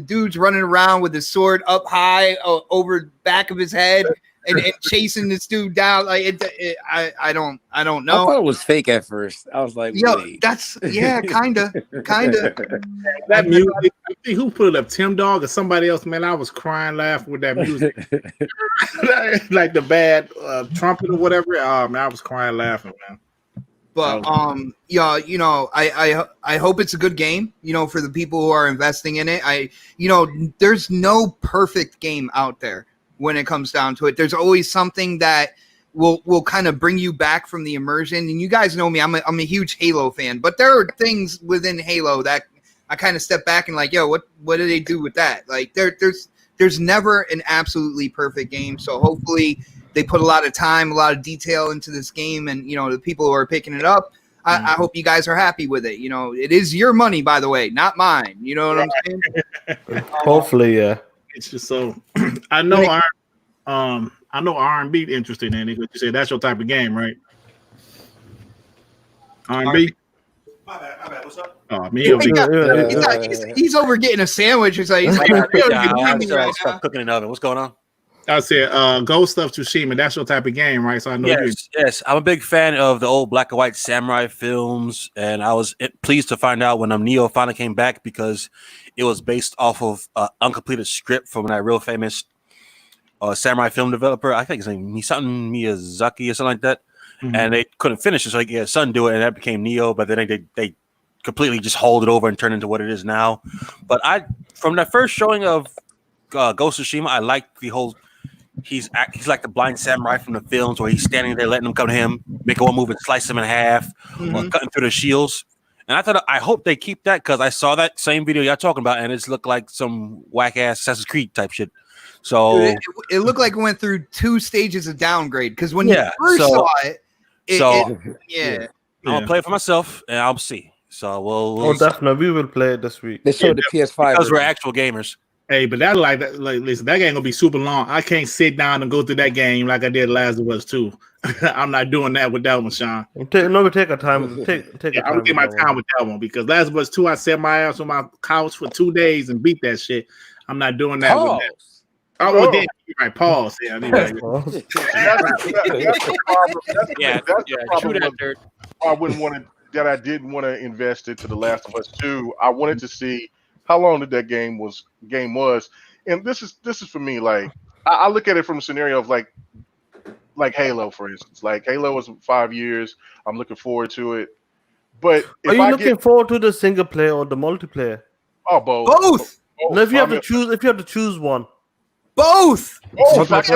dude's running around with his sword up high over the back of his head and chasing this dude down. Like I don't know. I thought it was fake at first. I was like, wait. That's kinda. That music. I think who put it up? Tim Dog or somebody else? Man, I was crying laughing with that music, like the bad trumpet or whatever. Man, I was crying laughing, man. But I hope it's a good game. For the people who are investing in it. There's no perfect game out there. When it comes down to it, there's always something that will kind of bring you back from the immersion. And you guys know me, I'm a huge Halo fan, but there are things within Halo that I kind of step back and like, what do they do with that? Like there's never an absolutely perfect game. So hopefully they put a lot of time, a lot of detail into this game, and the people who are picking it up, I hope you guys are happy with it. It is your money, by the way, not mine. You know what I'm saying? Hopefully, yeah. It's just so I know R&B interested in it. You say that's your type of game, right? R&B. My bad. What's up? Oh, me. He's over getting a sandwich. He's like I'm still cooking in the oven. What's going on? I said Ghost of Tsushima. That's your type of game, right? So I know. Yes. I'm a big fan of the old black and white samurai films, and I was pleased to find out when Neo finally came back because it was based off of uncompleted script from that real famous samurai film developer. I think his name is something Miyazaki or something like that. Mm-hmm. And they couldn't finish it, so he had his son do it, and that became Neo. But then they completely just hold it over and turn it into what it is now. But from that first showing of Ghost of Tsushima, I liked the whole. He's like the blind samurai from the films where he's standing there letting them come to him, make one move and slice him in half, or cutting through the shields. And I hope they keep that because I saw that same video y'all talking about, and it's looked like some whack ass Assassin's Creed type shit. So it looked like it went through 2 stages of downgrade because when you first saw it, I'm gonna play it for myself and I'll see. So we'll definitely we will play it this week. They showed the PS5 because we're actual gamers. Hey, but that like listen, that game gonna be super long. I can't sit down and go through that game like I did Last of Us 2. I'm not doing that with that one, Sean. Take our time. Take Yeah, your I time. would take my time with that one because Last of Us 2, I sat my ass on my couch for 2 days and beat that shit. I'm not doing that with that. Oh, well, then you're right. Pause. Yeah, That's the problem. That's the problem. I wouldn't want to. That I didn't want to invest into The Last of Us 2. I wanted to see how long did that game was, and this is for me. Like I look at it from a scenario of like Halo, for instance. Like Halo was 5 years. I'm looking forward to it. But are you looking forward to the single player or the multiplayer? Oh, both. Both. No, if you have to choose one. Both. Oh, I it's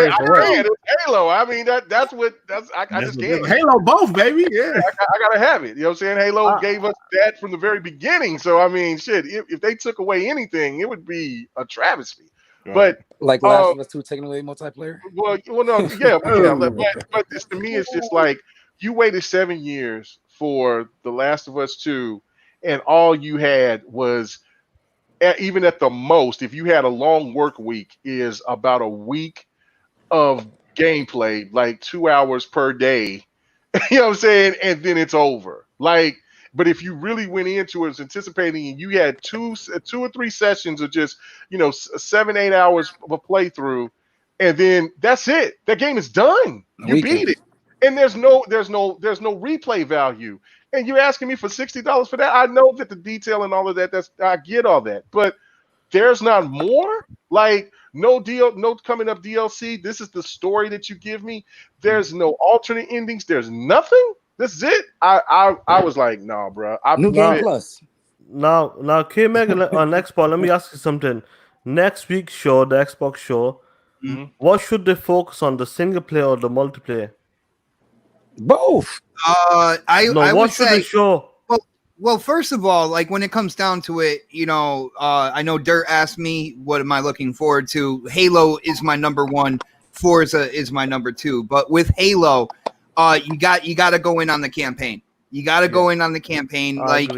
Halo. I mean I just can't. Halo both, baby. Yeah. I gotta have it. You know what I'm saying? Halo gave us that from the very beginning. So I mean, shit, if they took away anything, it would be a travesty. Right. But like Last of Us 2 taking away multiplayer. Well, no, but this, to me, it's just like you waited 7 years for The Last of Us 2, and all you had was, even at the most, if you had a long work week, is about a week of gameplay, like 2 hours per day. You know what I'm saying? And then it's over. Like, but if you really went into it anticipating, and you had two or three sessions of just 7-8 hours of a playthrough, and then that's it. That game is done. You beat it, and there's no replay value. And you're asking me for $60 for that? I know that the detail and all of that. I get all that, but there's not more. Like no coming up DLC. This is the story that you give me. There's no alternate endings. There's nothing. This is it. I was like, nah, bro. New Game Plus. Now, K-Meg on Xbox. Let me ask you something. Next week's show, the Xbox show. Mm-hmm. What should they focus on, the single player or the multiplayer? Both. I would say they show? Well, first of all, like when it comes down to it, I know Dirt asked me what am I looking forward to. Halo is my number one. Forza is my number two. But with Halo, you got to go in on the campaign. You got to go in on the campaign. Like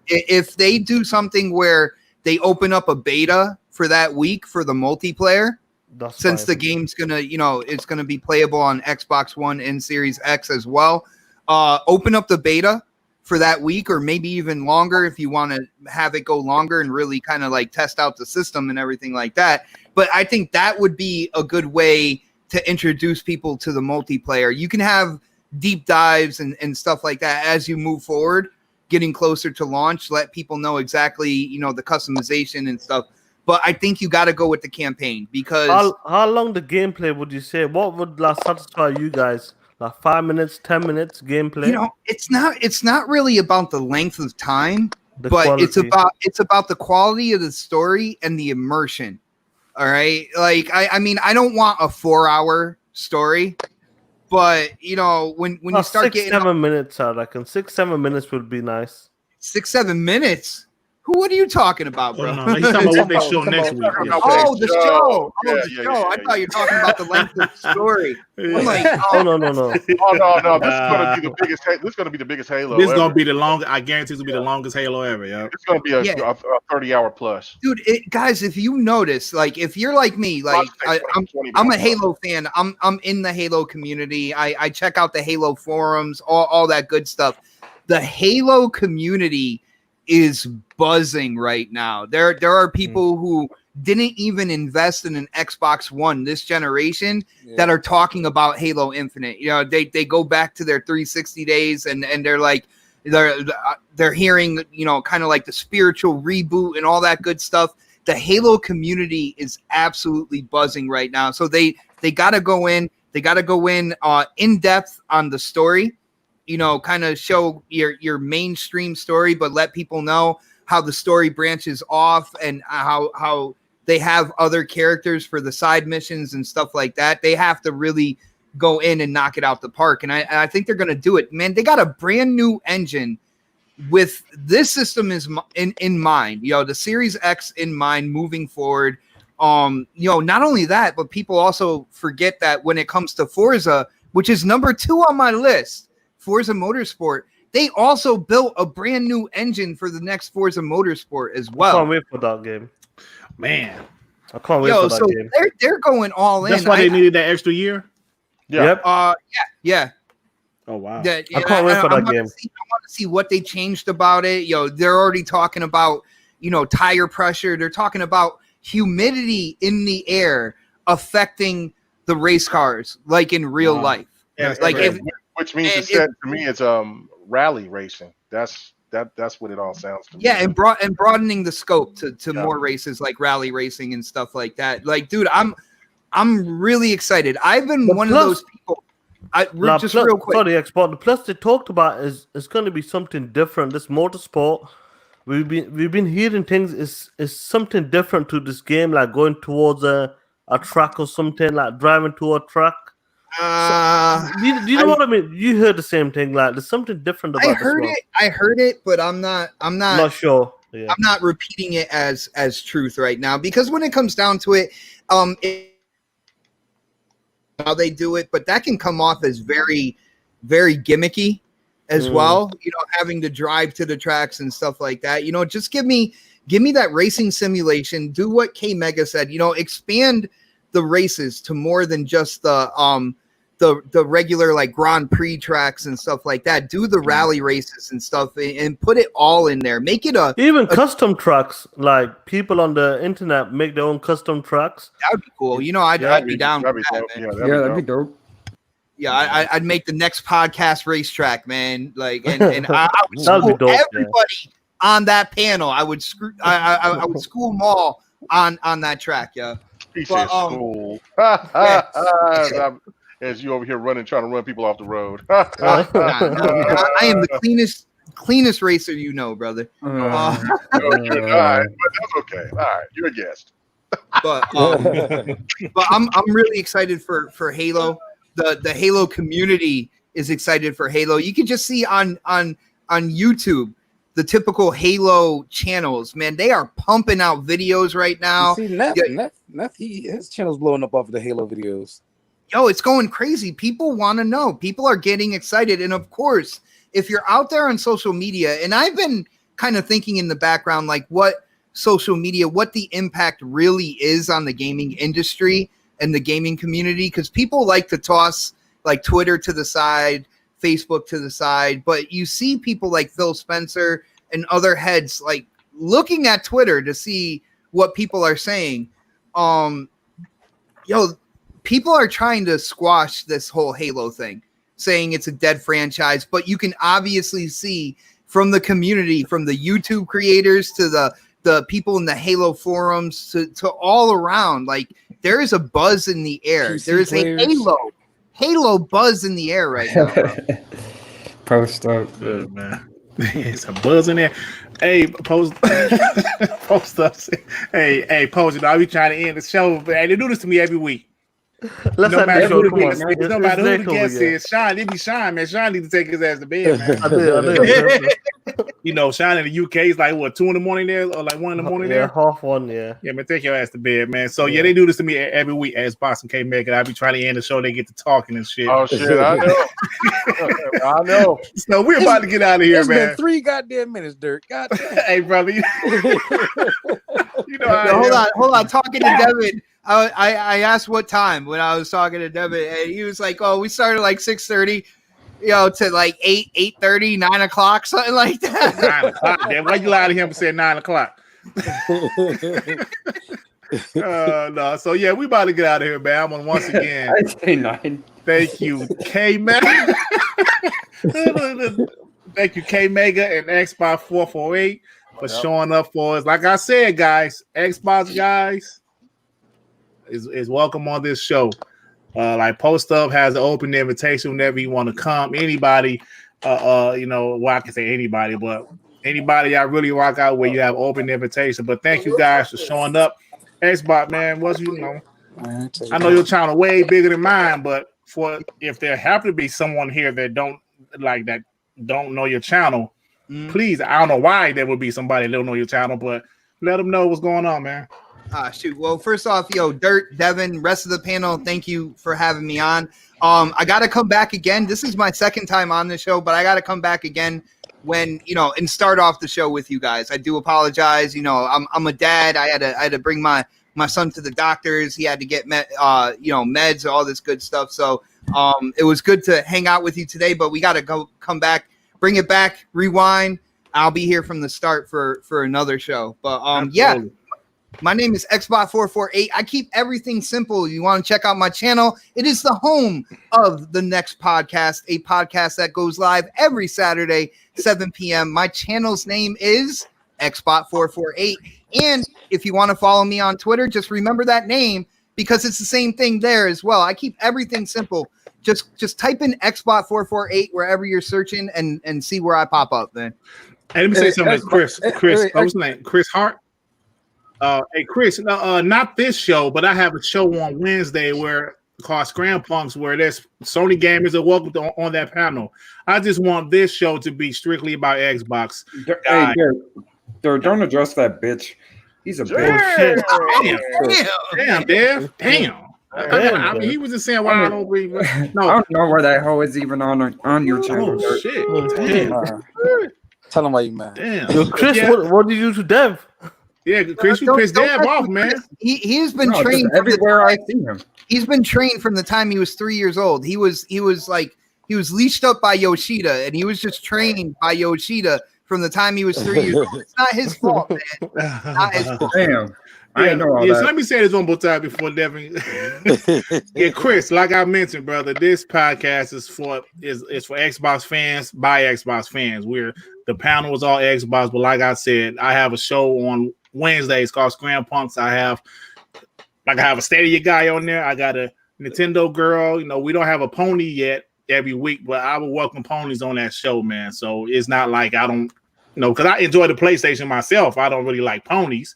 if they do something where they open up a beta for that week for the multiplayer. Since the game's gonna, it's gonna be playable on Xbox One and Series X as well. Open up the beta for that week, or maybe even longer if you want to have it go longer and really kind of like test out the system and everything like that. But I think that would be a good way to introduce people to the multiplayer. You can have deep dives and stuff like that as you move forward, getting closer to launch. Let people know exactly, the customization and stuff. But I think you got to go with the campaign because how long the gameplay would you say? What would satisfy you guys? Like 5 minutes, 10 minutes gameplay? It's not really about the length of time, but quality. it's about the quality of the story and the immersion. All right, like I mean, I don't want a 4-hour story, but when you start getting 7 minutes, I reckon 6-7 minutes would be nice. 6-7 minutes. What are you talking about, bro? No, he's talking about what they show next week. Yeah. Oh, the show. The show. I thought you were talking about the length of the story. I'm like, no. Oh no. This is gonna be the biggest. This is gonna be the biggest Halo. This is gonna be the longest. I guarantee it's gonna be the longest Halo ever. Yeah. It's gonna be a 30-hour plus. Dude, guys, if you notice, like, if you're like me, like, I'm a Halo fan. I'm in the Halo community. I check out the Halo forums, all that good stuff. The Halo community is buzzing right now. There are people who didn't even invest in an Xbox One this generation that are talking about Halo Infinite. They go back to their 360 days and they're like they're hearing kind of like the spiritual reboot and all that good stuff. The Halo community is absolutely buzzing right now. So they got to go in. They got to go in depth on the story. Kind of show your mainstream story, but let people know how the story branches off and how they have other characters for the side missions and stuff like that. They have to really go in and knock it out the park. And I think they're going to do it, man. They got a brand new engine with this system in mind, the Series X in mind moving forward. Not only that, but people also forget that when it comes to Forza, which is number 2 on my list, Forza Motorsport, they also built a brand new engine for the next Forza Motorsport as well. I can't wait for that game. Man, I can't wait for that game. They're going all in. That's why they needed that extra year. Yeah. Yep. Yeah. Oh wow. I can't wait for that game. I want to see what they changed about it. They're already talking about, tire pressure. They're talking about humidity in the air affecting the race cars, like in real life. Yeah, which means to me it's rally racing. That's what it all sounds to me. Yeah, and broadening the scope to more races like rally racing and stuff like that. Like, dude, I'm really excited. I've been one of those people. Real quick. Sorry, Xbox. The plus they talked about is going to be something different. This motorsport, we've been hearing things is something different to this game, like going towards a track or something, like driving to a track. Do you know what I mean? You heard the same thing. Like there's something different about it. I heard it, but I'm not sure. Yeah. I'm not repeating it as truth right now, because when it comes down to it, how they do it, but that can come off as very, very gimmicky as well. Having to drive to the tracks and stuff like that. Just give me that racing simulation. Do what K Mega said. Expand the races to more than just the regular like Grand Prix tracks and stuff like that. Do the rally races and stuff and put it all in there. Make it even custom tracks. Like people on the internet make their own custom tracks. That would be cool. I'd be down with that, man. That'd be dope. Yeah, I'd make the next podcast racetrack, man. Like, and I would school everybody on that panel. I would I would school them all on that track. Yeah. School. As you over here trying to run people off the road. I am the cleanest racer, brother. All right, but that's okay. All right, you're a guest. But I'm really excited for Halo. The Halo community is excited for Halo. You can just see on YouTube the typical Halo channels. Man, they are pumping out videos right now. You see, his channel's blowing up off of the Halo videos. Yo, it's going crazy. People want to know. People are getting excited. And of course, if you're out there on social media, and I've been kind of thinking in the background, like what social media, what the impact really is on the gaming industry and the gaming community, because people like to toss like Twitter to the side, Facebook to the side, but you see people like Phil Spencer and other heads like looking at Twitter to see what people are saying. People are trying to squash this whole Halo thing, saying it's a dead franchise, but you can obviously see from the community, from the YouTube creators to the people in the Halo forums to all around, like there is a buzz in the air. There is a Halo buzz in the air right now. Post up. Good, man. It's a buzz in there. Hey, post up. Hey, post. I'll be trying to end the show, but they do this to me every week. No matter who the guest is, Sean, they be Sean, man. Sean need to take his ass to bed, man. I did. Sean in the UK is like what, 2 a.m. there, or like 1 a.m. there? Half one, yeah. Yeah, man, take your ass to bed, man. So they do this to me every week as Boston K Mega. I be trying to end the show, they get to talking and shit. Oh shit, I know. I know. So we're about to get out of here, It's man. been 3 goddamn minutes, Dirk. God damn. Hey, brother. Hold on. Talking to Devin. I asked what time when I was talking to Devin, and he was like, "Oh, we started like 6:30, to like 8:30, 9 o'clock, something like that." 9 o'clock. Damn, why you lie to him and said 9 o'clock? No. So yeah, we about to get out of here, man. I'm on once again. I say 9. Thank you, K Mega. Thank you, K Mega and Xbox 448 for showing up for us. Like I said, guys, Xbox guys is welcome on this show. Like Post Up has an open invitation whenever you want to come. Anybody, well, I can say anybody, but anybody I really rock out where you have open invitation. But thank you guys for showing up. Xbox, man, I know your channel way bigger than mine, but if there happen to be someone here that don't know your channel, please, I don't know why there would be somebody that don't know your channel, but let them know what's going on, man. Shoot. Well, first off, Dirt, Devin, rest of the panel, thank you for having me on. I got to come back again. This is my second time on the show, but I got to come back again when, and start off the show with you guys. I do apologize. I'm a dad. I had to bring my my son to the doctors. He had to get meds, all this good stuff. So it was good to hang out with you today, but we got to come back, bring it back, rewind. I'll be here from the start for another show. But yeah. My name is Xbot448. I keep everything simple. You want to check out my channel? It is the home of the Next Podcast, a podcast that goes live every Saturday, 7 p.m. My channel's name is Xbot448. And if you want to follow me on Twitter, just remember that name because it's the same thing there as well. I keep everything simple. Just type in Xbot448 wherever you're searching and see where I pop up, man. Hey, let me say something, Chris. What was his name? Chris Hart? Hey Chris, not this show, but I have a show on Wednesday called Scram Punks, where there's Sony gamers are welcome on that panel. I just want this show to be strictly about Xbox. Hey, don't address that bitch. He's a bitch. Damn, Dev. Damn. I mean, he was just saying why I don't believe. No, I don't know why that hoe is even on your channel. Oh shit! Damn. Tell him why you mad. Damn. Yo, Chris, what did you do to Dev? Yeah, Chris, you pissed Dev off, man. He has been trained everywhere I see him. He's been trained from the time he was 3 years old. He was leashed up by Yoshida, and he was just trained by Yoshida from the time he was 3 years old. It's not his fault, man. Not his fault. Damn. I know all that. So let me say this one more time before Devin. Yeah, Chris, like I mentioned, brother, this podcast is for Xbox fans by Xbox fans. The panel is all Xbox, but like I said, I have a show on Wednesdays called Scram Punks. I have a Stadia guy on there. I got a Nintendo girl. We don't have a pony yet every week, but I will welcome ponies on that show, man. So it's not like I don't, because I enjoy the PlayStation myself. I don't really like ponies,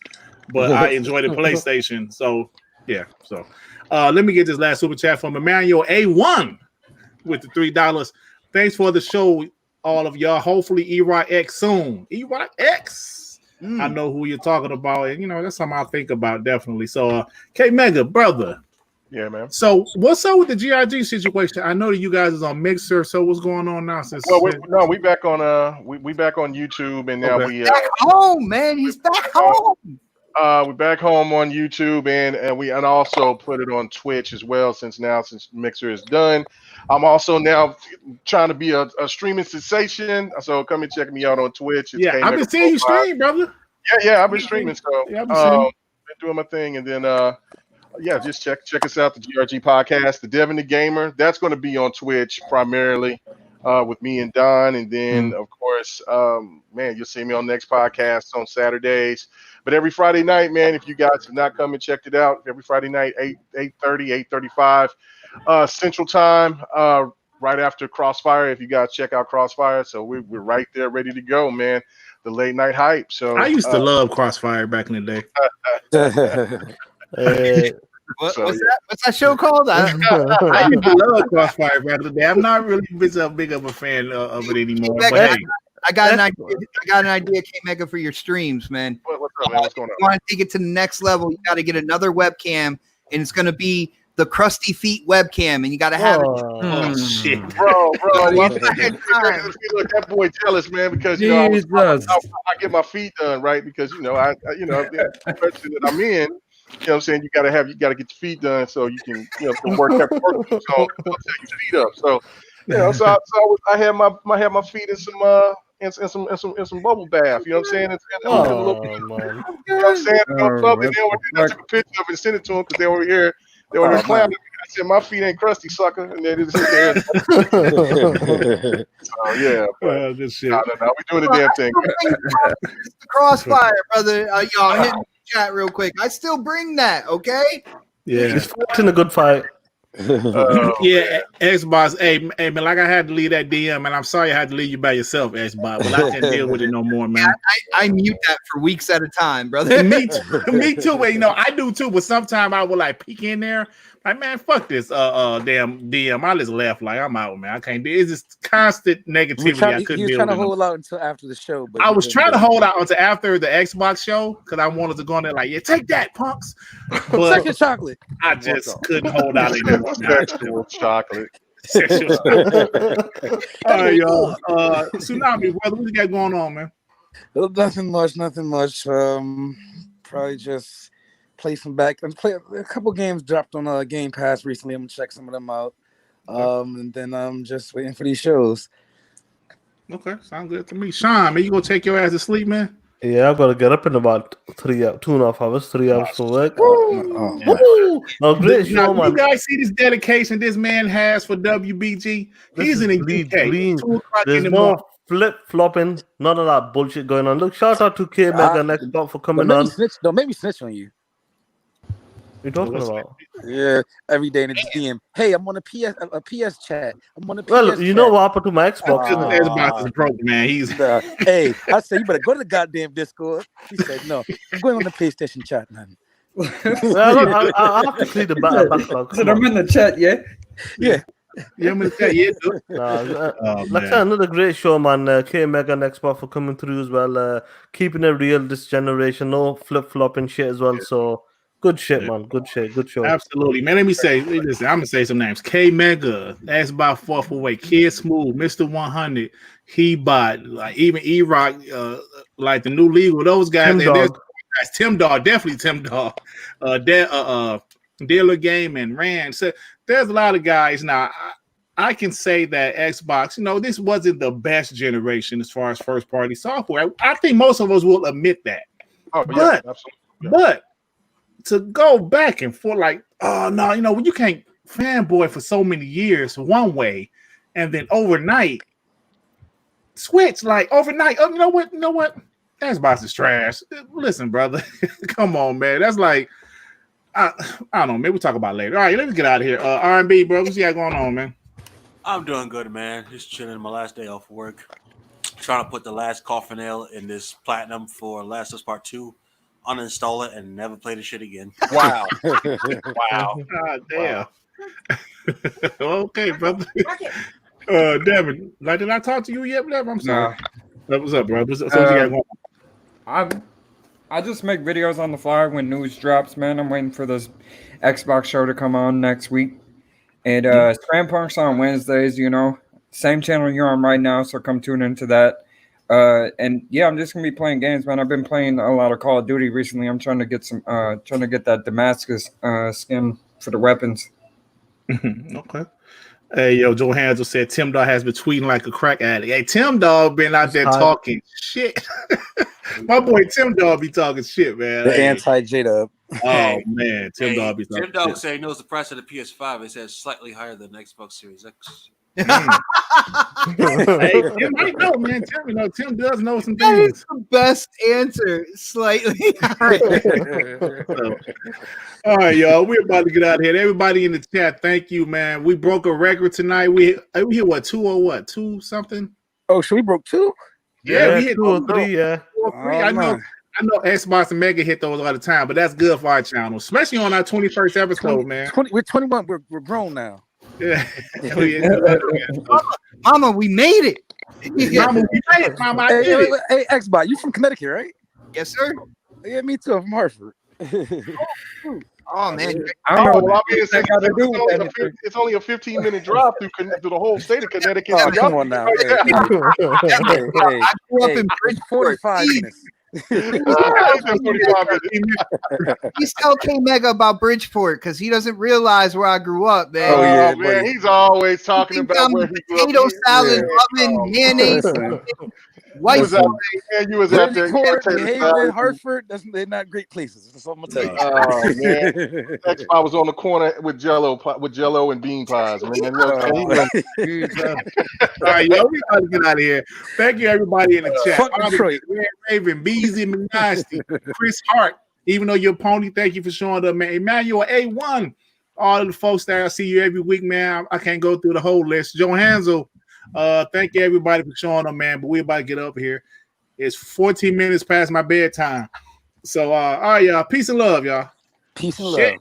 but I enjoy the PlayStation. So yeah. So let me get this last super chat from Emmanuel A1 with the $3. Thanks for the show, all of y'all. Hopefully E-Rock X soon. E-Rock X. I know who you're talking about, and that's something I think about definitely. So, K Mega, brother. Yeah, man. So, what's up with the GRG situation? I know that you guys is on Mixer. So, what's going on now? We back on we back on YouTube, and now we back home, man. He's back home. We're back home on YouTube, and also put it on Twitch as well. Since Mixer is done, I'm also now trying to be a streaming sensation. So come and check me out on Twitch. It's I've been seeing you stream, brother. Yeah, I've been streaming. So been doing my thing, and then just check us out, the GRG podcast, the Devin the Gamer. That's going to be on Twitch primarily with me and Don, and then of course, you'll see me on Next Podcast on Saturdays. But every Friday night, man, if you guys have not come and checked it out, every Friday night, 8:35 Central Time, right after Crossfire. If you guys check out Crossfire, so we're right there, ready to go, man. The late night hype. So I used to love Crossfire back in the day. What's that show called? I used to love Crossfire back in the day. I'm not really big of a fan of it anymore. But hey. I got an idea, K Mega, for your streams, man. What's up, man? What's going on? You want to take it to the next level? You got to get another webcam, and it's going to be the Krusty Feet webcam, and you got to have it. Oh shit, bro! Look, that boy jealous, man, because I get my feet done right because the person that I'm in. What I'm saying? You got to get your feet done so you can work that work. So take your feet up. So I had my feet in some bubble bath. You know what I'm saying? You know what I'm saying? I took a picture of it and sent it to them because they were here. They were clowning. I said, "My feet ain't crusty, sucker," and they just sit there. Good shit. No, we doing the damn thing. Crossfire, brother. Y'all hit the chat real quick. I still bring that, okay? Yeah, it's fighting a good fight. Xbox. Hey, man, like I had to leave that DM, and I'm sorry I had to leave you by yourself, Xbox, but I can't deal with it no more, man. I mute that for weeks at a time, brother. Me too. But, I do too, but sometimes I will peek in there. Like, man, fuck this damn DM. I just laugh like I'm out, man. I can't do it. It's just constant negativity. I couldn't deal with it. You were trying to hold out until after the show. But I was trying to hold out until after the Xbox show because I wanted to go in there take that, punks. But second chocolate. I just couldn't hold out anymore. Sexual chocolate. All right, y'all. Tsunami, brother, what you got going on, man? Nothing much. Probably just play some back and play a couple games dropped on Game Pass recently. I'm gonna check some of them out. And then I'm just waiting for these shows. Okay, sounds good to me. Sean, man, you gonna take your ass to sleep, man? Yeah, I've got to get up in about 2.5 hours, 3 hours for work. Oh, No, great show, now, man. you guys see this dedication this man has for WBG? He's in the UK. Green. 2 o'clock There's in the morning. no flip-flopping, none of that bullshit going on. Look, shout out to K Mega next block for coming on. Don't make me snitch on you. What are you talking about? Yeah, every day in the DM. Hey, I'm on a PS chat. I'm on a PS Well, you know what happened to my Xbox? Xbox is broke, man. He's hey, I said you better go to the goddamn Discord. He said no. I'm going on the PlayStation chat, man. Well, I have to clear the backlog. So I'm in the chat, yeah. Yeah. Yeah, I'm gonna tell you. Like I said, another great show, man. K Mega and Xbox for coming through as well. Keeping it real this generation. No flip-flopping shit as well. So good shit, man. Good shit. Good show. Absolutely, man. Let me say, listen, I'm gonna say some names. K Mega, that's about 4th away. Kid Smooth, Mr. 100, He Bot, like even E-Rock, like the new legal, those guys. Tim Dog, definitely Tim Dog. Dealer Game and Rand. So there's a lot of guys now. I can say that Xbox, this wasn't the best generation as far as first party software. I think most of us will admit that. Oh, yeah, absolutely. But to go back and forth, like, oh no, you can't fanboy for so many years one way, and then overnight switch. Like overnight, you know what? Xbox is trash. Listen, brother, come on, man. That's like. I don't know. Maybe we'll talk about it later. All right, let's get out of here. R&B, bro. What's you got going on, man? I'm doing good, man. Just chilling my last day off work. Trying to put the last coffin nail in this platinum for Last of Us Part 2. Uninstall it and never play the shit again. Wow. Wow. God damn. Okay, brother. Devin, like, did I talk to you yet, Devin? I'm sorry. What's up, bro? What you got going on? I just make videos on the fly when news drops, man. I'm waiting for this Xbox show to come on next week. And Scram Punk's on Wednesdays, Same channel you're on right now, so come tune into that. And yeah, I'm just gonna be playing games, man. I've been playing a lot of Call of Duty recently. I'm trying to get that Damascus skin for the weapons. Okay. Hey, yo, Joe Hansel said Tim Dog has been tweeting like a crack addict. Hey, Tim Dog been out there talking shit. My boy Tim Dog be talking shit, man. The anti-J-Dub. Oh, man. Tim Dog be talking Tim Dog shit. say he knows the price of the PS5. It says slightly higher than the Xbox Series X. Hey, Tim might know, man. Tim does know some That things. is the best answer. Slightly. So, all right, y'all. We're about to get out of here. Everybody in the chat, thank you, man. We broke a record tonight. We hit what, 2 or what? 2 something? Oh, so we broke 2? Yeah, we hit 2 or 3, yeah. 2 or 3. I know Xbox and Mega hit those all the time, but that's good for our channel, especially on our 21st episode, man. We're 21. We're grown now. Yeah. Mama, we made it. Mama, we made it, Mama. I did it. Hey, Xbox, you from Connecticut, right? Yes, sir. Yeah, me too. I'm from Hartford. Oh man, I don't know Well, what I mean, that got to do with anything. it's only a 15-minute drive through the whole state of Connecticut. Oh, come on now. Hey, I grew up in Bridgeport. 45 minutes. He's tell K Mega about Bridgeport because he doesn't realize where I grew up, man. Oh, yeah, man, buddy. he's always talking Think about I'm where he grew up. potato salad, Yeah. oven, mayonnaise, white You was out there, you was out there. Bridgeport, Potato Haven, salad. Hartford, they're not great places. That's all I'm gonna tell you. Oh man, I was on the corner with Jello and bean pies, man. All right, yo, we got to get out of here. Thank you, everybody in the chat. Fuck Detroit. Red Raven, Beezy, McNasty, Chris Hart. Even though you're a pony, thank you for showing up, man. Emmanuel A1, all of the folks that I see you every week, man. I can't go through the whole list. Joe Hansel, thank you everybody for showing up, man. But we're about to get up here. It's 14 minutes past my bedtime. So, all right, y'all. Peace and love, y'all. Peace and Shit. love.